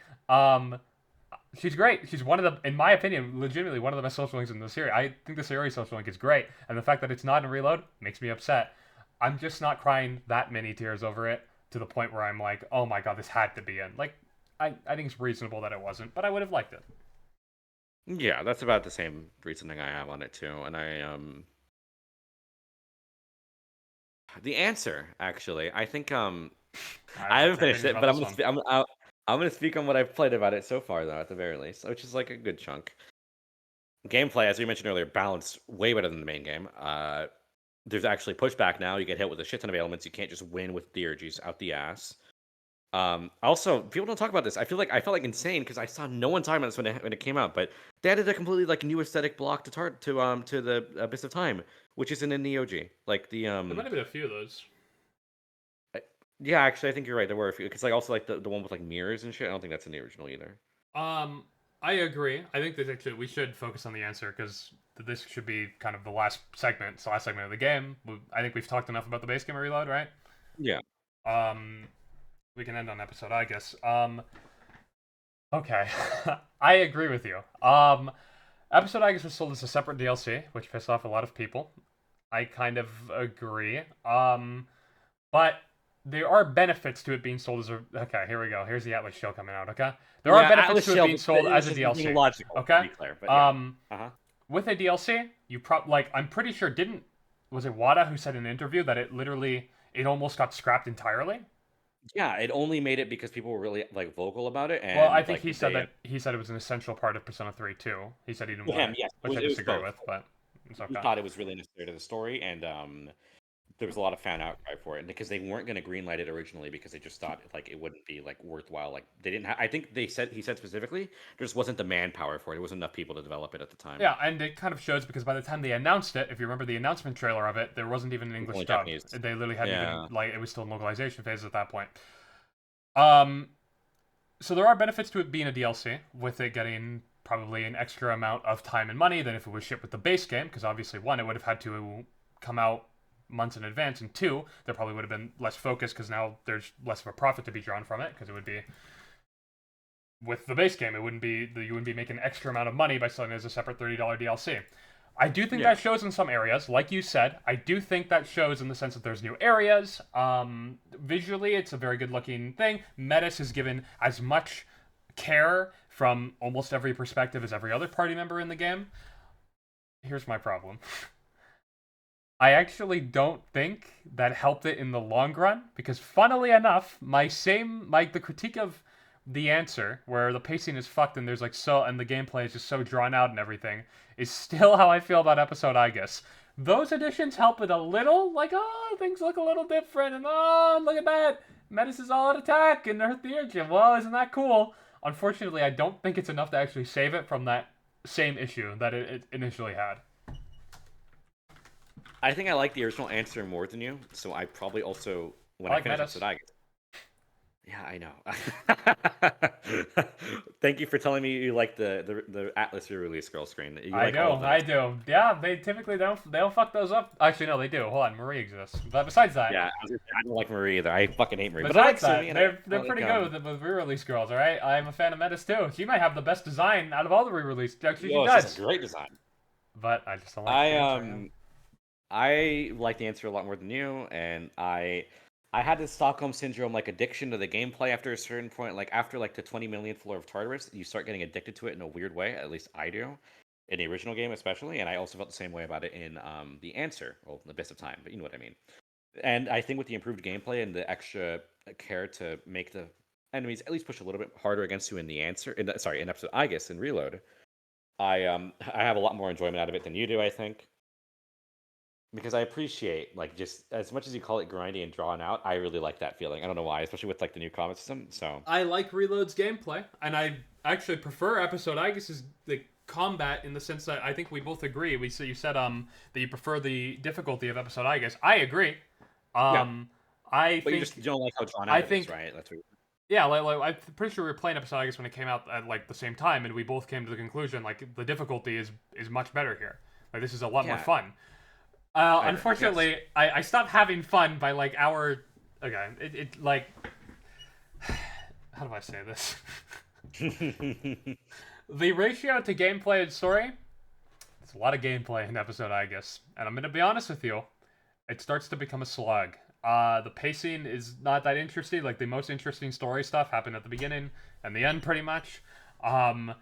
She's great. She's one of the, in my opinion, legitimately one of the best social links in the series. I think the Sayori social link is great, and the fact that it's not in Reload makes me upset. I'm just not crying that many tears over it to the point where I'm like, oh my god, this had to be in. Like, I think it's reasonable that it wasn't, but I would have liked it. Yeah, that's about the same reasoning I have on it too, and the answer actually, I think I haven't finished it, but I'm gonna speak on what I've played about it so far though, at the very least, which is like a good chunk. Gameplay, as we mentioned earlier, balanced way better than the main game. There's actually pushback now. You get hit with a shit ton of ailments. You can't just win with theurgies out the ass. Also, people don't talk about this. I felt like insane because I saw no one talking about this when it came out. But they added a completely like new aesthetic block to the Abyss of Time, which isn't in the OG. Like the There might have been a few of those. Yeah, actually, I think you're right. There were a few. Because like also like the one with like mirrors and shit. I don't think that's in the original either. I agree. I think that actually we should focus on the answer because this should be kind of the last segment. It's the last segment of the game. I think we've talked enough about the base game of Reload, right? Yeah. We can end on episode, I guess. Okay. I agree with you. Episode, I guess, was sold as a separate DLC, which pissed off a lot of people. I kind of agree. But there are benefits to it being sold as a... Okay, here we go. Here's the Atlas Shell coming out, okay? There are benefits to it being sold as a DLC. Logical, okay? To be clear, but yeah. With a DLC, you I'm pretty sure was it Wada who said in an interview that it almost got scrapped entirely? Yeah, it only made it because people were really like vocal about it. And, well, I think like, he said it was an essential part of Persona 3 too. He said he didn't want it, yes, which I disagree with, but it's okay. He thought it was really necessary to the story, and there was a lot of fan outcry for it, and because they weren't going to greenlight it originally because they just thought like it wouldn't be like worthwhile. Like they didn't. I think he said specifically there just wasn't the manpower for it. There wasn't enough people to develop it at the time. Yeah, and it kind of shows because by the time they announced it, if you remember the announcement trailer of it, there wasn't even an English dub. Japanese. They literally hadn't even like it was still in localization phase at that point. So there are benefits to it being a DLC, with it getting probably an extra amount of time and money than if it was shipped with the base game, because obviously, one, it would have had to come out months in advance, and two, there probably would have been less focus, because now there's less of a profit to be drawn from it, because it would be... With the base game, you wouldn't be making an extra amount of money by selling it as a separate $30 DLC. I do think that shows in some areas, like you said. I do think that shows in the sense that there's new areas. Visually, it's a very good-looking thing. Metis is given as much care from almost every perspective as every other party member in the game. Here's my problem. I actually don't think that helped it in the long run, because funnily enough, the critique of the answer, where the pacing is fucked and there's like and the gameplay is just so drawn out and everything, is still how I feel about episode I guess. Those additions help it a little, like, oh, things look a little different, and oh, look at that, Metis is all at attack and her Theurgy. Well, isn't that cool? Unfortunately, I don't think it's enough to actually save it from that same issue that it initially had. I think I like the original answer more than you, so I probably also, when I finish episode I guess. Yeah, I know. Thank you for telling me you like the Atlas re-release scroll screen. You I like all do, of I those. do. Yeah, they typically don't fuck those up. Actually, no, they do. Hold on, Marie exists. But besides that, Yeah, I don't like Marie either. I fucking hate Marie. But I like besides Sumi, that, and they're I like pretty good with re-release girls. All right, I'm a fan of Metis too. She might have the best design out of all the re-release. Actually, she oh, she has a does. great design. But I just don't like the I answer. Yeah. I like the answer a lot more than you, and I had this Stockholm syndrome like addiction to the gameplay after a certain point. Like after like the 20 millionth floor of Tartarus, you start getting addicted to it in a weird way. At least I do, in the original game especially, and I also felt the same way about it in the answer, well, the Abyss of Time. But you know what I mean. And I think with the improved gameplay and the extra care to make the enemies at least push a little bit harder against you in the answer, in episode I guess in Reload, I have a lot more enjoyment out of it than you do. I think because I appreciate like just as much as you call it grindy and drawn out, I really like that feeling. I don't know why, especially with like the new combat system. So I like Reload's gameplay, and I actually prefer episode I guess is the combat in the sense that I think we both agree. You said that you prefer the difficulty of episode I guess. I agree. yeah, I but you think just don't like how drawn I out it is, think right? That's what. yeah, like I'm pretty sure we were playing episode I guess when it came out at like the same time, and we both came to the conclusion like the difficulty is much better here. Like this is a lot more Yeah, fun. I agree. Unfortunately, Yes. I stopped having fun by like hour. Okay, it like how do I say this? The ratio to gameplay and story. It's a lot of gameplay in episode, I guess, and I'm gonna be honest with you. It starts to become a slog. The pacing is not that interesting. Like the most interesting story stuff happened at the beginning and the end, pretty much. Um,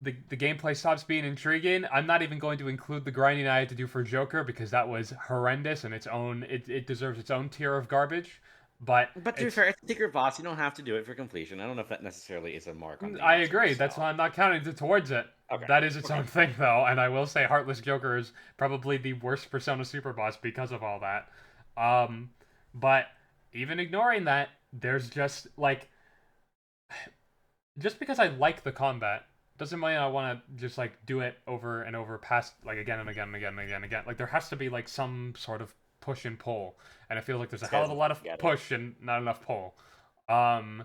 the gameplay stops being intriguing. I'm not even going to include the grinding I had to do for Joker because that was horrendous and it deserves its own tier of garbage. But But to be fair, it's a secret boss. You don't have to do it for completion. I don't know if that necessarily is a mark on the I answer agree. That's itself. why I'm not counting it towards it. Okay. That is its Okay. own thing, though, and I will say Heartless Joker is probably the worst Persona Super Boss because of all that. But even ignoring that, there's just like just because I like the combat doesn't mean I want to just like do it over and over past like again and again and again and again and again. Like there has to be like some sort of push and pull, and I feel like there's a hell of a lot of Get it. push and not enough pull. Um,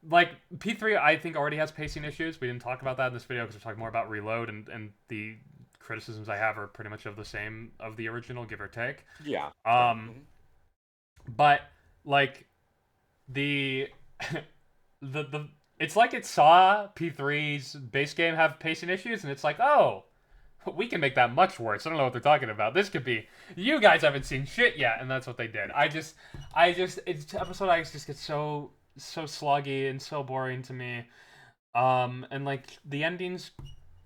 like P3, I think already has pacing issues. We didn't talk about that in this video because we're talking more about Reload, and the criticisms I have are pretty much of the same of the original, give or take. Yeah. Um, but like the the it's like it saw P3's base game have pacing issues, and it's like, oh, we can make that much worse. I don't know what they're talking about. This could be you guys haven't seen shit yet, and that's what they did. It's episode X just gets so sloggy and so boring to me. And like the ending's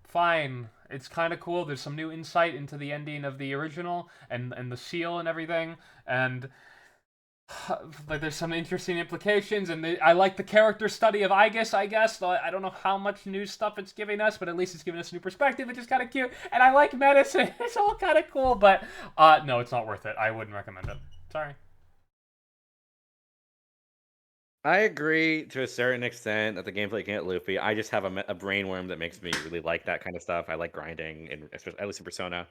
fine. It's kind of cool. There's some new insight into the ending of the original and the seal and everything, and like there's some interesting implications, and I like the character study of I guess though I don't know how much new stuff it's giving us, but at least it's giving us a new perspective, which is kind of cute, and I like medicine. It's all kind of cool, but no, it's not worth it. I wouldn't recommend it. Sorry. I agree to a certain extent that the gameplay can get loopy. I just have a brainworm that makes me really like that kind of stuff. I like grinding, and especially at least in Persona.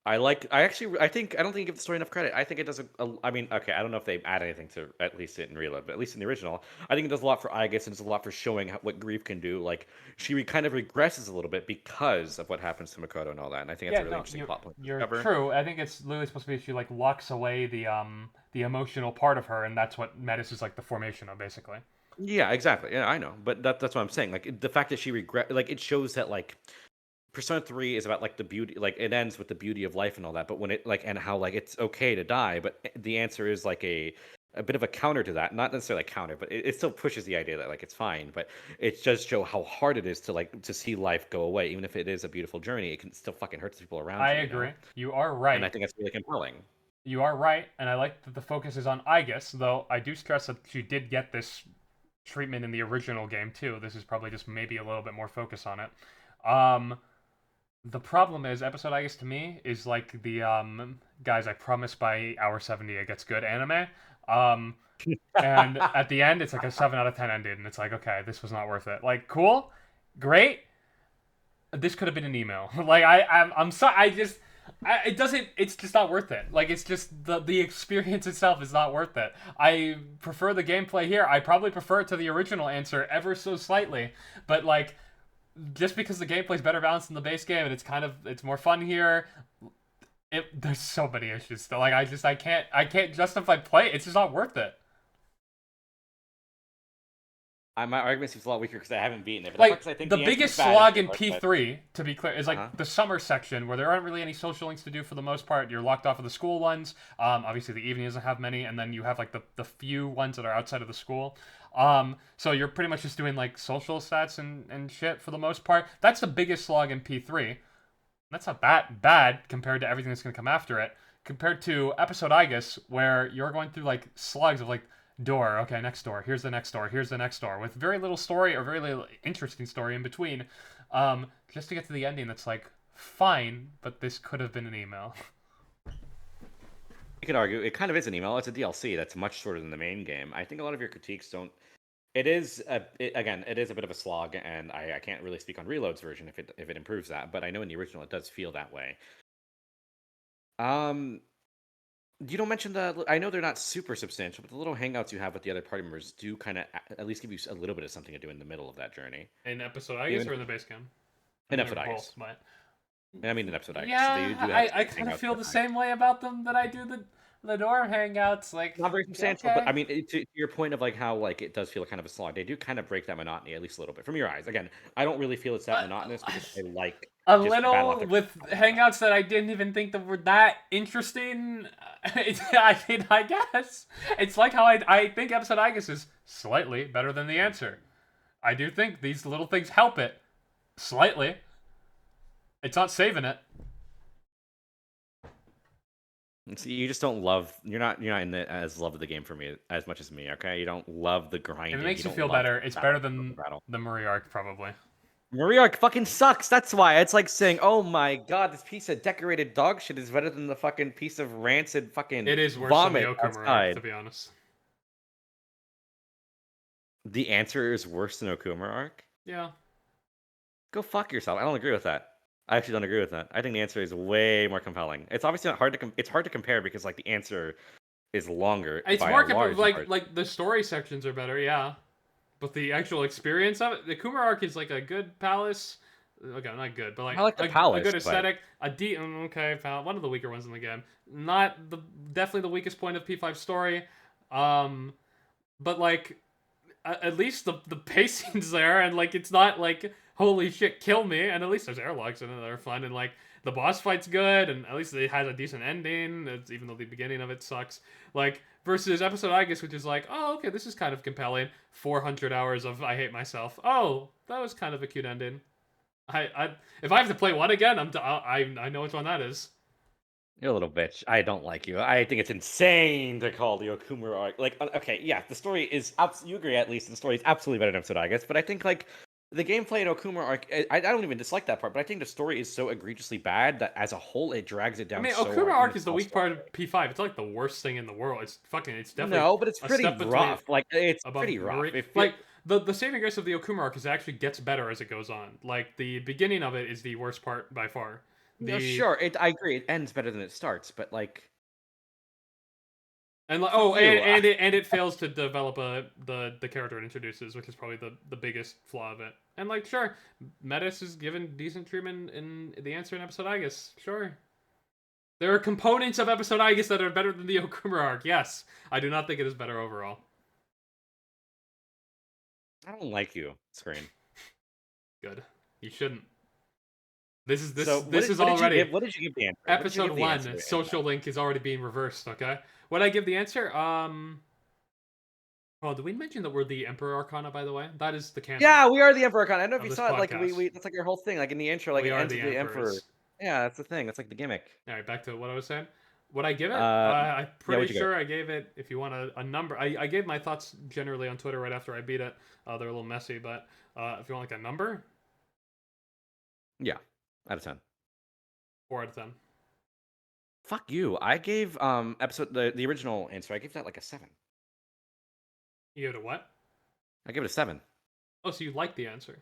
I think I don't think you give the story enough credit. I think it does I mean, okay, I don't know if they add anything to at least in Reload, but at least in the original, I think it does a lot for Aigis and does a lot for showing what grief can do. Like she kind of regresses a little bit because of what happens to Makoto and all that. And I think that's a really interesting plot point to You're discover. true. I think it's literally supposed to be she like locks away the emotional part of her, and that's what Metis is like the formation of, basically. Yeah, exactly. Yeah, I know, but that's what I'm saying. Like the fact that she regret, like it shows that like Persona 3 is about like the beauty, like it ends with the beauty of life and all that, but when it like and how like it's okay to die, but the answer is like a bit of a counter to that. Not necessarily a counter, but it still pushes the idea that like it's fine, but it does show how hard it is to like to see life go away. Even if it is a beautiful journey, it can still fucking hurt the people around I you. agree. You know? You are right. And I think that's really compelling. You are right, and I like that the focus is on Aigis, though I do stress that she did get this treatment in the original game too. This is probably just maybe a little bit more focus on it. The problem is episode Aigis to me is like the guys, I promise by hour 70 it gets good anime. And at the end it's like a 7 out of 10 ended, and it's like, okay, this was not worth it. Like, cool, great. This could have been an email. Like I'm sorry, It doesn't. It's just not worth it. Like, it's just the experience itself is not worth it. I prefer the gameplay here. I probably prefer it to the original answer ever so slightly. But like, just because the gameplay's better balanced than the base game and it's more fun here. There's so many issues still. Like, I can't justify play. It's just not worth it. My argument seems a lot weaker because I haven't beaten it. But Like, I think the answer biggest is bad slog in but- P3, to be clear, is like Uh-huh. the summer section where there aren't really any social links to do for the most part. You're locked off of the school ones. Obviously the evening doesn't have many, and then you have like the few ones that are outside of the school. So you're pretty much just doing like social stats and shit for the most part. That's the biggest slog in P3. That's not that bad compared to everything that's gonna come after it. Compared to episode Igus, where you're going through like slugs of like door, okay, next door, here's the next door, here's the next door, with very little story or very little interesting story in between, just to get to the ending that's like, fine, but this could have been an email. You could argue it kind of is an email. It's a DLC that's much shorter than the main game. I think a lot of your critiques don't. It is again, it is a bit of a slog, and I can't really speak on Reload's version if it improves that, but I know in the original it does feel that way. You don't mention I know they're not super substantial, but the little hangouts you have with the other party members do kind of at least give you a little bit of something to do in the middle of that journey. In episode I guess, or in the base game? In episode I Both, but... I mean, in episode I Yeah, I kind of feel the same way about them that I do the dorm hangouts. Like, not very substantial, okay. but I mean, to your point of like how like it does feel kind of a slog, they do kind of break that monotony at least a little bit from your eyes. Again, I don't really feel it's that monotonous because I like a just little battle after with hangouts that I didn't even think that were that interesting. I mean, I guess it's like how I think episode I guess is slightly better than the answer. I do think these little things help it slightly. It's not saving it. See, you just don't love. You're not in the as love of the game for me as much as me. Okay, you don't love the grinding. If it makes you don't feel love better, the it's battle, better than battle. the Murray arc, probably. Marie arc fucking sucks. That's why it's like saying, "Oh my god, this piece of decorated dog shit is better than the fucking piece of rancid fucking It is worse vomit than the Okuma outside." arc, to be honest. The answer is worse than Okuma arc. Yeah. Go fuck yourself. I don't agree with that. I actually don't agree with that. I think the answer is way more compelling. It's obviously not hard to it's hard to compare because like the answer is longer. It's by more a large margin. like the story sections are better, yeah. But the actual experience of it, the Kuma arc is like a good palace. Okay, not good, but like, I like the a palace, good but- aesthetic. Okay, one of the weaker ones in the game. Not definitely the weakest point of P5 story. But like at least the pacing's there, and like it's not like holy shit, kill me, and at least there's airlogs in it that are fun, and like the boss fight's good, and at least it has a decent ending, even though the beginning of it sucks. Like versus episode I guess, which is like, oh okay, this is kind of compelling. 400 hours of I hate myself. Oh, that was kind of a cute ending. If I have to play one again, I know which one that is. You're a little bitch. I don't like you. I think it's insane to call the Okuma arc. Like, okay, yeah, the story is you agree at least the story is absolutely better than episode I guess, but I think like the gameplay in Okuma arc, I don't even dislike that part, but I think the story is so egregiously bad that as a whole it drags it down. I mean, so Okuma hard. arc is the weak part of P5. It's like the worst thing in the world. It's definitely no, but it's a pretty step between rough. Like it's above pretty rough. Murray. It Like the saving grace of the Okuma arc is it actually gets better as it goes on. Like the beginning of it is the worst part by far. No, sure. I agree. It ends better than it starts, but like, and like, it fails to develop the character it introduces, which is probably the biggest flaw of it. And like, sure, Metis is given decent treatment in the answer in episode I guess. Sure, there are components of episode I guess that are better than the Okuma arc. Yes, I do not think it is better overall. I don't like you, Screen. Good, you shouldn't. This is What already. What did you give the answer? Episode 1, social link is already being reversed, okay? What did I give the answer? Oh, did we mention that we're the Emperor Arcana, by the way? That is the canon. Yeah, we are the Emperor Arcana. I don't know if of you this saw it, like, podcast. that's like our whole thing, like, in the intro, like, We it are ends the with the Emperor. Emperors. Yeah, that's the thing. That's like the gimmick. Alright, back to what I was saying. What I give it? I'm what'd pretty you sure I gave it, if you want a number, I gave my thoughts generally on Twitter right after I beat it. They're a little messy, but if you want like a number? Yeah, out of 10. 4 out of 10. Fuck you. I gave episode the original answer. I gave that like a 7. You gave it a what? I give it a 7. Oh, so you like the answer?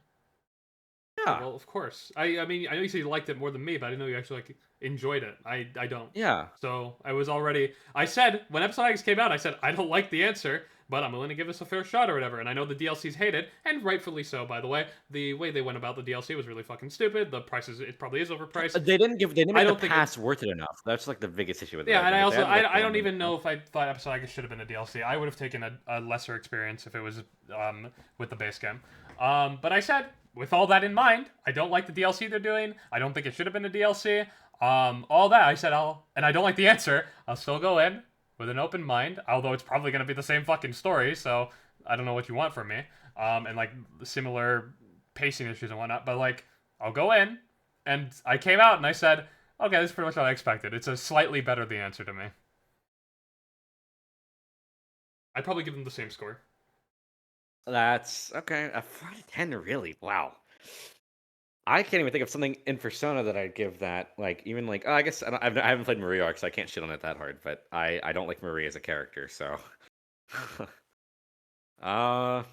Yeah. Well, of course. I mean, I know you said you liked it more than me, but I didn't know you actually enjoyed it. I don't. Yeah. So I was already. I said when Episode X came out, I said I don't like the answer, but I'm willing to give this a fair shot or whatever. And I know the DLC's hated, and rightfully so. By the way, the way they went about the DLC was really fucking stupid. The prices, it probably is overpriced. They didn't I make the don't think pass worth it enough. That's like the biggest issue with it. Yeah, and I If they also had, like, I don't one even know if I thought Episode X should have been a DLC. I would have taken a lesser experience if it was with the base game. But I said, with all that in mind, I don't like the DLC they're doing. I don't think it should have been a DLC. All that I said, and I don't like the answer. I'll still go in with an open mind, although it's probably gonna be the same fucking story. So I don't know what you want from me. And like similar pacing issues and whatnot. But like, I'll go in, and I came out and I said, okay, this is pretty much what I expected. It's a slightly better the answer to me. I'd probably give them the same score. That's okay. A 4 out of 10, really? Wow. I can't even think of something in Persona that I'd give that. Like, even like, I guess I haven't played Maria Arc, so I can't shit on it that hard. But I don't like Maria as a character, so. All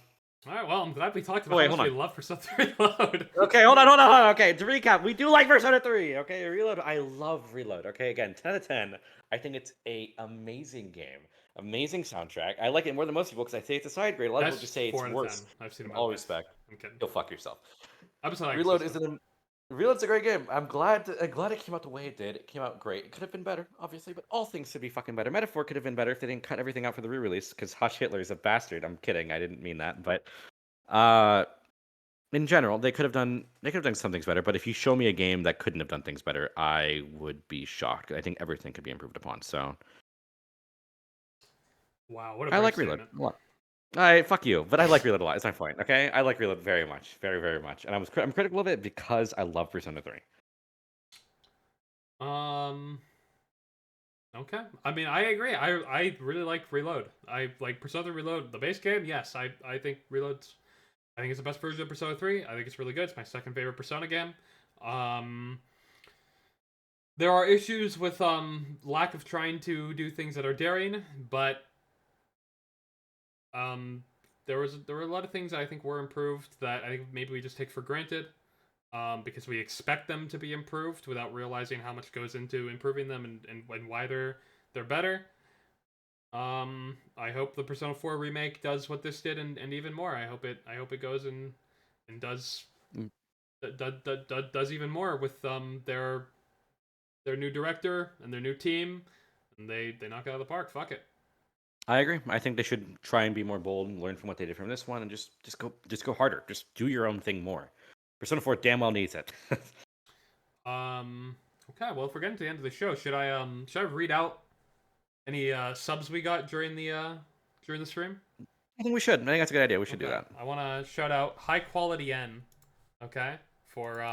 right, well, I'm glad we talked about Wait, how much hold we love Persona 3 Reload. Okay, hold on. Okay, to recap, we do like Persona 3. Okay, Reload. I love Reload. Okay, again, 10 out of 10. I think it's a amazing game. Amazing soundtrack. I like it more than most people because I say it's a side grade. A lot of people just say it's worse. I've seen it. All respect. I'm kidding. Go fuck yourself. Reload Reload's a great game. I'm glad it came out the way it did. It came out great. It could have been better, obviously, but all things could be fucking better. Metaphor could have been better if they didn't cut everything out for the re-release because Hush Hitler is a bastard. I'm kidding. I didn't mean that, but in general, they could have done some things better. But if you show me a game that couldn't have done things better, I would be shocked. I think everything could be improved upon. So, wow, what a I great like statement. Reload. I fuck you, but I like Reload a lot. It's my point. Okay, I like Reload very much, very very much, and I'm critical of it because I love Persona 3. Okay. I mean, I agree. I really like Reload. I like Persona 3 Reload. The base game, yes. I think Reload's. I think it's the best version of Persona 3. I think it's really good. It's my second favorite Persona game. There are issues with lack of trying to do things that are daring, but there were a lot of things that I think were improved that I think maybe we just take for granted. Because we expect them to be improved without realizing how much goes into improving them and why they're better. I hope the Persona 4 remake does what this did and even more. I hope it goes and does does even more with their new director and their new team, and they knock it out of the park. Fuck it. I agree. I think they should try and be more bold and learn from what they did from this one, and just go harder. Just do your own thing more. Persona 4 damn well needs it. Okay, well, if we're getting to the end of the show, should I read out any subs we got during the stream? I think we should. I think that's a good idea. We should do that. I want to shout out High Quality N, okay, for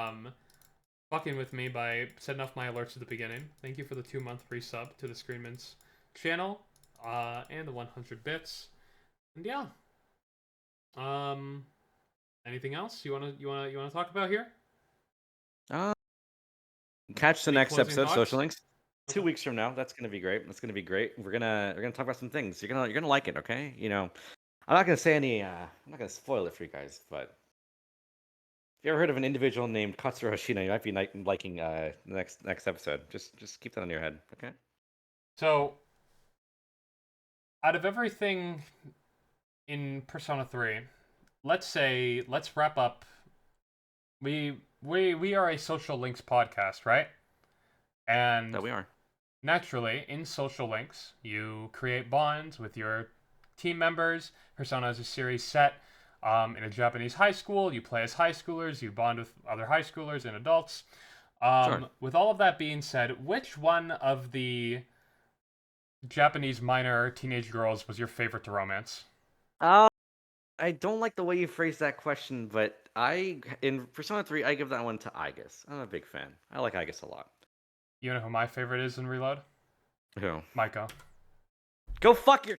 fucking with me by setting off my alerts at the beginning. Thank you for the 2-month free sub to the Screenments channel, and the 100 bits. And yeah. Anything else you wanna talk about here? Catch the next episode, thoughts? Social Links. Okay. 2 weeks from now. That's gonna be great. That's gonna be great. We're gonna talk about some things. You're gonna like it, okay? You know, I'm not gonna say any. I'm not gonna spoil it for you guys, but if you ever heard of an individual named Katsura Hoshino, you might be liking the next episode. Just keep that on your head, okay? So, out of everything in Persona 3, let's wrap up. We are a Social Links podcast, right? And That we are. naturally, in Social Links, you create bonds with your team members. Persona is a series set in a Japanese high school. You play as high schoolers. You bond with other high schoolers and adults. Sure. With all of that being said, which one of the Japanese minor teenage girls was your favorite to romance? I don't like the way you phrased that question, but in Persona 3, I give that one to Aigis. I'm a big fan. I like Aigis a lot. You know who my favorite is in Reload? Who? Maiko. Go fuck your...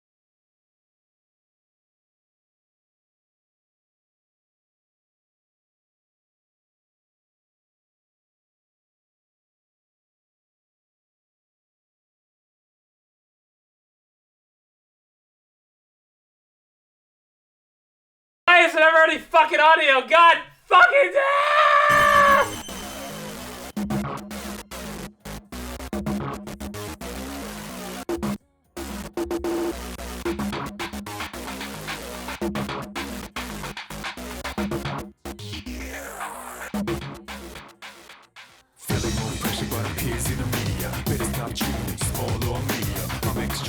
Why is it ever any fucking audio? God fucking damn!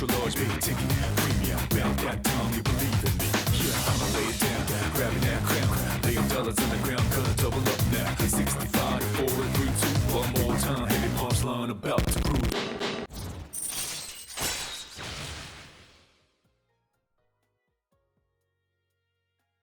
extra large, big ticket, premium. Bout that time you believe in me. Yeah, I'ma lay it down, grabbing that crown. Lay them dollars on the ground, gonna double up now.